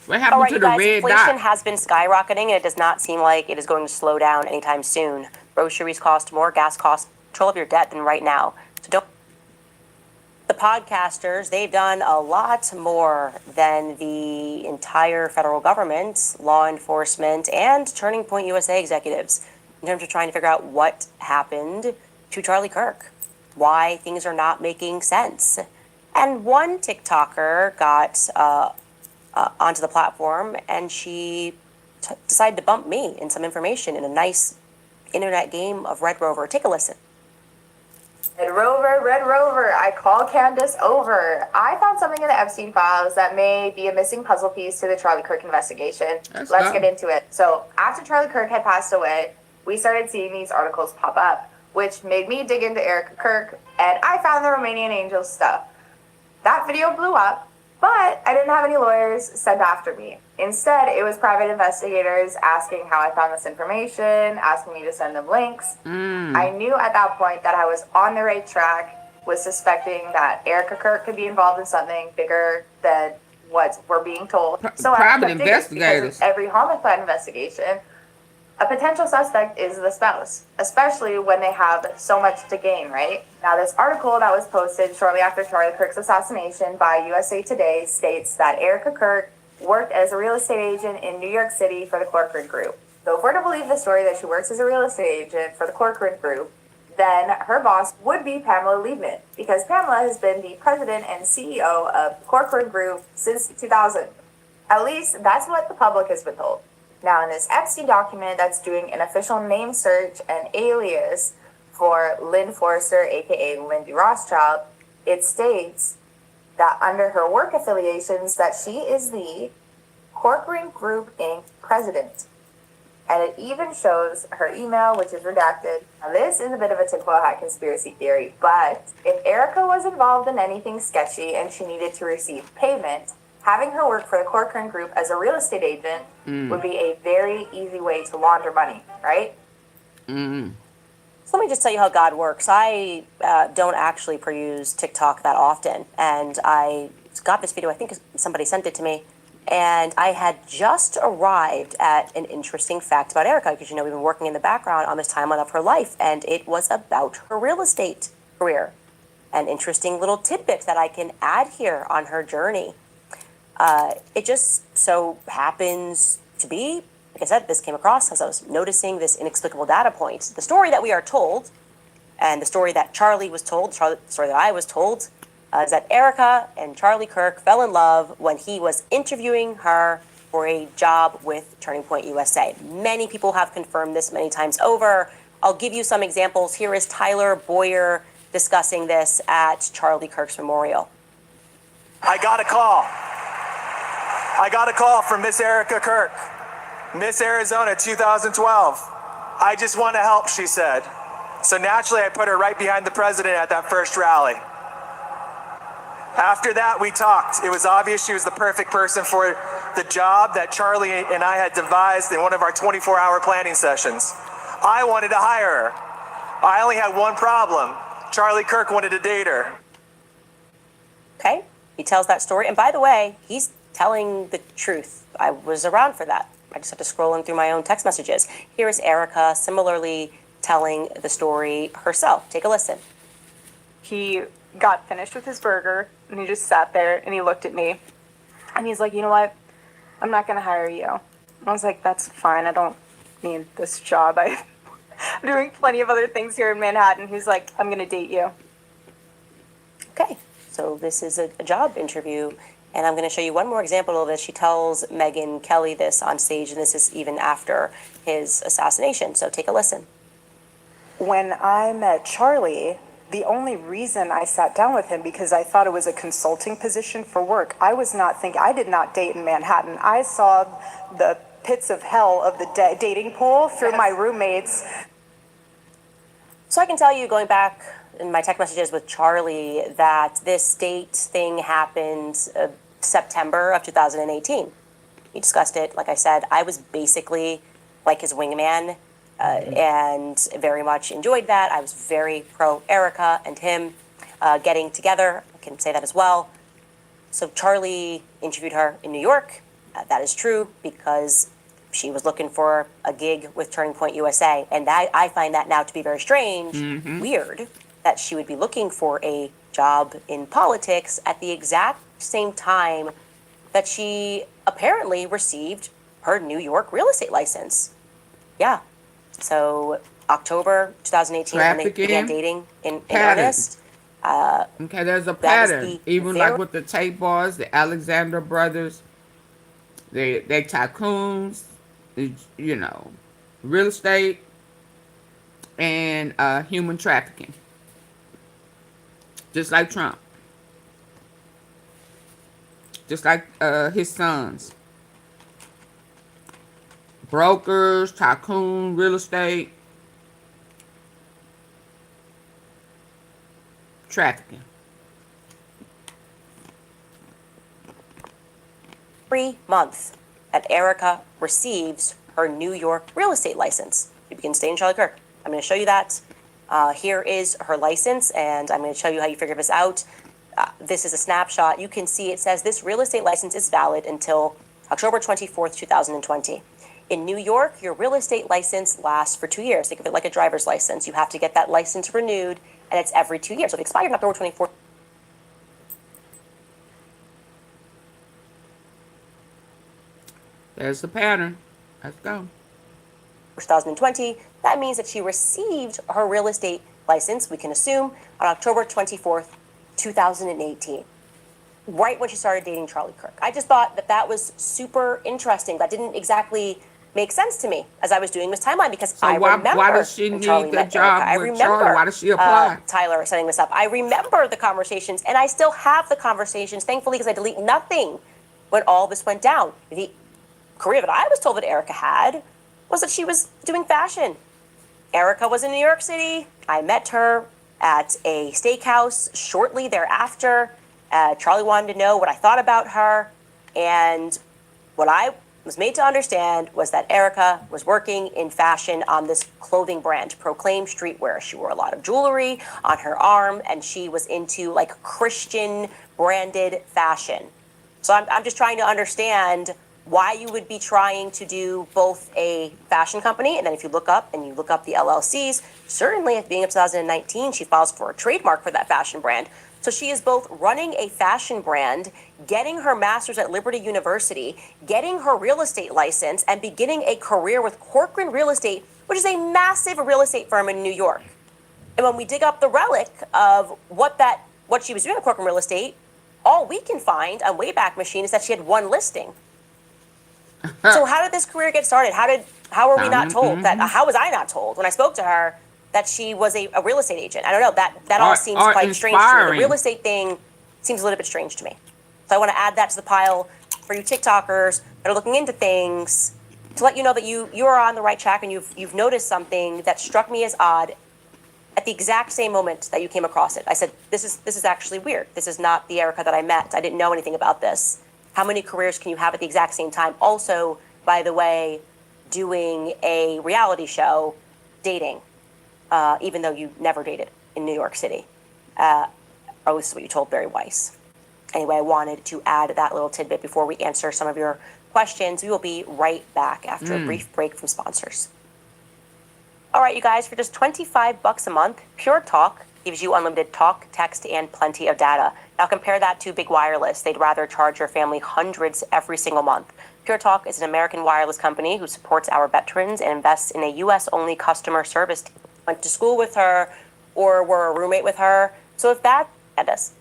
What happened to the red dot? Inflation has been skyrocketing, and it does not seem like it is going to slow down anytime soon. Groceries cost more, gas costs control of your debt than right now. So don't. The podcasters, they've done a lot more than the entire federal government, law enforcement, and Turning Point USA executives in terms of trying to figure out what happened to Charlie Kirk, why things are not making sense. And one TikToker got onto the platform, and she decided to bump me in some information in a nice internet game of Red Rover. Take a listen. Red Rover, I call Candace over. I found something in the Epstein files that may be a missing puzzle piece to the Charlie Kirk investigation. Let's get into it. So after Charlie Kirk had passed away, we started seeing these articles pop up, which made me dig into Erika Kirk, and I found the Romanian Angels stuff. That video blew up, but I didn't have any lawyers sent after me. Instead, it was private investigators asking how I found this information, asking me to send them links. I knew at that point that I was on the right track, was suspecting that Erika Kirk could be involved in something bigger than what we're being told. So I kept digging, because in every homicide investigation, A potential suspect is the spouse, especially when they have so much to gain, right? Now, this article that was posted shortly after Charlie Kirk's assassination by USA Today states that Erika Kirk worked as a real estate agent in New York City for the Corcoran Group. So if we're to believe the story that she works as a real estate agent for the Corcoran Group, then her boss would be Pamela Liebman, because Pamela has been the president and CEO of Corcoran Group since 2000. At least that's what the public has been told. Now, in this Epstein document that's doing an official name search and alias for Lynn Forrester, aka Lindy Rothschild, it states that under her work affiliations that she is the Corcoran Group Inc. president. And it even shows her email, which is redacted. Now, this is a bit of a tinfoil hat conspiracy theory, but if Erika was involved in anything sketchy and she needed to receive payment, having her work for the Corcoran Group as a real estate agent would be a very easy way to launder money, right? So let me just tell you how God works. I don't actually peruse TikTok that often, and I got this video, I think somebody sent it to me, and I had just arrived at an interesting fact about Erika, because, you know, we've been working in the background on this timeline of her life, and it was about her real estate career. An interesting little tidbit that I can add here on her journey. It just so happens to be, like I said, this came across as I was noticing this inexplicable data point. The story that we are told, and the story that Charlie was told, the story that I was told, is that Erika and Charlie Kirk fell in love when he was interviewing her for a job with Turning Point USA. Many people have confirmed this many times over. I'll give you some examples. Here is Tyler Boyer discussing this at Charlie Kirk's memorial. I got a call from Miss Erika Kirk, Miss Arizona 2012. I just want to help, she said. So naturally, I put her right behind the president at that first rally. After that, we talked. It was obvious she was the perfect person for the job that Charlie and I had devised in one of our 24-hour planning sessions. I wanted to hire her. I only had one problem. Charlie Kirk wanted to date her. Okay, he tells that story. And by the way, he's telling the truth. I was around for that. I just had to scroll in through my own text messages. Here is Erika similarly telling the story herself. Take a listen. He got finished with his burger and he just sat there and he looked at me and he's like, you know what? I'm not going to hire you. And I was like, that's fine. I don't need this job. I'm doing plenty of other things here in Manhattan. He's like, I'm going to date you. Okay, so this is a job interview. And I'm going to show you one more example of this. She tells Megyn Kelly this on stage, and this is even after his assassination. So take a listen. When I met Charlie, the only reason I sat down with him because I thought it was a consulting position for work. I did not date in Manhattan. I saw the pits of hell of the dating pool through my roommates. So I can tell you, going back in my text messages with Charlie, that this date thing happened September of 2018. We discussed it. Like I said, I was basically like his wingman and very much enjoyed that. I was very pro Erika and him getting together. I can say that as well. So Charlie interviewed her in New York. That is true because she was looking for a gig with Turning Point USA. And I find that now to be very strange, weird, that she would be looking for a job in politics at the exact same time that she apparently received her New York real estate license. Yeah. So October 2018, when they began dating in earnest. Okay, there's a pattern. Even like with the tape bars, the Alexander brothers, they tycoons, you know, real estate and human trafficking. Just like Trump. Just like his sons. Brokers, tycoon, real estate, trafficking. 3 months that Erika receives her New York real estate license. She begins dating Charlie Kirk. I'm going to show you that. Here is her license, and I'm going to show you how you figure this out. This is a snapshot. You can see it says this real estate license is valid until October 24th, 2020. In New York, your real estate license lasts for 2 years. Think of it like a driver's license. You have to get that license renewed, and it's every 2 years. So it expired in October 24th. There's the pattern. Let's go. 2020. That means that she received her real estate license, we can assume, on October 24th, 2018, right when she started dating Charlie Kirk. I just thought that that was super interesting. That didn't exactly make sense to me as I was doing this timeline, because So I why remember does she when need Charlie the met job Erika. I with remember Charlie? Why does she apply? Tyler setting this up. I remember the conversations, and I still have the conversations, thankfully, because I delete nothing when all this went down. The career that I was told that Erika had was that she was doing fashion. Erika was in New York City. I met her at a steakhouse shortly thereafter. Charlie wanted to know what I thought about her. And what I was made to understand was that Erika was working in fashion on this clothing brand, Proclaim Streetwear. She wore a lot of jewelry on her arm, and she was into like Christian branded fashion. So I'm just trying to understand why you would be trying to do both a fashion company, and then if you look up the LLCs, certainly at being of 2019, she files for a trademark for that fashion brand. So she is both running a fashion brand, getting her master's at Liberty University, getting her real estate license, and beginning a career with Corcoran Real Estate, which is a massive real estate firm in New York. And when we dig up the relic of what she was doing at Corcoran Real Estate, all we can find on Wayback Machine is that she had one listing. So how did this career get started? How were we not told that? How was I not told when I spoke to her that she was a real estate agent? I don't know. That all seems quite strange to me. The real estate thing seems a little bit strange to me. So I want to add that to the pile for you TikTokers that are looking into things, to let you know that you are on the right track, and you've noticed something that struck me as odd at the exact same moment that you came across it. I said, this is actually weird. This is not the Erika that I met. I didn't know anything about this. How many careers can you have at the exact same time? Also, by the way, doing a reality show, dating, even though you never dated in New York City. Or this is what you told Barry Weiss. Anyway, I wanted to add that little tidbit before we answer some of your questions. We will be right back after a brief break from sponsors. All right, you guys, for just $25 a month, Pure Talk gives you unlimited talk, text, and plenty of data. Now compare that to Big Wireless. They'd rather charge your family hundreds every single month. Pure Talk is an American wireless company who supports our veterans and invests in a U.S.-only customer service team. Went to school with her or were a roommate with her. So if that, Candace,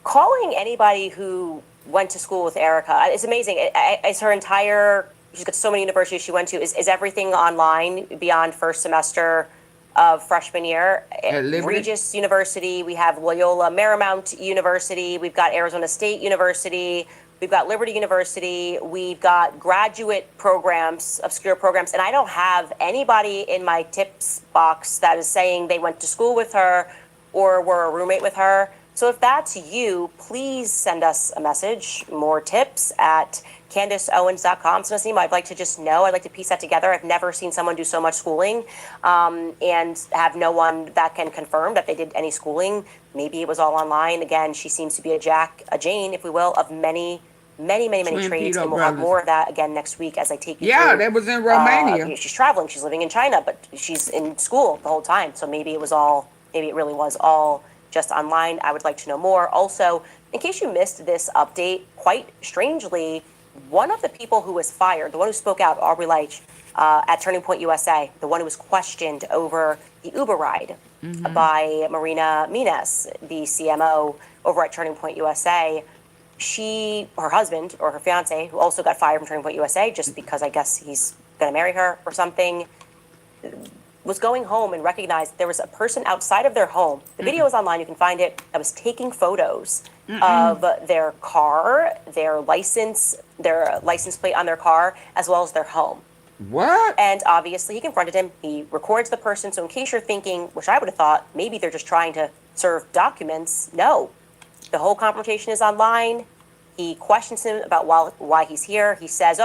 calling anybody who went to school with Erika, it's amazing. It's her entire, she's got so many universities she went to. Is everything online beyond first semester of freshman year? Regis University, we have Loyola Marymount University, we've got Arizona State University, we've got Liberty University, we've got graduate programs, obscure programs, and I don't have anybody in my tips box that is saying they went to school with her or were a roommate with her. So if that's you, please send us a message, more tips at CandaceOwens.com. So I'd like to just know, I'd like to piece that together. I've never seen someone do so much schooling and have no one that can confirm that they did any schooling. Maybe it was all online. Again, she seems to be a Jane, if we will, of many trades. And we'll have more of that again next week as I take you through. Yeah, that was in Romania. She's traveling, she's living in China, but she's in school the whole time. So maybe it really was all just online. I would like to know more. Also, in case you missed this update, quite strangely, one of the people who was fired, the one who spoke out, Aubrey Leitch, at Turning Point USA, the one who was questioned over the Uber ride by Marina Mines, the CMO over at Turning Point USA, her husband or her fiance, who also got fired from Turning Point USA just because I guess he's going to marry her or something, was going home and recognized there was a person outside of their home. The video is online, you can find it, that was taking photos of their car, their license plate on their car, as well as their home. What? And obviously he confronted him, he records the person, so in case you're thinking, which I would have thought, maybe they're just trying to serve documents, no. The whole confrontation is online. He questions him about why he's here. He says,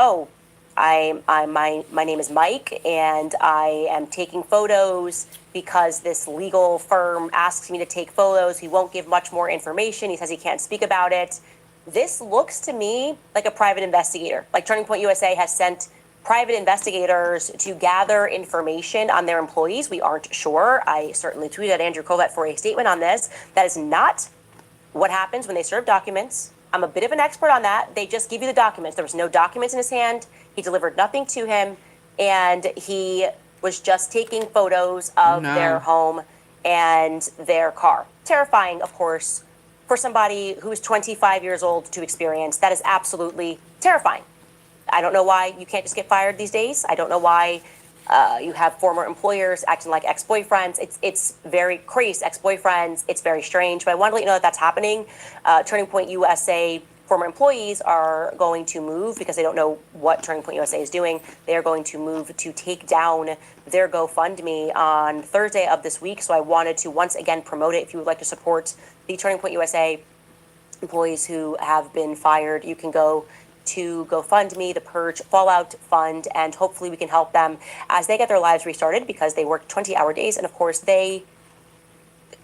my name is Mike, and I am taking photos because this legal firm asks me to take photos. He won't give much more information. He says he can't speak about it. This looks to me like a private investigator. Like Turning Point USA has sent private investigators to gather information on their employees. We aren't sure. I certainly tweeted at Andrew Kovett for a statement on this. That is not what happens when they serve documents. I'm a bit of an expert on that. They just give you the documents. There was no documents in his hand. He delivered nothing to him. And he was just taking photos of their home and their car. Terrifying, of course, for somebody who is 25 years old to experience. That is absolutely terrifying. I don't know why you can't just get fired these days. I don't know why you have former employers acting like ex-boyfriends. It's very crazy, ex-boyfriends. It's very strange. But I want to let you know that that's happening. Turning Point USA former employees are going to move because they don't know what Turning Point USA is doing. They are going to move to take down their GoFundMe on Thursday of this week. So I wanted to once again promote it. If you would like to support the Turning Point USA employees who have been fired, you can go to GoFundMe, the Purge Fallout Fund, and hopefully we can help them as they get their lives restarted because they worked 20-hour days. And of course, they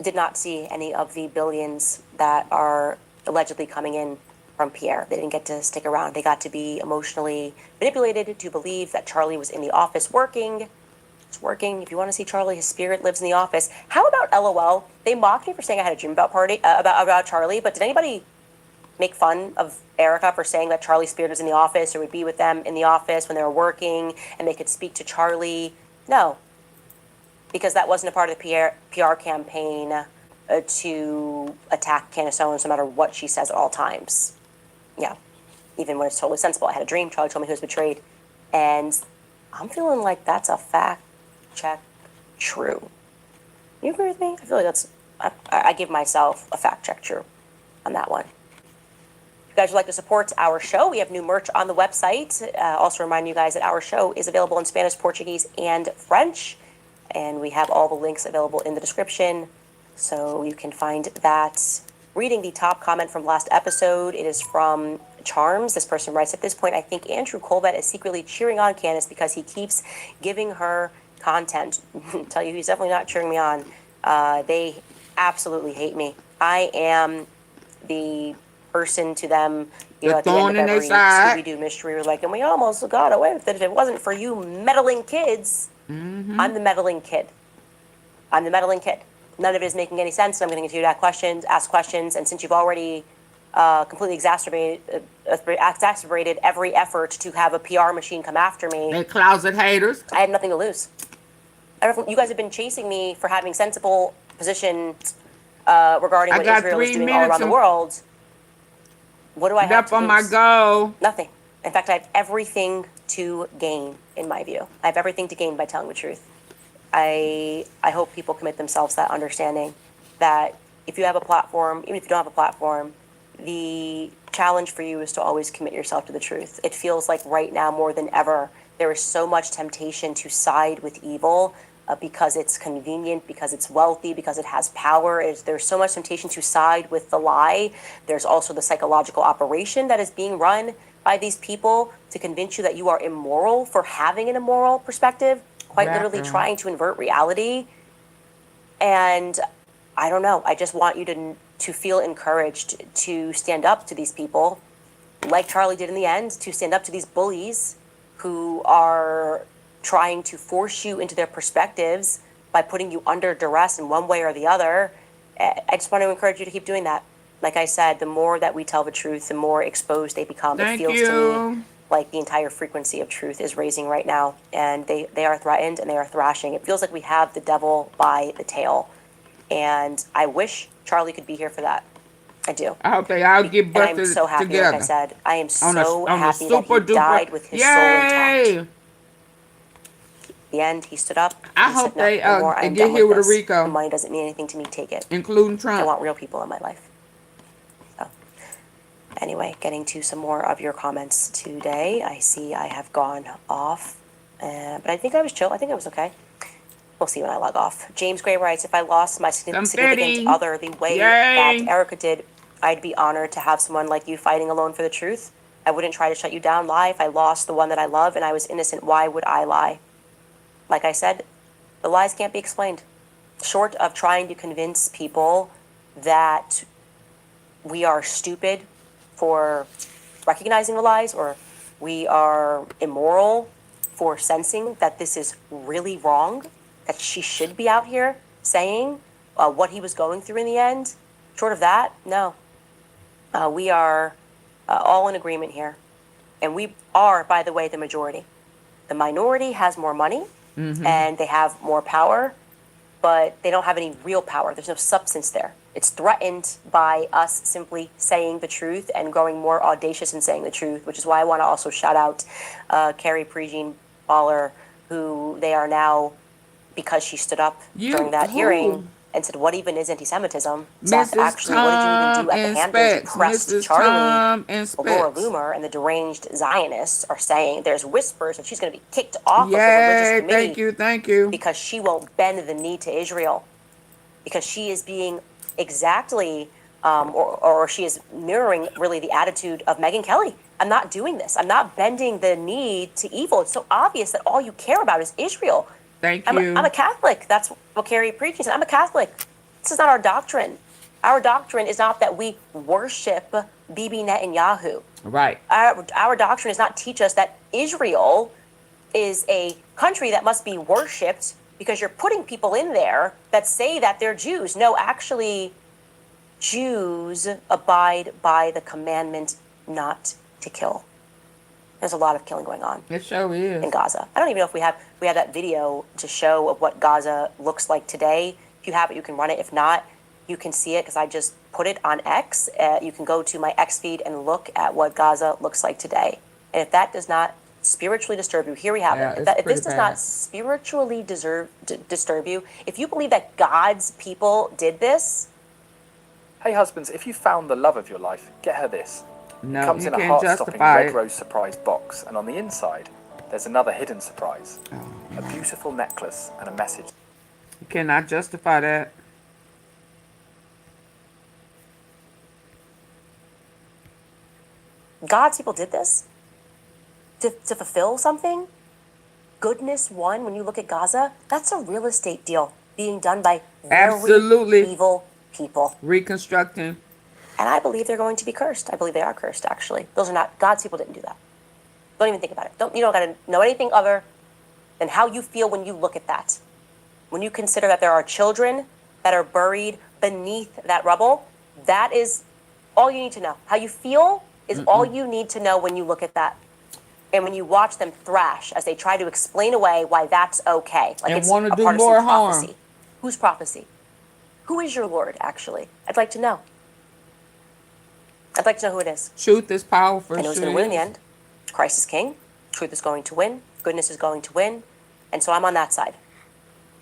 did not see any of the billions that are allegedly coming in from Pierre. They didn't get to stick around. They got to be emotionally manipulated to believe that Charlie was in the office working. It's working. If you want to see Charlie, his spirit lives in the office. How about LOL? They mocked me for saying I had a dream about Charlie, but did anybody make fun of Erika for saying that Charlie's spirit was in the office or would be with them in the office when they were working and they could speak to Charlie? No, because that wasn't a part of the PR campaign to attack Candace Owens no matter what she says at all times. Yeah, even when it's totally sensible. I had a dream, Charlie told me he was betrayed, and I'm feeling like that's a fact check true. You agree with me? I feel like that's, I give myself a fact check true on that one. If you guys would like to support our show, we have new merch on the website. Also remind you guys that our show is available in Spanish, Portuguese, and French. And we have all the links available in the description, so you can find that. Reading the top comment from last episode, it is from Charms. This person writes, at this point, I think Andrew Kovett is secretly cheering on Candace because he keeps giving her content. Tell you, he's definitely not cheering me on. They absolutely hate me. I am the person to them, you know, at the end of every Scooby-Doo mystery, like, and we almost got away with it if it wasn't for you meddling kids. I'm the meddling kid. I'm the meddling kid. None of it is making any sense. I'm going to continue to ask questions, and since you've already completely exacerbated every effort to have a PR machine come after me, they closet haters. I have nothing to lose. You guys have been chasing me for having sensible positions regarding what Israel is doing all around the world. What do I have to lose? Up on my goal. Nothing. In fact, I have everything to gain, in my view. I have everything to gain by telling the truth. I hope people commit themselves to that understanding that if you have a platform, even if you don't have a platform, the challenge for you is to always commit yourself to the truth. It feels like right now more than ever, there is so much temptation to side with evil because it's convenient, because it's wealthy, because it has power. There's so much temptation to side with the lie. There's also the psychological operation that is being run by these people to convince you that you are immoral for having an immoral perspective. Quite literally trying to invert reality. And I don't know, I just want you to feel encouraged to stand up to these people, like Charlie did in the end, to stand up to these bullies who are trying to force you into their perspectives by putting you under duress in one way or the other. I just want to encourage you to keep doing that. Like I said, the more that we tell the truth, the more exposed they become. It feels to me like the entire frequency of truth is raising right now, and they are threatened and they are thrashing. It feels like we have the devil by the tail, and I wish Charlie could be here for that. I do. I hope they all get busted together. And I'm so happy, like I said. I am so happy that he died with his soul intact. At the end, he stood up. I hope they get here with Erika. The money doesn't mean anything to me. Take it. Including Trump. I want real people in my life. Anyway, getting to some more of your comments today. I see I have gone off, but I think I was chill. I think I was okay. We'll see when I log off. James Gray writes, if I lost my significant other the way that Erika did, I'd be honored to have someone like you fighting alone for the truth. I wouldn't try to shut you down, lie. If I lost the one that I love and I was innocent, why would I lie? Like I said, the lies can't be explained. Short of trying to convince people that we are stupid for recognizing the lies, or we are immoral for sensing that this is really wrong, that she should be out here saying what he was going through in the end. Short of that, no. We are all in agreement here. And we are, by the way, the majority. The minority has more money and they have more power, but they don't have any real power. There's no substance there. It's threatened by us simply saying the truth and growing more audacious in saying the truth, which is why I want to also shout out Carrie Prejean Baller, who they are now, because she stood up during that hearing and said, what even is anti-Semitism? Seth, Mrs. actually, what did you even do at the Hamptons? You pressed Mrs. Charlie. Tom and Well, Laura Specs. Loomer and the deranged Zionists are saying there's whispers that she's going to be kicked off of the Yay, religious committee. thank you. Because she won't bend the knee to Israel. Because she is being exactly, or she is mirroring really the attitude of Megyn Kelly. I'm not doing this. I'm not bending the knee to evil. It's so obvious that all you care about is Israel. Thank I'm you. a Catholic. That's what Carrie preaches. I'm a Catholic. This is not our doctrine. Our doctrine is not that we worship Bibi Netanyahu. Right. Our doctrine does not teach us that Israel is a country that must be worshipped because you're putting people in there that say that they're Jews. No, actually, Jews abide by the commandment not to kill. There's a lot of killing going on. It sure is. In Gaza. I don't even know if we have that video to show of what Gaza looks like today. If you have it, you can run it. If not, you can see it because I just put it on X. You can go to my X feed and look at what Gaza looks like today. And if that does not spiritually disturb you, here we have it. If this does not spiritually disturb you, if you believe that God's people did this. Hey husbands, if you found the love of your life, get her this. No, it comes you in a can't heart-stopping justify red it. rose surprise box, and on the inside, there's another hidden surprise. Oh, a beautiful necklace and a message. You cannot justify that. God's people did this to fulfill something. Goodness won. When you look at Gaza, that's a real estate deal being done by very evil people. Reconstructing. And I believe they're going to be cursed. I believe they are cursed, actually. Those are not, God's people didn't do that. Don't even think about it. You don't got to know anything other than how you feel when you look at that. When you consider that there are children that are buried beneath that rubble, that is all you need to know. How you feel is all you need to know when you look at that. And when you watch them thrash as they try to explain away why that's okay. Like and it's want a to do partisan more prophecy. harm. Whose prophecy? Who is your Lord, actually? I'd like to know. I'd like to know who it is. Truth is powerful. I know who's going to win in the end. Christ is king. Truth is going to win. Goodness is going to win. And so I'm on that side.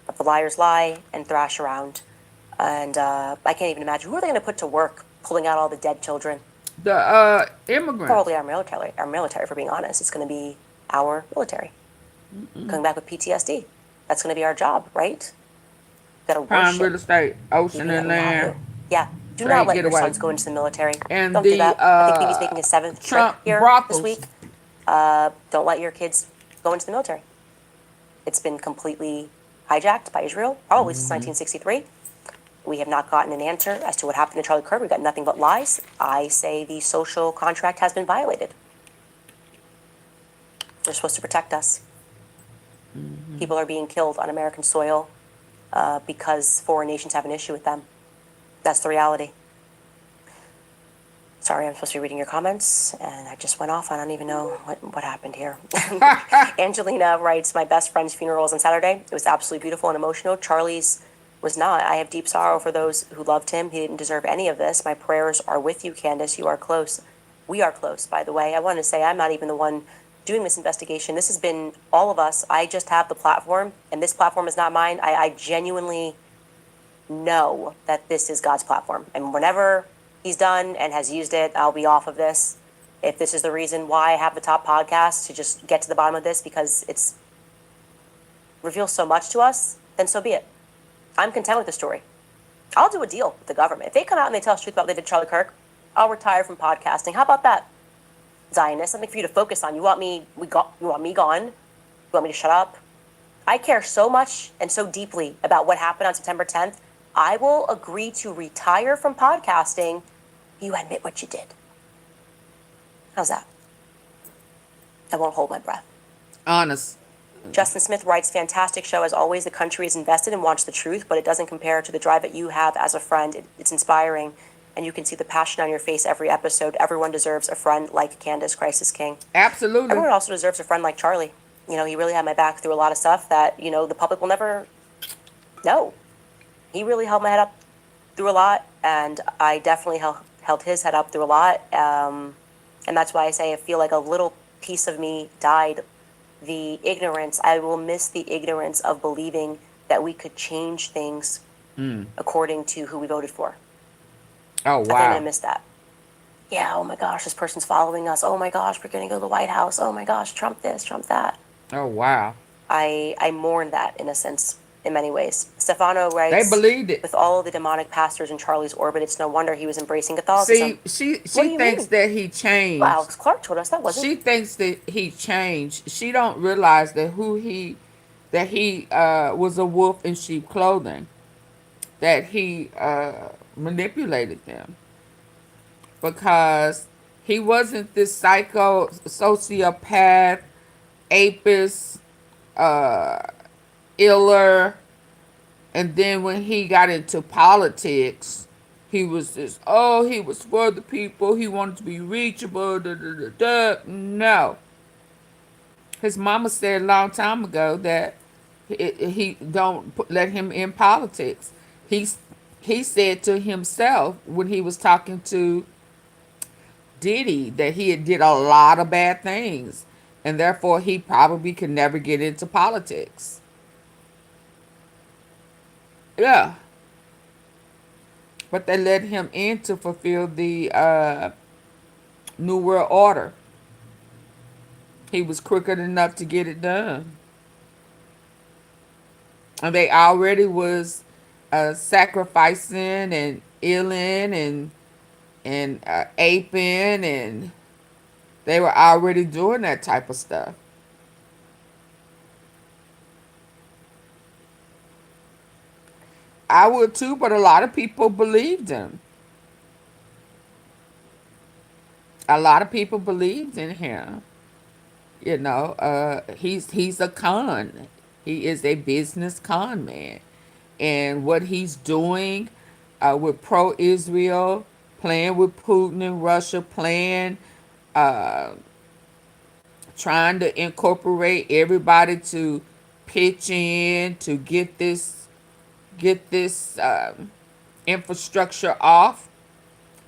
But the liars lie and thrash around. And I can't even imagine. Who are they going to put to work pulling out all the dead children? The immigrants. Probably our military, for being honest. It's going to be our military. Coming back with PTSD. That's going to be our job, right? Got to Prime real estate, ocean and land. Yeah. Do not let your sons go into the military. And don't do that. I think Phoebe's making his 7th trip here this week. Don't let your kids go into the military. It's been completely hijacked by Israel, probably since 1963. We have not gotten an answer as to what happened to Charlie Kirk. We've got nothing but lies. I say the social contract has been violated. They're supposed to protect us. People are being killed on American soil because foreign nations have an issue with them. That's the reality. Sorry, I'm supposed to be reading your comments, and I just went off. I don't even know what happened here. Angelina writes, my best friend's funeral was on Saturday. It was absolutely beautiful and emotional. Charlie's was not. I have deep sorrow for those who loved him. He didn't deserve any of this. My prayers are with you, Candace. You are close. We are close, by the way. I want to say I'm not even the one doing this investigation. This has been all of us. I just have the platform, and this platform is not mine. I genuinely know that this is God's platform. And whenever he's done and has used it, I'll be off of this. If this is the reason why I have the top podcast, to just get to the bottom of this because it's reveals so much to us, then so be it. I'm content with the story. I'll do a deal with the government. If they come out and they tell us the truth about what they did to Charlie Kirk, I'll retire from podcasting. How about that? Zionist, something for you to focus on. You want me gone? You want me to shut up? I care so much and so deeply about what happened on September 10th. I will agree to retire from podcasting. You admit what you did. How's that? I won't hold my breath. Honest. Justin Smith writes, fantastic show as always. The country is invested and wants the truth, but it doesn't compare to the drive that you have as a friend. It's inspiring, and you can see the passion on your face every episode. Everyone deserves a friend like Candace, Christ is King. Absolutely. Everyone also deserves a friend like Charlie. You know, he really had my back through a lot of stuff that, you know, the public will never know. He really held my head up through a lot, and I definitely held his head up through a lot. And that's why I say I feel like a little piece of me died. The ignorance, I will miss the ignorance of believing that we could change things according to who we voted for. Oh, I think I'm wow. going to miss that. Yeah, oh my gosh, this person's following us. Oh my gosh, we're going to go to the White House. Oh my gosh, Trump this, Trump that. Oh, wow. I mourn that in a sense, in many ways. Stefano writes, They believed it. with all of the demonic pastors in Charlie's orbit, it's no wonder he was embracing Catholicism. See, What do she you thinks mean? that he changed. Well, Alex Clark told us that wasn't. She thinks that he changed. She don't realize that he was a wolf in sheep clothing. That he manipulated them. Because he wasn't this psycho, sociopath, apist, iller. And then when he got into politics, he was this, he was for the people. He wanted to be reachable. Da, da, da, da. No. His mama said a long time ago that he don't let him in politics. He said to himself when he was talking to Diddy that he had did a lot of bad things. And therefore he probably could never get into politics. Yeah. But they let him in to fulfill the New World Order. He was crooked enough to get it done. And they already was sacrificing and illing and aping, and they were already doing that type of stuff. I would too, but a lot of people believed him. A lot of people believed in him. You know, he's a con. He is a business con man. And what he's doing with pro-Israel, playing with Putin and Russia, trying to incorporate everybody to pitch in to get this infrastructure off,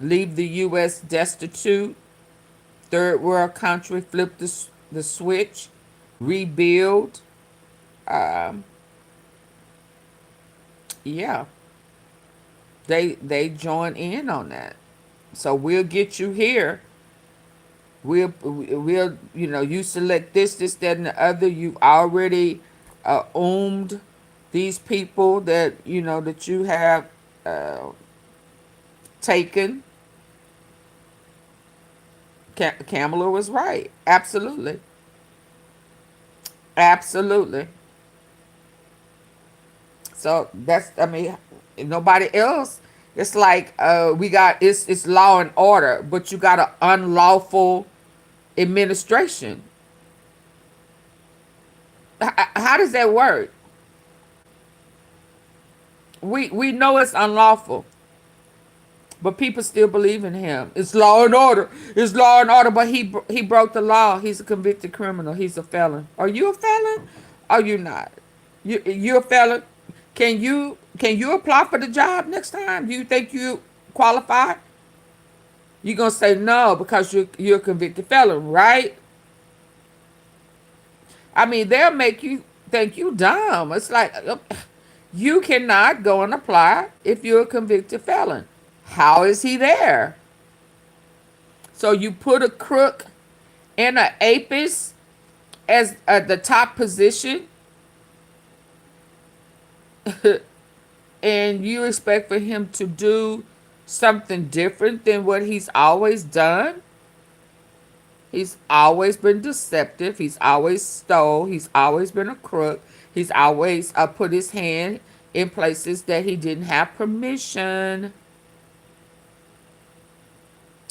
leave the U.S. destitute, third world country, flip the switch, rebuild. Yeah, they join in on that. So we'll get you here. We'll you select this, that, and the other. You've already owned these people that that you have taken. Kamala was right. Absolutely. Absolutely. So that's, nobody else. It's like it's law and order, but you got an unlawful administration. How does that work? We know it's unlawful, but people still believe in him. It's law and order. It's law and order, but he broke the law. He's a convicted criminal. He's a felon. Are you a felon? Are you not? You're a felon. Can you apply for the job next time? Do you think you qualify? You're gonna say no because you're a convicted felon, right? They'll make you think you dumb. It's like you cannot go and apply if you're a convicted felon. How is he there? So you put a crook and an apist as the top position, and you expect for him to do something different than what he's always done? He's always been deceptive. He's always stole. He's always been a crook. He's always put his hand in places that he didn't have permission.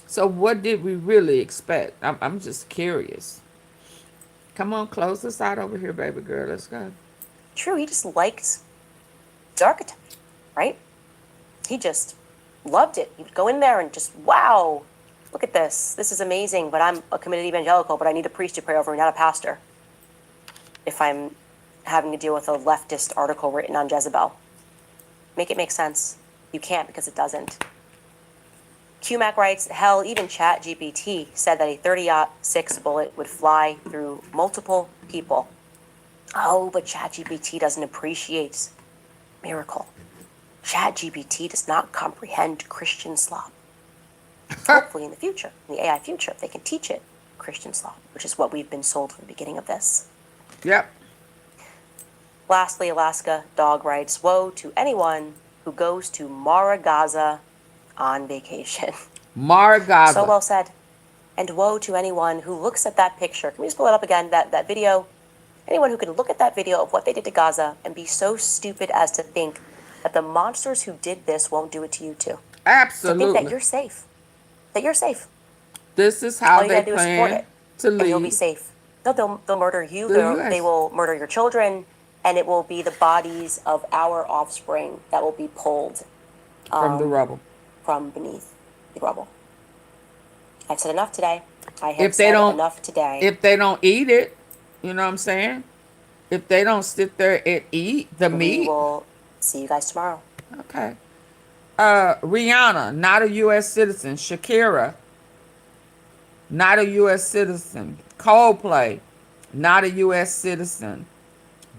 So what did we really expect? I'm just curious. Come on, close this out over here, baby girl. Let's go. True, he just liked the architecture, right? He just loved it. He would go in there and just, wow, look at this. This is amazing, but I'm a committed evangelical, but I need a priest to pray over me, not a pastor. If I'm having to deal with a leftist article written on Jezebel. Make it make sense. You can't because it doesn't. QMac writes, hell, even ChatGPT said that a 30-06 bullet would fly through multiple people. Oh, but ChatGPT doesn't appreciate miracle. ChatGPT does not comprehend Christian slop. Hopefully in the future, in the AI future, they can teach it Christian slop, which is what we've been sold from the beginning of this. Yep. Lastly, Alaska Dog writes, woe to anyone who goes to Mara, Gaza on vacation. Mara, Gaza. So well said. And woe to anyone who looks at that picture. Can we just pull it up again, that video? Anyone who can look at that video of what they did to Gaza and be so stupid as to think that the monsters who did this won't do it to you too. Absolutely. To think that you're safe. That you're safe. This is how All you they gotta do is support plan it, to and you'll be leave. safe. No, they'll murder you. The US. They will murder your children, and it will be the bodies of our offspring that will be pulled From the rubble. from beneath the rubble. I've said enough today. I have If they said don't, enough today. if they don't eat it, you know what I'm saying? If they don't sit there and eat the We meat. will see you guys tomorrow. Okay. Rihanna, not a U.S. citizen. Shakira, not a U.S. citizen. Coldplay, not a U.S. citizen.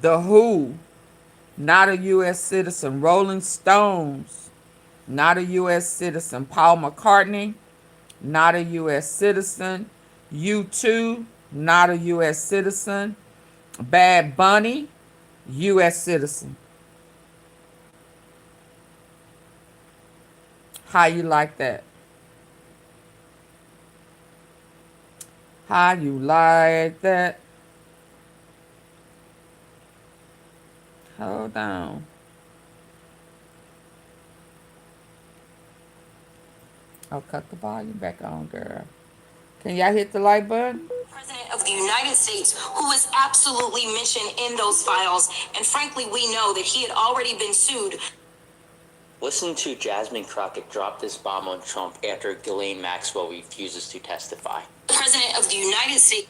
The Who, not a U.S. citizen. Rolling Stones, not a U.S. citizen. Paul McCartney, not a U.S. citizen. U2, not a U.S. citizen. Bad Bunny, U.S. citizen. How you like that? How you like that? Hold on. I'll cut the volume back on, girl. Can y'all hit the like button? President of the United States, who was absolutely mentioned in those files, and frankly, we know that he had already been sued. Listen to Jasmine Crockett drop this bomb on Trump after Ghislaine Maxwell refuses to testify. The President of the United States,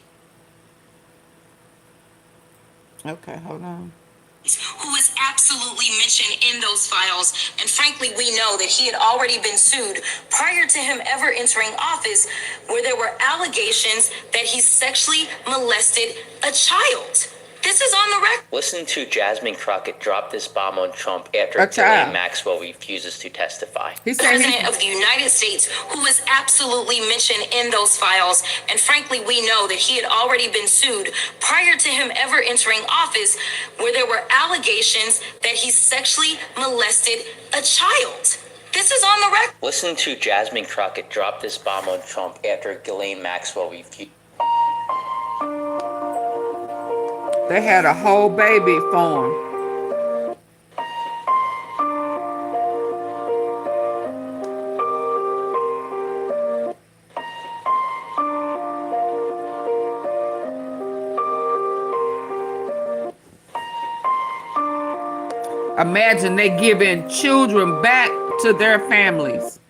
Okay, hold on. who was absolutely mentioned in those files, and frankly, we know that he had already been sued prior to him ever entering office, where there were allegations that he sexually molested a child. This is on the record. Listen to Jasmine Crockett drop this bomb on Trump after A child. Ghislaine Maxwell refuses to testify. He The said President of the United States, who was absolutely mentioned in those files, and frankly, we know that he had already been sued prior to him ever entering office, where there were allegations that he sexually molested a child. This is on the record. Listen to Jasmine Crockett drop this bomb on Trump after Ghislaine Maxwell refuses. They had a whole baby for him. Imagine they giving children back to their families.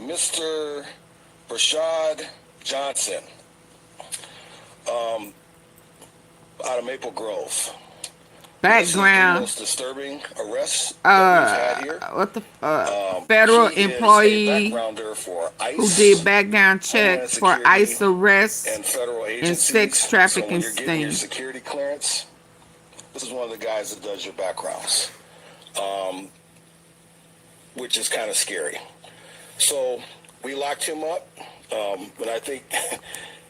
Mr. Rashad Johnson, out of Maple Grove. Background. This is the most disturbing arrest that we've had here. What the federal She is a employee backgrounder for ICE, who did background check Homeland for Security, ICE arrests and federal and agencies. sex So trafficking when you're getting your sting. security clearance, this is one of the guys that does your backgrounds, which is kind of scary. So we locked him up, but I think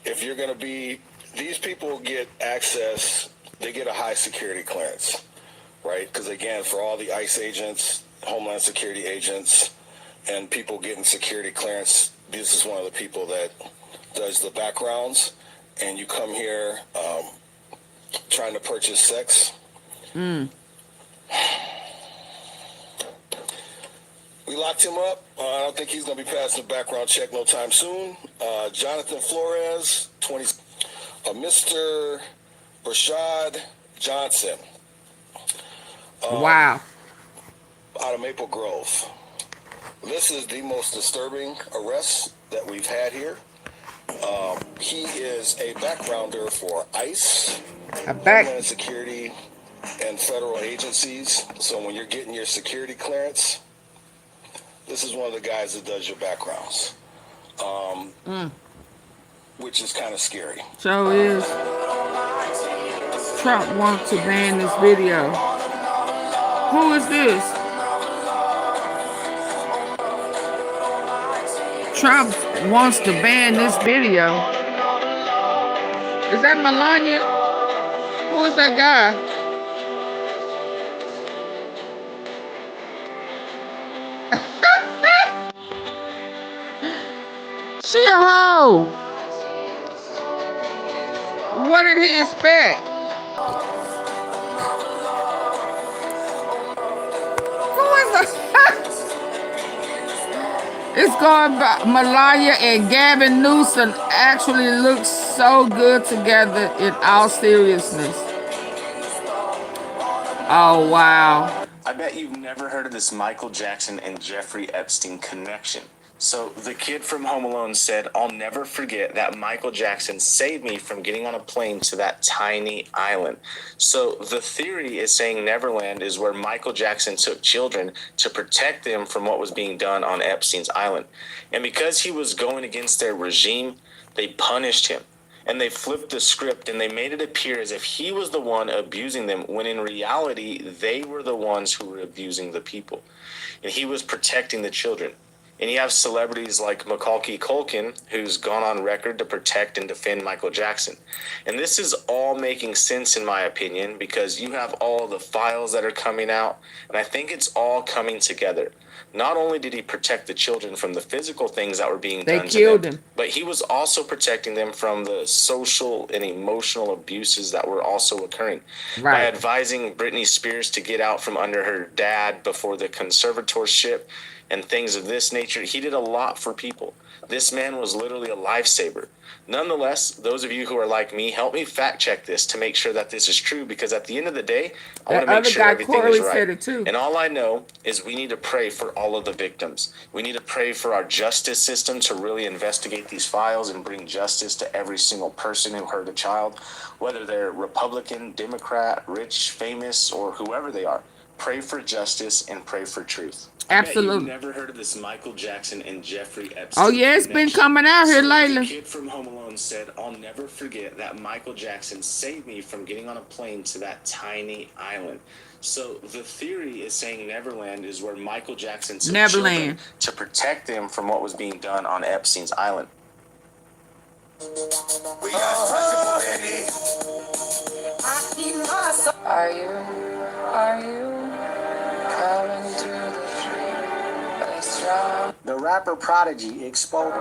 if you're going to be, these people get access, they get a high security clearance, right? Because again, for all the ICE agents, Homeland Security agents, and people getting security clearance, this is one of the people that does the backgrounds, and you come here trying to purchase sex. We locked him up. I don't think he's going to be passing a background check no time soon. Jonathan Flores, 20. Mr. Rashad Johnson. Wow. Out of Maple Grove. This is the most disturbing arrest that we've had here. He is a backgrounder for ICE, Homeland Security, and federal agencies. So when you're getting your security clearance, this is one of the guys that does your backgrounds, which is kind of scary. So is. Trump wants to ban this video. Who is this? Trump wants to ban this video. Is that Melania? Who is that guy? She a hoe. What did he expect? Who is that? It's going by Melania and Gavin Newsom actually look so good together in all seriousness. Oh, wow. I bet you've never heard of this Michael Jackson and Jeffrey Epstein connection. So the kid from Home Alone said, "I'll never forget that Michael Jackson saved me from getting on a plane to that tiny island." So the theory is saying Neverland is where Michael Jackson took children to protect them from what was being done on Epstein's island. And because he was going against their regime, they punished him. And they flipped the script and they made it appear as if he was the one abusing them, when in reality, they were the ones who were abusing the people. And he was protecting the children. And you have celebrities like Macaulay Culkin, who's gone on record to protect and defend Michael Jackson. And this is all making sense, in my opinion, because you have all the files that are coming out, and I think it's all coming together. Not only did he protect the children from the physical things that were being done to them, but he was also protecting them from the social and emotional abuses that were also occurring. By advising Britney Spears to get out from under her dad before the conservatorship and things of this nature, he did a lot for people. This man was literally a lifesaver. Nonetheless, those of you who are like me, help me fact check this to make sure that this is true, because at the end of the day, I want to make sure everything is right. And all I know is we need to pray for all of the victims. We need to pray for our justice system to really investigate these files and bring justice to every single person who hurt a child, whether they're Republican, Democrat, rich, famous, or whoever they are. Pray for justice and pray for truth. Absolutely. You've never heard of this Michael Jackson and Jeffrey Epstein. Oh yeah, it's been coming out here lately. The kid from Home Alone said, "I'll never forget that Michael Jackson saved me from getting on a plane to that tiny island." So the theory is saying Neverland is where Michael Jackson took children to protect them from what was being done on Epstein's island. Are you coming to the street? Strong. The rapper Prodigy exposed.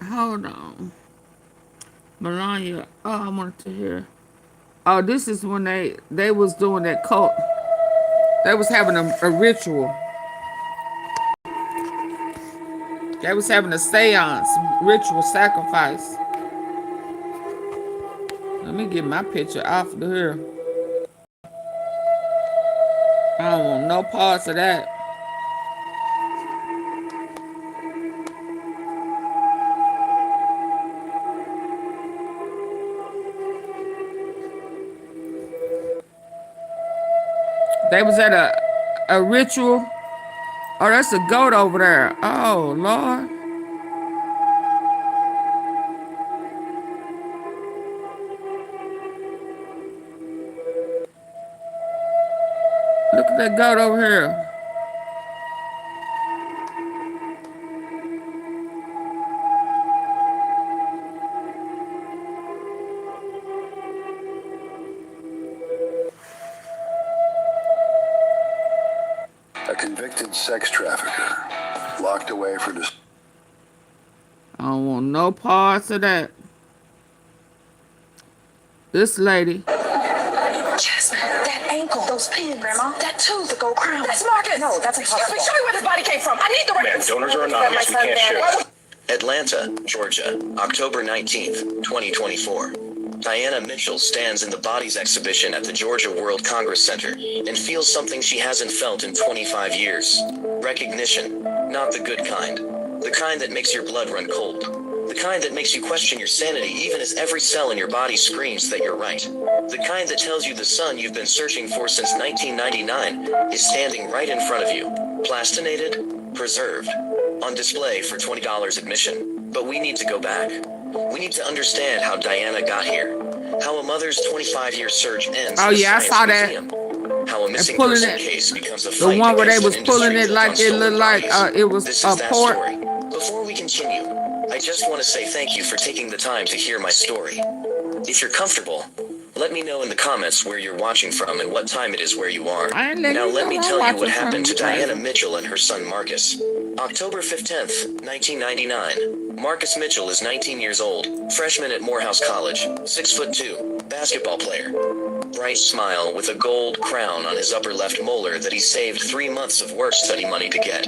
Hold on. Melania. Oh, I wanted to hear. Oh, this is when they was doing that cult. They was having a ritual. They was having a seance, ritual sacrifice. Let me get my picture off of here. I don't want no parts of that. They was at a ritual. Oh, that's a goat over there. Oh, Lord. Look at that goat over here. A convicted sex trafficker locked away for this. I don't want no parts of that. This lady. Jasmine, that ankle, those pins, Grandma? that tooth, the gold crown. That's Marcus. No, that's impossible. Excuse me, show me where this body came from. I need the records. Donors are anonymous. We can't share. Atlanta, Georgia, October 19th, 2024. Diana Mitchell stands in the bodies exhibition at the Georgia World Congress Center and feels something she hasn't felt in 25 years. Recognition. Not the good kind. The kind that makes your blood run cold. The kind that makes you question your sanity even as every cell in your body screams that you're right. The kind that tells you the son you've been searching for since 1999 is standing right in front of you. Plastinated, preserved, on display for $20 admission. But we need to go back. We need to understand how Diana got here. How a mother's 25-year search ends Oh in a yeah, I science saw that. museum. How a missing pulling person it. case becomes a The fight one where they against was an pulling industry it like built it on looked stolen like bodies. it was This a is that port. story. Before we continue, I just want to say thank you for taking the time to hear my story. If you're comfortable, let me know in the comments where you're watching from and what time it is where you are. I ain't letting Now you let know me I'm tell you what watching from. happened to You crazy. Diana Mitchell and her son Marcus. October 15th, 1999. Marcus Mitchell is 19 years old, freshman at Morehouse College, 6'2", basketball player. Bright smile with a gold crown on his upper left molar that he saved 3 months of work study money to get.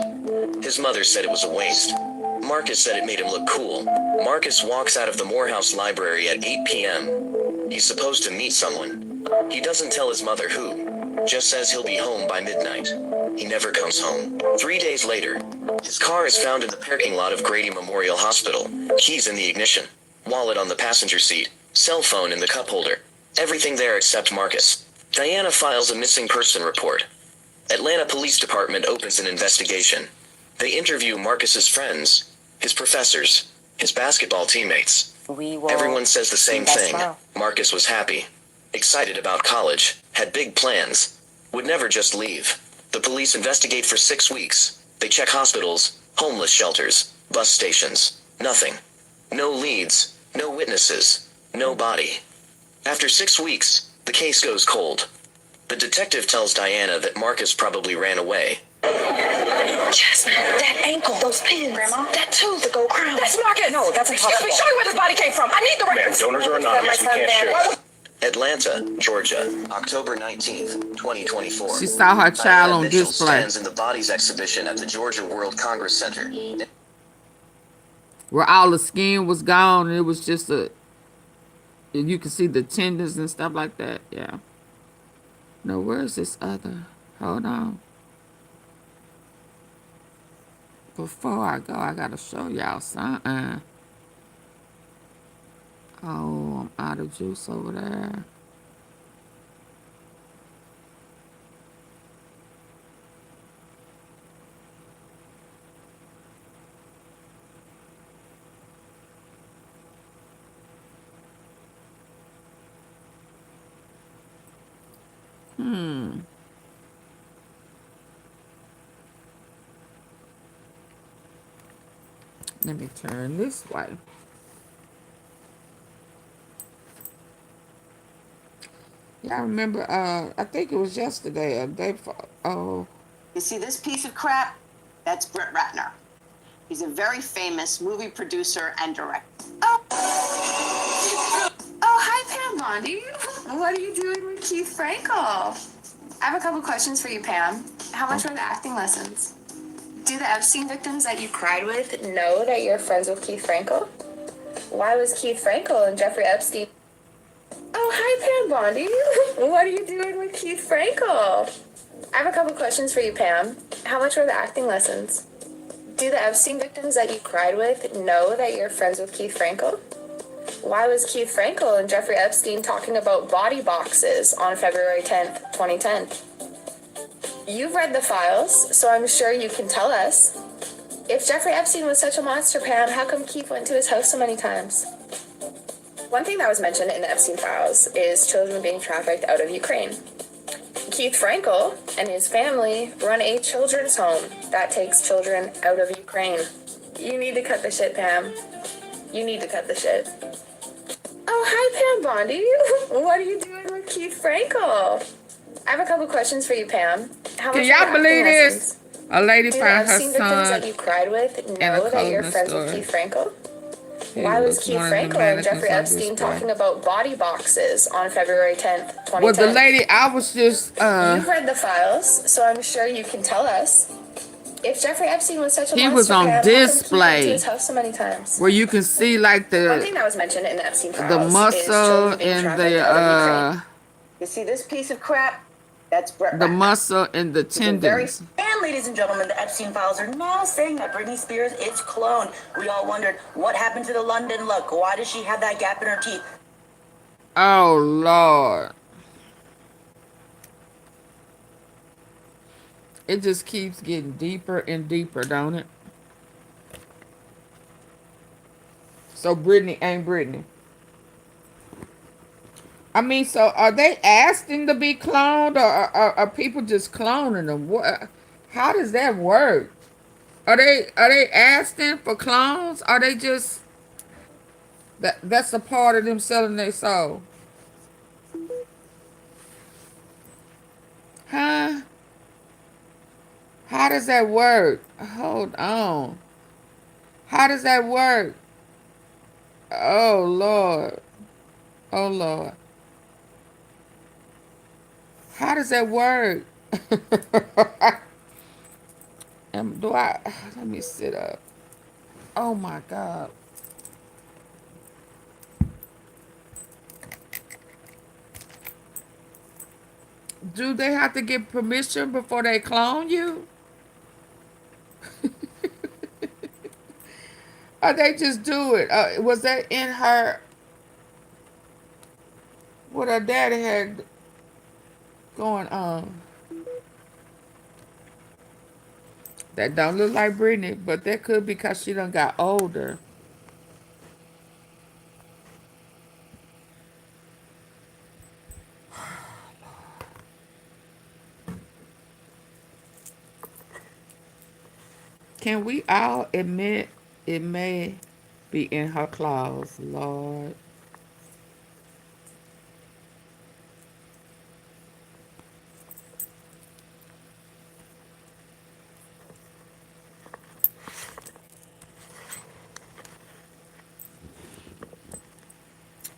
His mother said it was a waste. Marcus said it made him look cool. Marcus walks out of the Morehouse library at 8 p.m. He's supposed to meet someone. He doesn't tell his mother who, just says he'll be home by midnight. He never comes home. 3 days later, his car is found in the parking lot of Grady Memorial Hospital. Keys in the ignition, wallet on the passenger seat, cell phone in the cup holder. Everything there except Marcus. Diana files a missing person report. Atlanta Police Department opens an investigation. They interview Marcus's friends, his professors, his basketball teammates. Everyone says the same thing. Marcus was happy, excited about college, had big plans, would never just leave. The police investigate for 6 weeks. They check hospitals, homeless shelters, bus stations. Nothing. No leads, no witnesses, no body. After 6 weeks, the case goes cold. The detective tells Diana that Marcus probably ran away. Jasmine, that ankle, those pins, Grandma? that tooth, the gold crown. That's Marcus. No, that's impossible. Excuse me, show me where this body came from. I need the records. Donors are anonymous. We can't share. Atlanta, Georgia, October 19th, 2024. She saw her child Diana on Mitchell display. stands in the bodies exhibition at the Georgia World Congress Center. Where all the skin was gone and it was just and you can see the tendons and stuff like that. Yeah. No, where's this other? Hold on. Before I go, I gotta show y'all something. Oh, I'm out of juice over there. Let me turn this way. Yeah, I remember, I think it was yesterday, oh. You see this piece of crap? That's Brett Ratner. He's a very famous movie producer and director. Oh, hi, Pam Bondi. What are you doing with Keith Frankel? I have a couple questions for you, Pam. How much were the acting lessons? Do the Epstein victims that you cried with know that you're friends with Keith Frankel? Why was Keith Frankel and Jeffrey Epstein... Oh, hi, Pam Bondi. What are you doing with Keith Frankel? I have a couple questions for you, Pam. How much were the acting lessons? Do the Epstein victims that you cried with know that you're friends with Keith Frankel? Why was Keith Frankel and Jeffrey Epstein talking about body boxes on February 10th, 2010? You've read the files, so I'm sure you can tell us. If Jeffrey Epstein was such a monster, Pam, how come Keith went to his house so many times? One thing that was mentioned in the Epstein files is children being trafficked out of Ukraine. Keith Frankel and his family run a children's home that takes children out of Ukraine. You need to cut the shit, Pam. You need to cut the shit. Oh, hi, Pam Bondi. What are you doing with Keith Frankel? I have a couple questions for you, Pam. How Can much y'all were the believe acting this? lessons? A lady Do the found her Epstein victims son that you cried with in a know that you're clothing friends store. with Keith Frankel? Why was Keith Frankel and Jeffrey Epstein talking about body boxes on February 10th, 2010? Well, the lady, I was just... You've read the files, so I'm sure you can tell us. If Jeffrey Epstein was such a he monster, was on how come he went display to his house so many times? where you can see like One thing that was mentioned in the Epstein files the is muscle children being and trafficked out of Ukraine. You see this piece of crap? That's Brett the Ratner. muscle and the tendons. And ladies and gentlemen, the Epstein files are now saying that Britney Spears is cloned. We all wondered what happened to the London look. Why does she have that gap in her teeth? Oh Lord. It just keeps getting deeper and deeper, don't it? So Britney ain't Britney. I mean, so are they asking to be cloned, or are people just cloning them? What? How does that work? Are they asking for clones? Are they just that's a part of them selling their soul? Huh? How does that work? Hold on. How does that work? Oh Lord. Oh Lord. How does that work? Let me sit up. Oh my God. Do they have to get permission before they clone you? Or they just do it? Was that in her, what her daddy had going on? That don't look like Britney, but that could be because she done got older. Can we all admit it may be in her claws, Lord?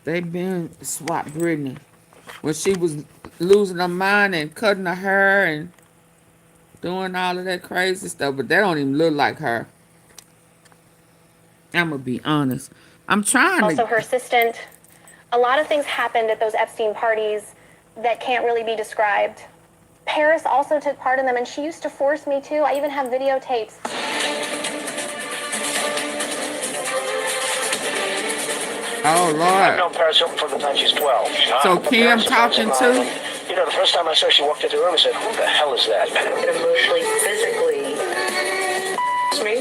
They been swapped Britney when she was losing her mind and cutting her hair and doing all of that crazy stuff, but they don't even look like her. I'm gonna be honest. I'm trying Also, to. her assistant. A lot of things happened at those Epstein parties that can't really be described. Paris also took part in them, and she used to force me to. I even have videotapes. Oh Lord. I've known Paris Hilton from the time she's 12. So Kim talking too? You know, the first time I saw her, she walked into the room and said, "Who the hell is that?" It emotionally, physically. It's me.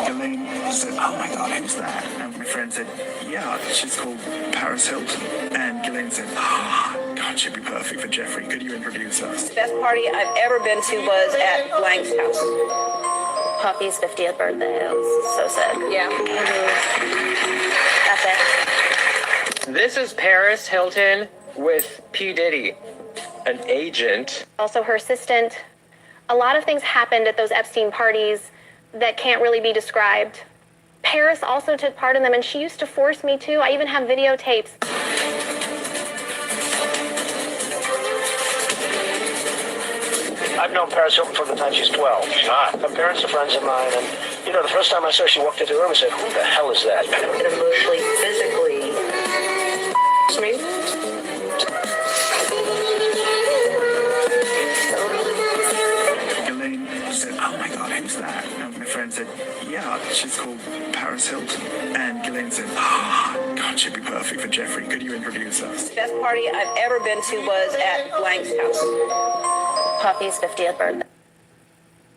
Elaine said, "Oh my God, who's that?" And my friend said, "Yeah, she's called Paris Hilton." And Ghislaine said, "Oh, God, she'd be perfect for Jeffrey. Could you introduce us?" The best party I've ever been to was at Blank's house. Poppy's 50th birthday. It was so sick. Yeah. That's it. This is Paris Hilton with P. Diddy, an agent. Also, her assistant. A lot of things happened at those Epstein parties that can't really be described. Paris also took part in them, and she used to force me to. I even have videotapes. I've known Paris Hilton from the time she's 12. Her parents are friends of mine, and you know, the first time I saw her, she walked into the room and said, "Who the hell is that?" It emotionally, physically. It's me. Ghislaine said, "Oh my God, who's that?" And my friend said, "Yeah, she's called Paris Hilton." And Ghislaine said, "Oh, God, she'd be perfect for Jeffrey. Could you introduce us?" The best party I've ever been to was at Blank's house. Poppy's 50th birthday.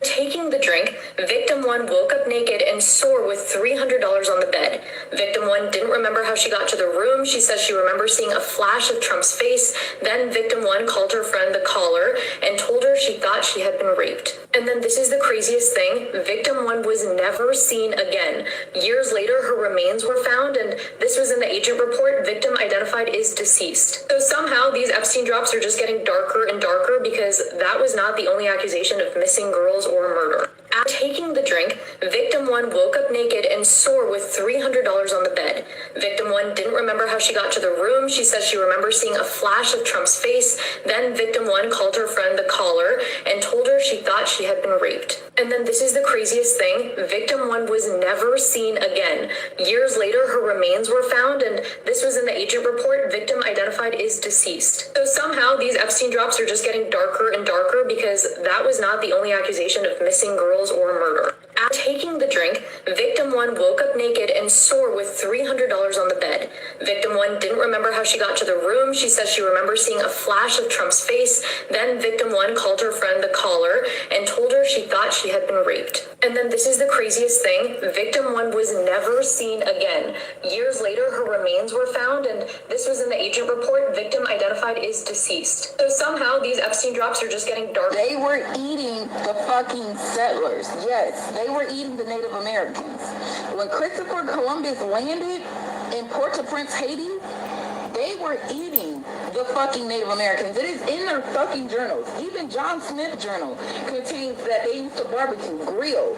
Taking the drink, victim 1 woke up naked and sore with $300 on the bed. Victim 1 didn't remember how she got to the room. She says she remembers seeing a flash of Trump's face. Then victim 1 called her friend the caller and told her she thought she had been raped. And then this is the craziest thing. Victim 1 was never seen again. Years later, her remains were found, and this was in the agent report. Victim identified is deceased. So somehow these Epstein drops are just getting darker and darker, because that was not the only accusation of missing girls or murder. After taking the drink, victim 1 woke up naked and sore with $300 on the bed. Victim 1 didn't remember how she got to the room. She says she remembers seeing a flash of Trump's face. Then victim 1 called her friend the caller and told her she thought she had been raped. And then this is the craziest thing. Victim 1 was never seen again. Years later, her remains were found, and this was in the agent report. Victim identified is deceased. So somehow these Epstein drops are just getting darker and darker, because that was not the only accusation of missing girls or murder. After taking the drink, victim 1 woke up naked and sore with $300 on the bed. Victim 1 didn't remember how she got to the room. She says she remembers seeing a flash of Trump's face. Then victim 1 called her friend the caller and told her she thought she had been raped. And then this is the craziest thing. Victim 1 was never seen again. Years later, her remains were found, and this was in the agent report. Victim identified is deceased. So somehow these Epstein drops are just getting darker. They were eating the fucking settlers. Yes, they were eating the Native Americans. When Christopher Columbus landed in Port-au-Prince, Haiti, they were eating the fucking Native Americans. It is in their fucking journals. Even John Smith's journal contains that they used to barbecue, grill,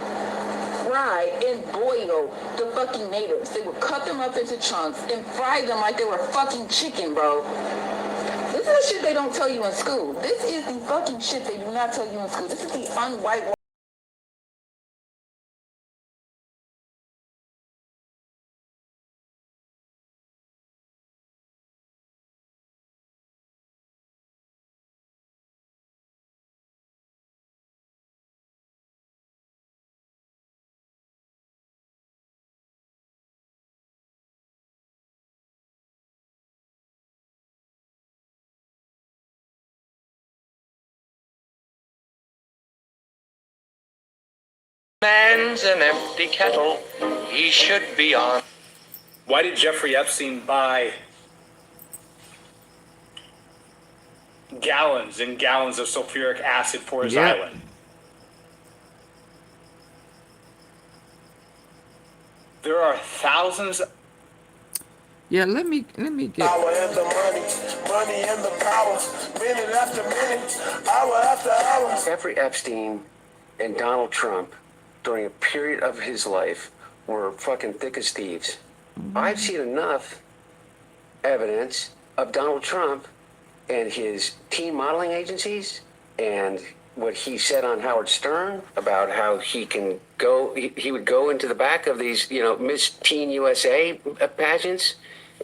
fry, and boil the fucking natives. They would cut them up into chunks and fry them like they were fucking chicken, bro. This is the shit they don't tell you in school. This is the fucking shit they do not tell you in school. This is the unwhite. Man's an empty kettle. He should be on. Why did Jeffrey Epstein buy gallons and gallons of sulfuric acid for his island? There are thousands. Yeah, let me get. Power and the money and the power, minute after minute, hour after hour. Jeffrey Epstein and Donald Trump, during a period of his life, were fucking thick as thieves. I've seen enough evidence of Donald Trump and his teen modeling agencies and what he said on Howard Stern about how he can go, he would go into the back of these, Miss Teen USA pageants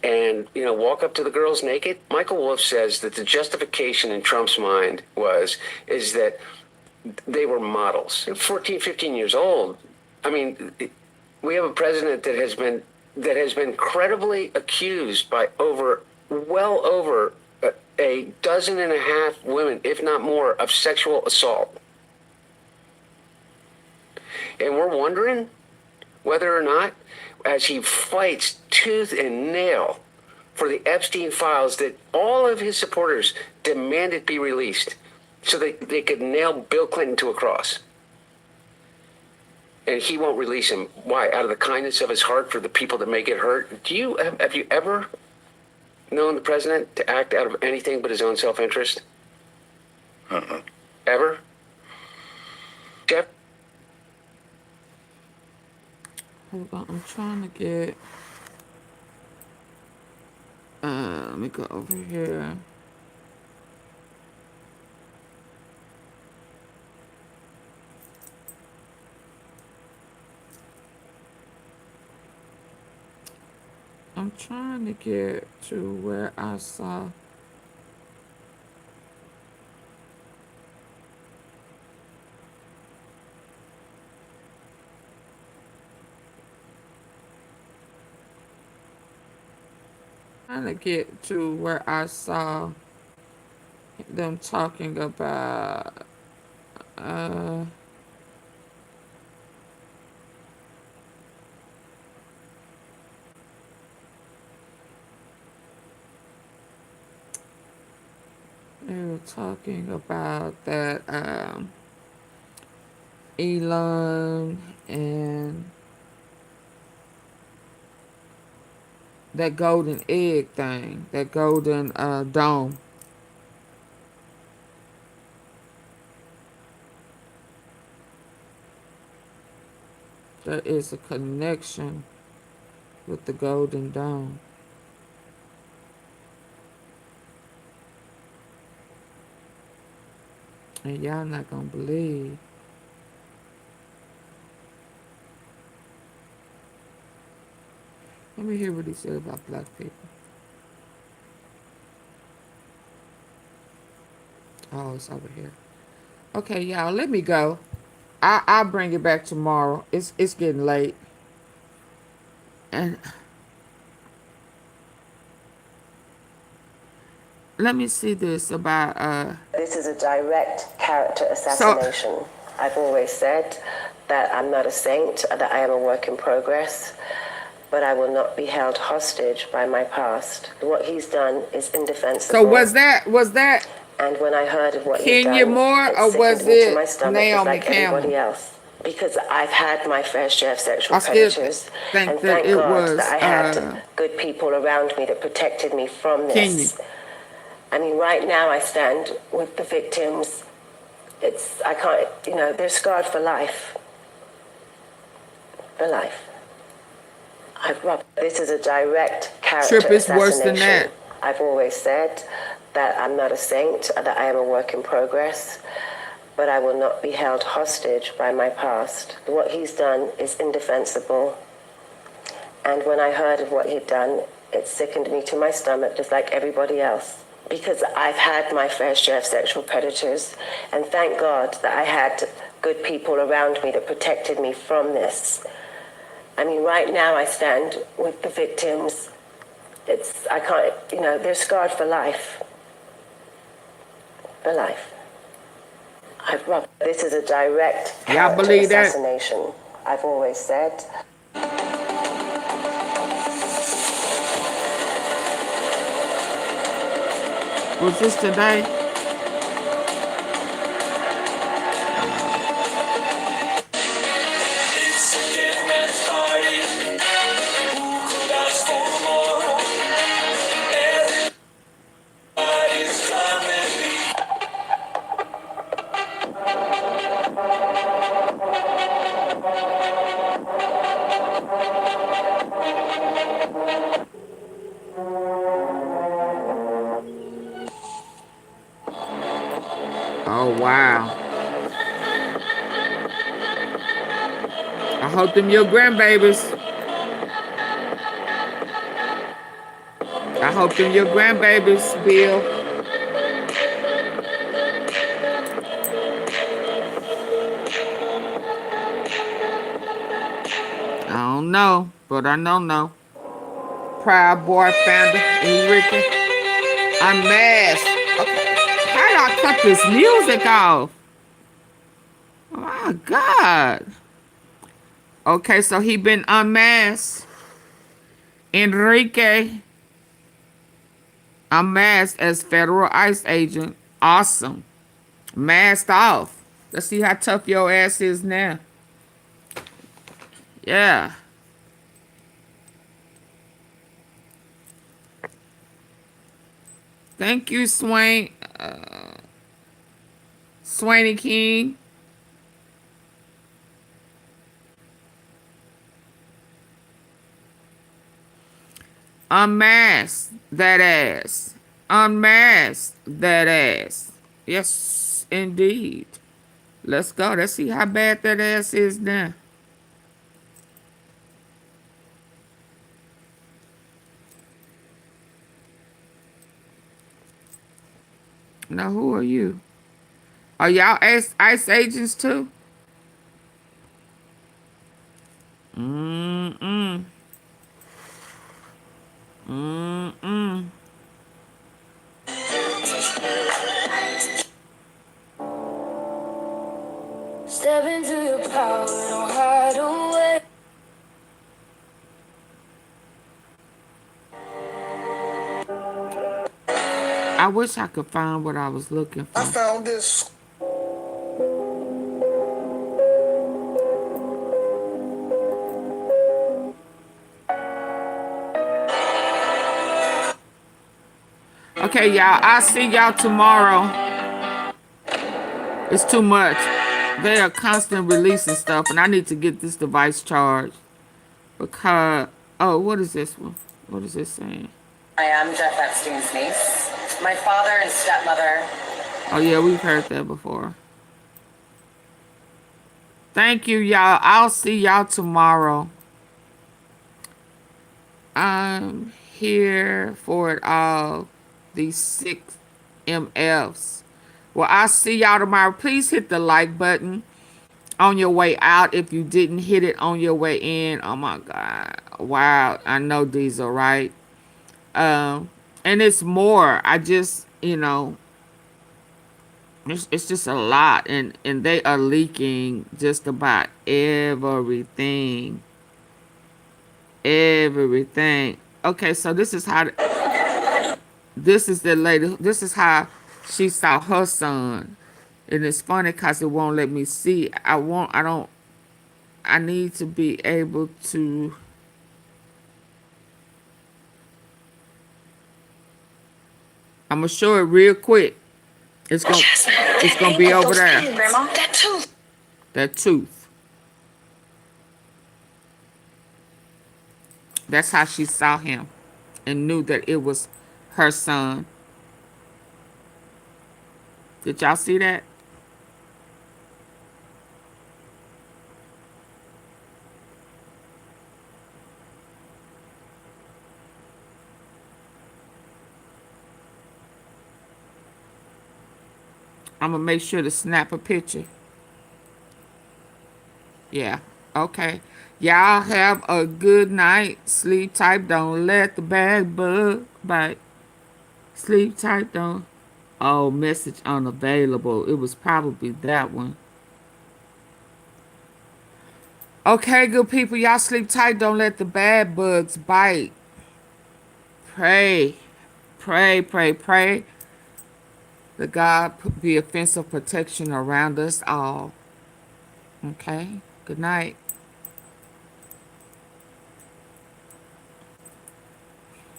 and, walk up to the girls naked. Michael Wolff says that the justification in Trump's mind is that they were models. 14, 15 years old. I mean, we have a president that has been credibly accused by well over a dozen and a half women, if not more, of sexual assault. And we're wondering whether or not, as he fights tooth and nail for the Epstein files that all of his supporters demanded be released so they could nail Bill Clinton to a cross. And he won't release him. Why? Out of the kindness of his heart for the people that may get hurt? Have you ever known the president to act out of anything but his own self-interest? Ever? Jeff? Hold on, I'm trying to get. Let me go over here. I'm trying to get to where I saw. Trying to get to where I saw them talking about they were talking about that Elon and that golden egg thing, that golden dome. There is a connection with the Golden Dome. And y'all not gonna believe. Let me hear what he said about black people. Oh, it's over here. Okay, y'all, let me go. I'll bring it back tomorrow. It's getting late. And let me see this about This is a direct character assassination. I've always said that I'm not a saint, that I am a work in progress, but I will not be held hostage by my past. What he's done is indefensible. So was that And when I heard of what he'd Kenya done, Moore, it or was sickened me to it my stomach, Naomi just like Campbell? everybody else. Because I've had my fair share of sexual I still predators, think and that thank it God was that I had good people around me that protected me from this. Kenya. I mean, right now I stand with the victims. I can't, they're scarred for life. For life. This is a direct character Trip is assassination. worse than that. I've always said that I'm not a saint, that I am a work in progress, but I will not be held hostage by my past. What he's done is indefensible. And when I heard of what he'd done, it sickened me to my stomach, just like everybody else. Because I've had my fair share of sexual predators, and thank God that I had good people around me that protected me from this. I mean, right now I stand with the victims. I can't, they're scarred for life. For life. This is a direct Y'all believe that? assassination. I've always said. Was this today? Oh, wow. I hope them your grandbabies. I hope them your grandbabies, Bill. I don't know, but I know. Proud Boy founder, Erika. Unmasked. Okay. How do I cut this music off? Oh my God. Okay, so he been unmasked. Enrique unmasked as federal ICE agent. Awesome. Masked off. Let's see how tough your ass is now. Yeah. Thank you, Swainy King. Unmask that ass. Unmask that ass. Yes, indeed. Let's go. Let's see how bad that ass is now. Now, who are you? Are y'all ICE agents too? Mm-mm. Mm-mm. Step into your power, don't hide away. I wish I could find what I was looking for. I found this. Okay, y'all. I'll see y'all tomorrow. It's too much. They are constant releasing stuff, and I need to get this device charged because. Oh, what is this one? What is this saying? I am Jeff Epstein's niece. My father and stepmother. Oh yeah, we've heard that before. Thank you, y'all. I'll see y'all tomorrow. I'm here for it all. These 6 MFs. Well, I'll see y'all tomorrow. Please hit the like button on your way out if you didn't hit it on your way in. Oh my God. Wow. I know these are right. And it's more. I just, it's just a lot. And they are leaking just about everything. Everything. Okay, so this is how, this is the lady, this is how she saw her son. And it's funny because it won't let me see. I need to be able to. I'm going to show it real quick. It's gonna be over there. Grandma, that tooth. That tooth. That's how she saw him and knew that it was her son. Did y'all see that? I'm going to make sure to snap a picture. Yeah. Okay. Y'all have a good night. Sleep tight. Don't let the bad bug bite. Sleep tight. Don't. Oh, message unavailable. It was probably that one. Okay, good people. Y'all sleep tight. Don't let the bad bugs bite. Pray. Pray, pray, pray. That God be a fence of protection around us all. Okay. Good night.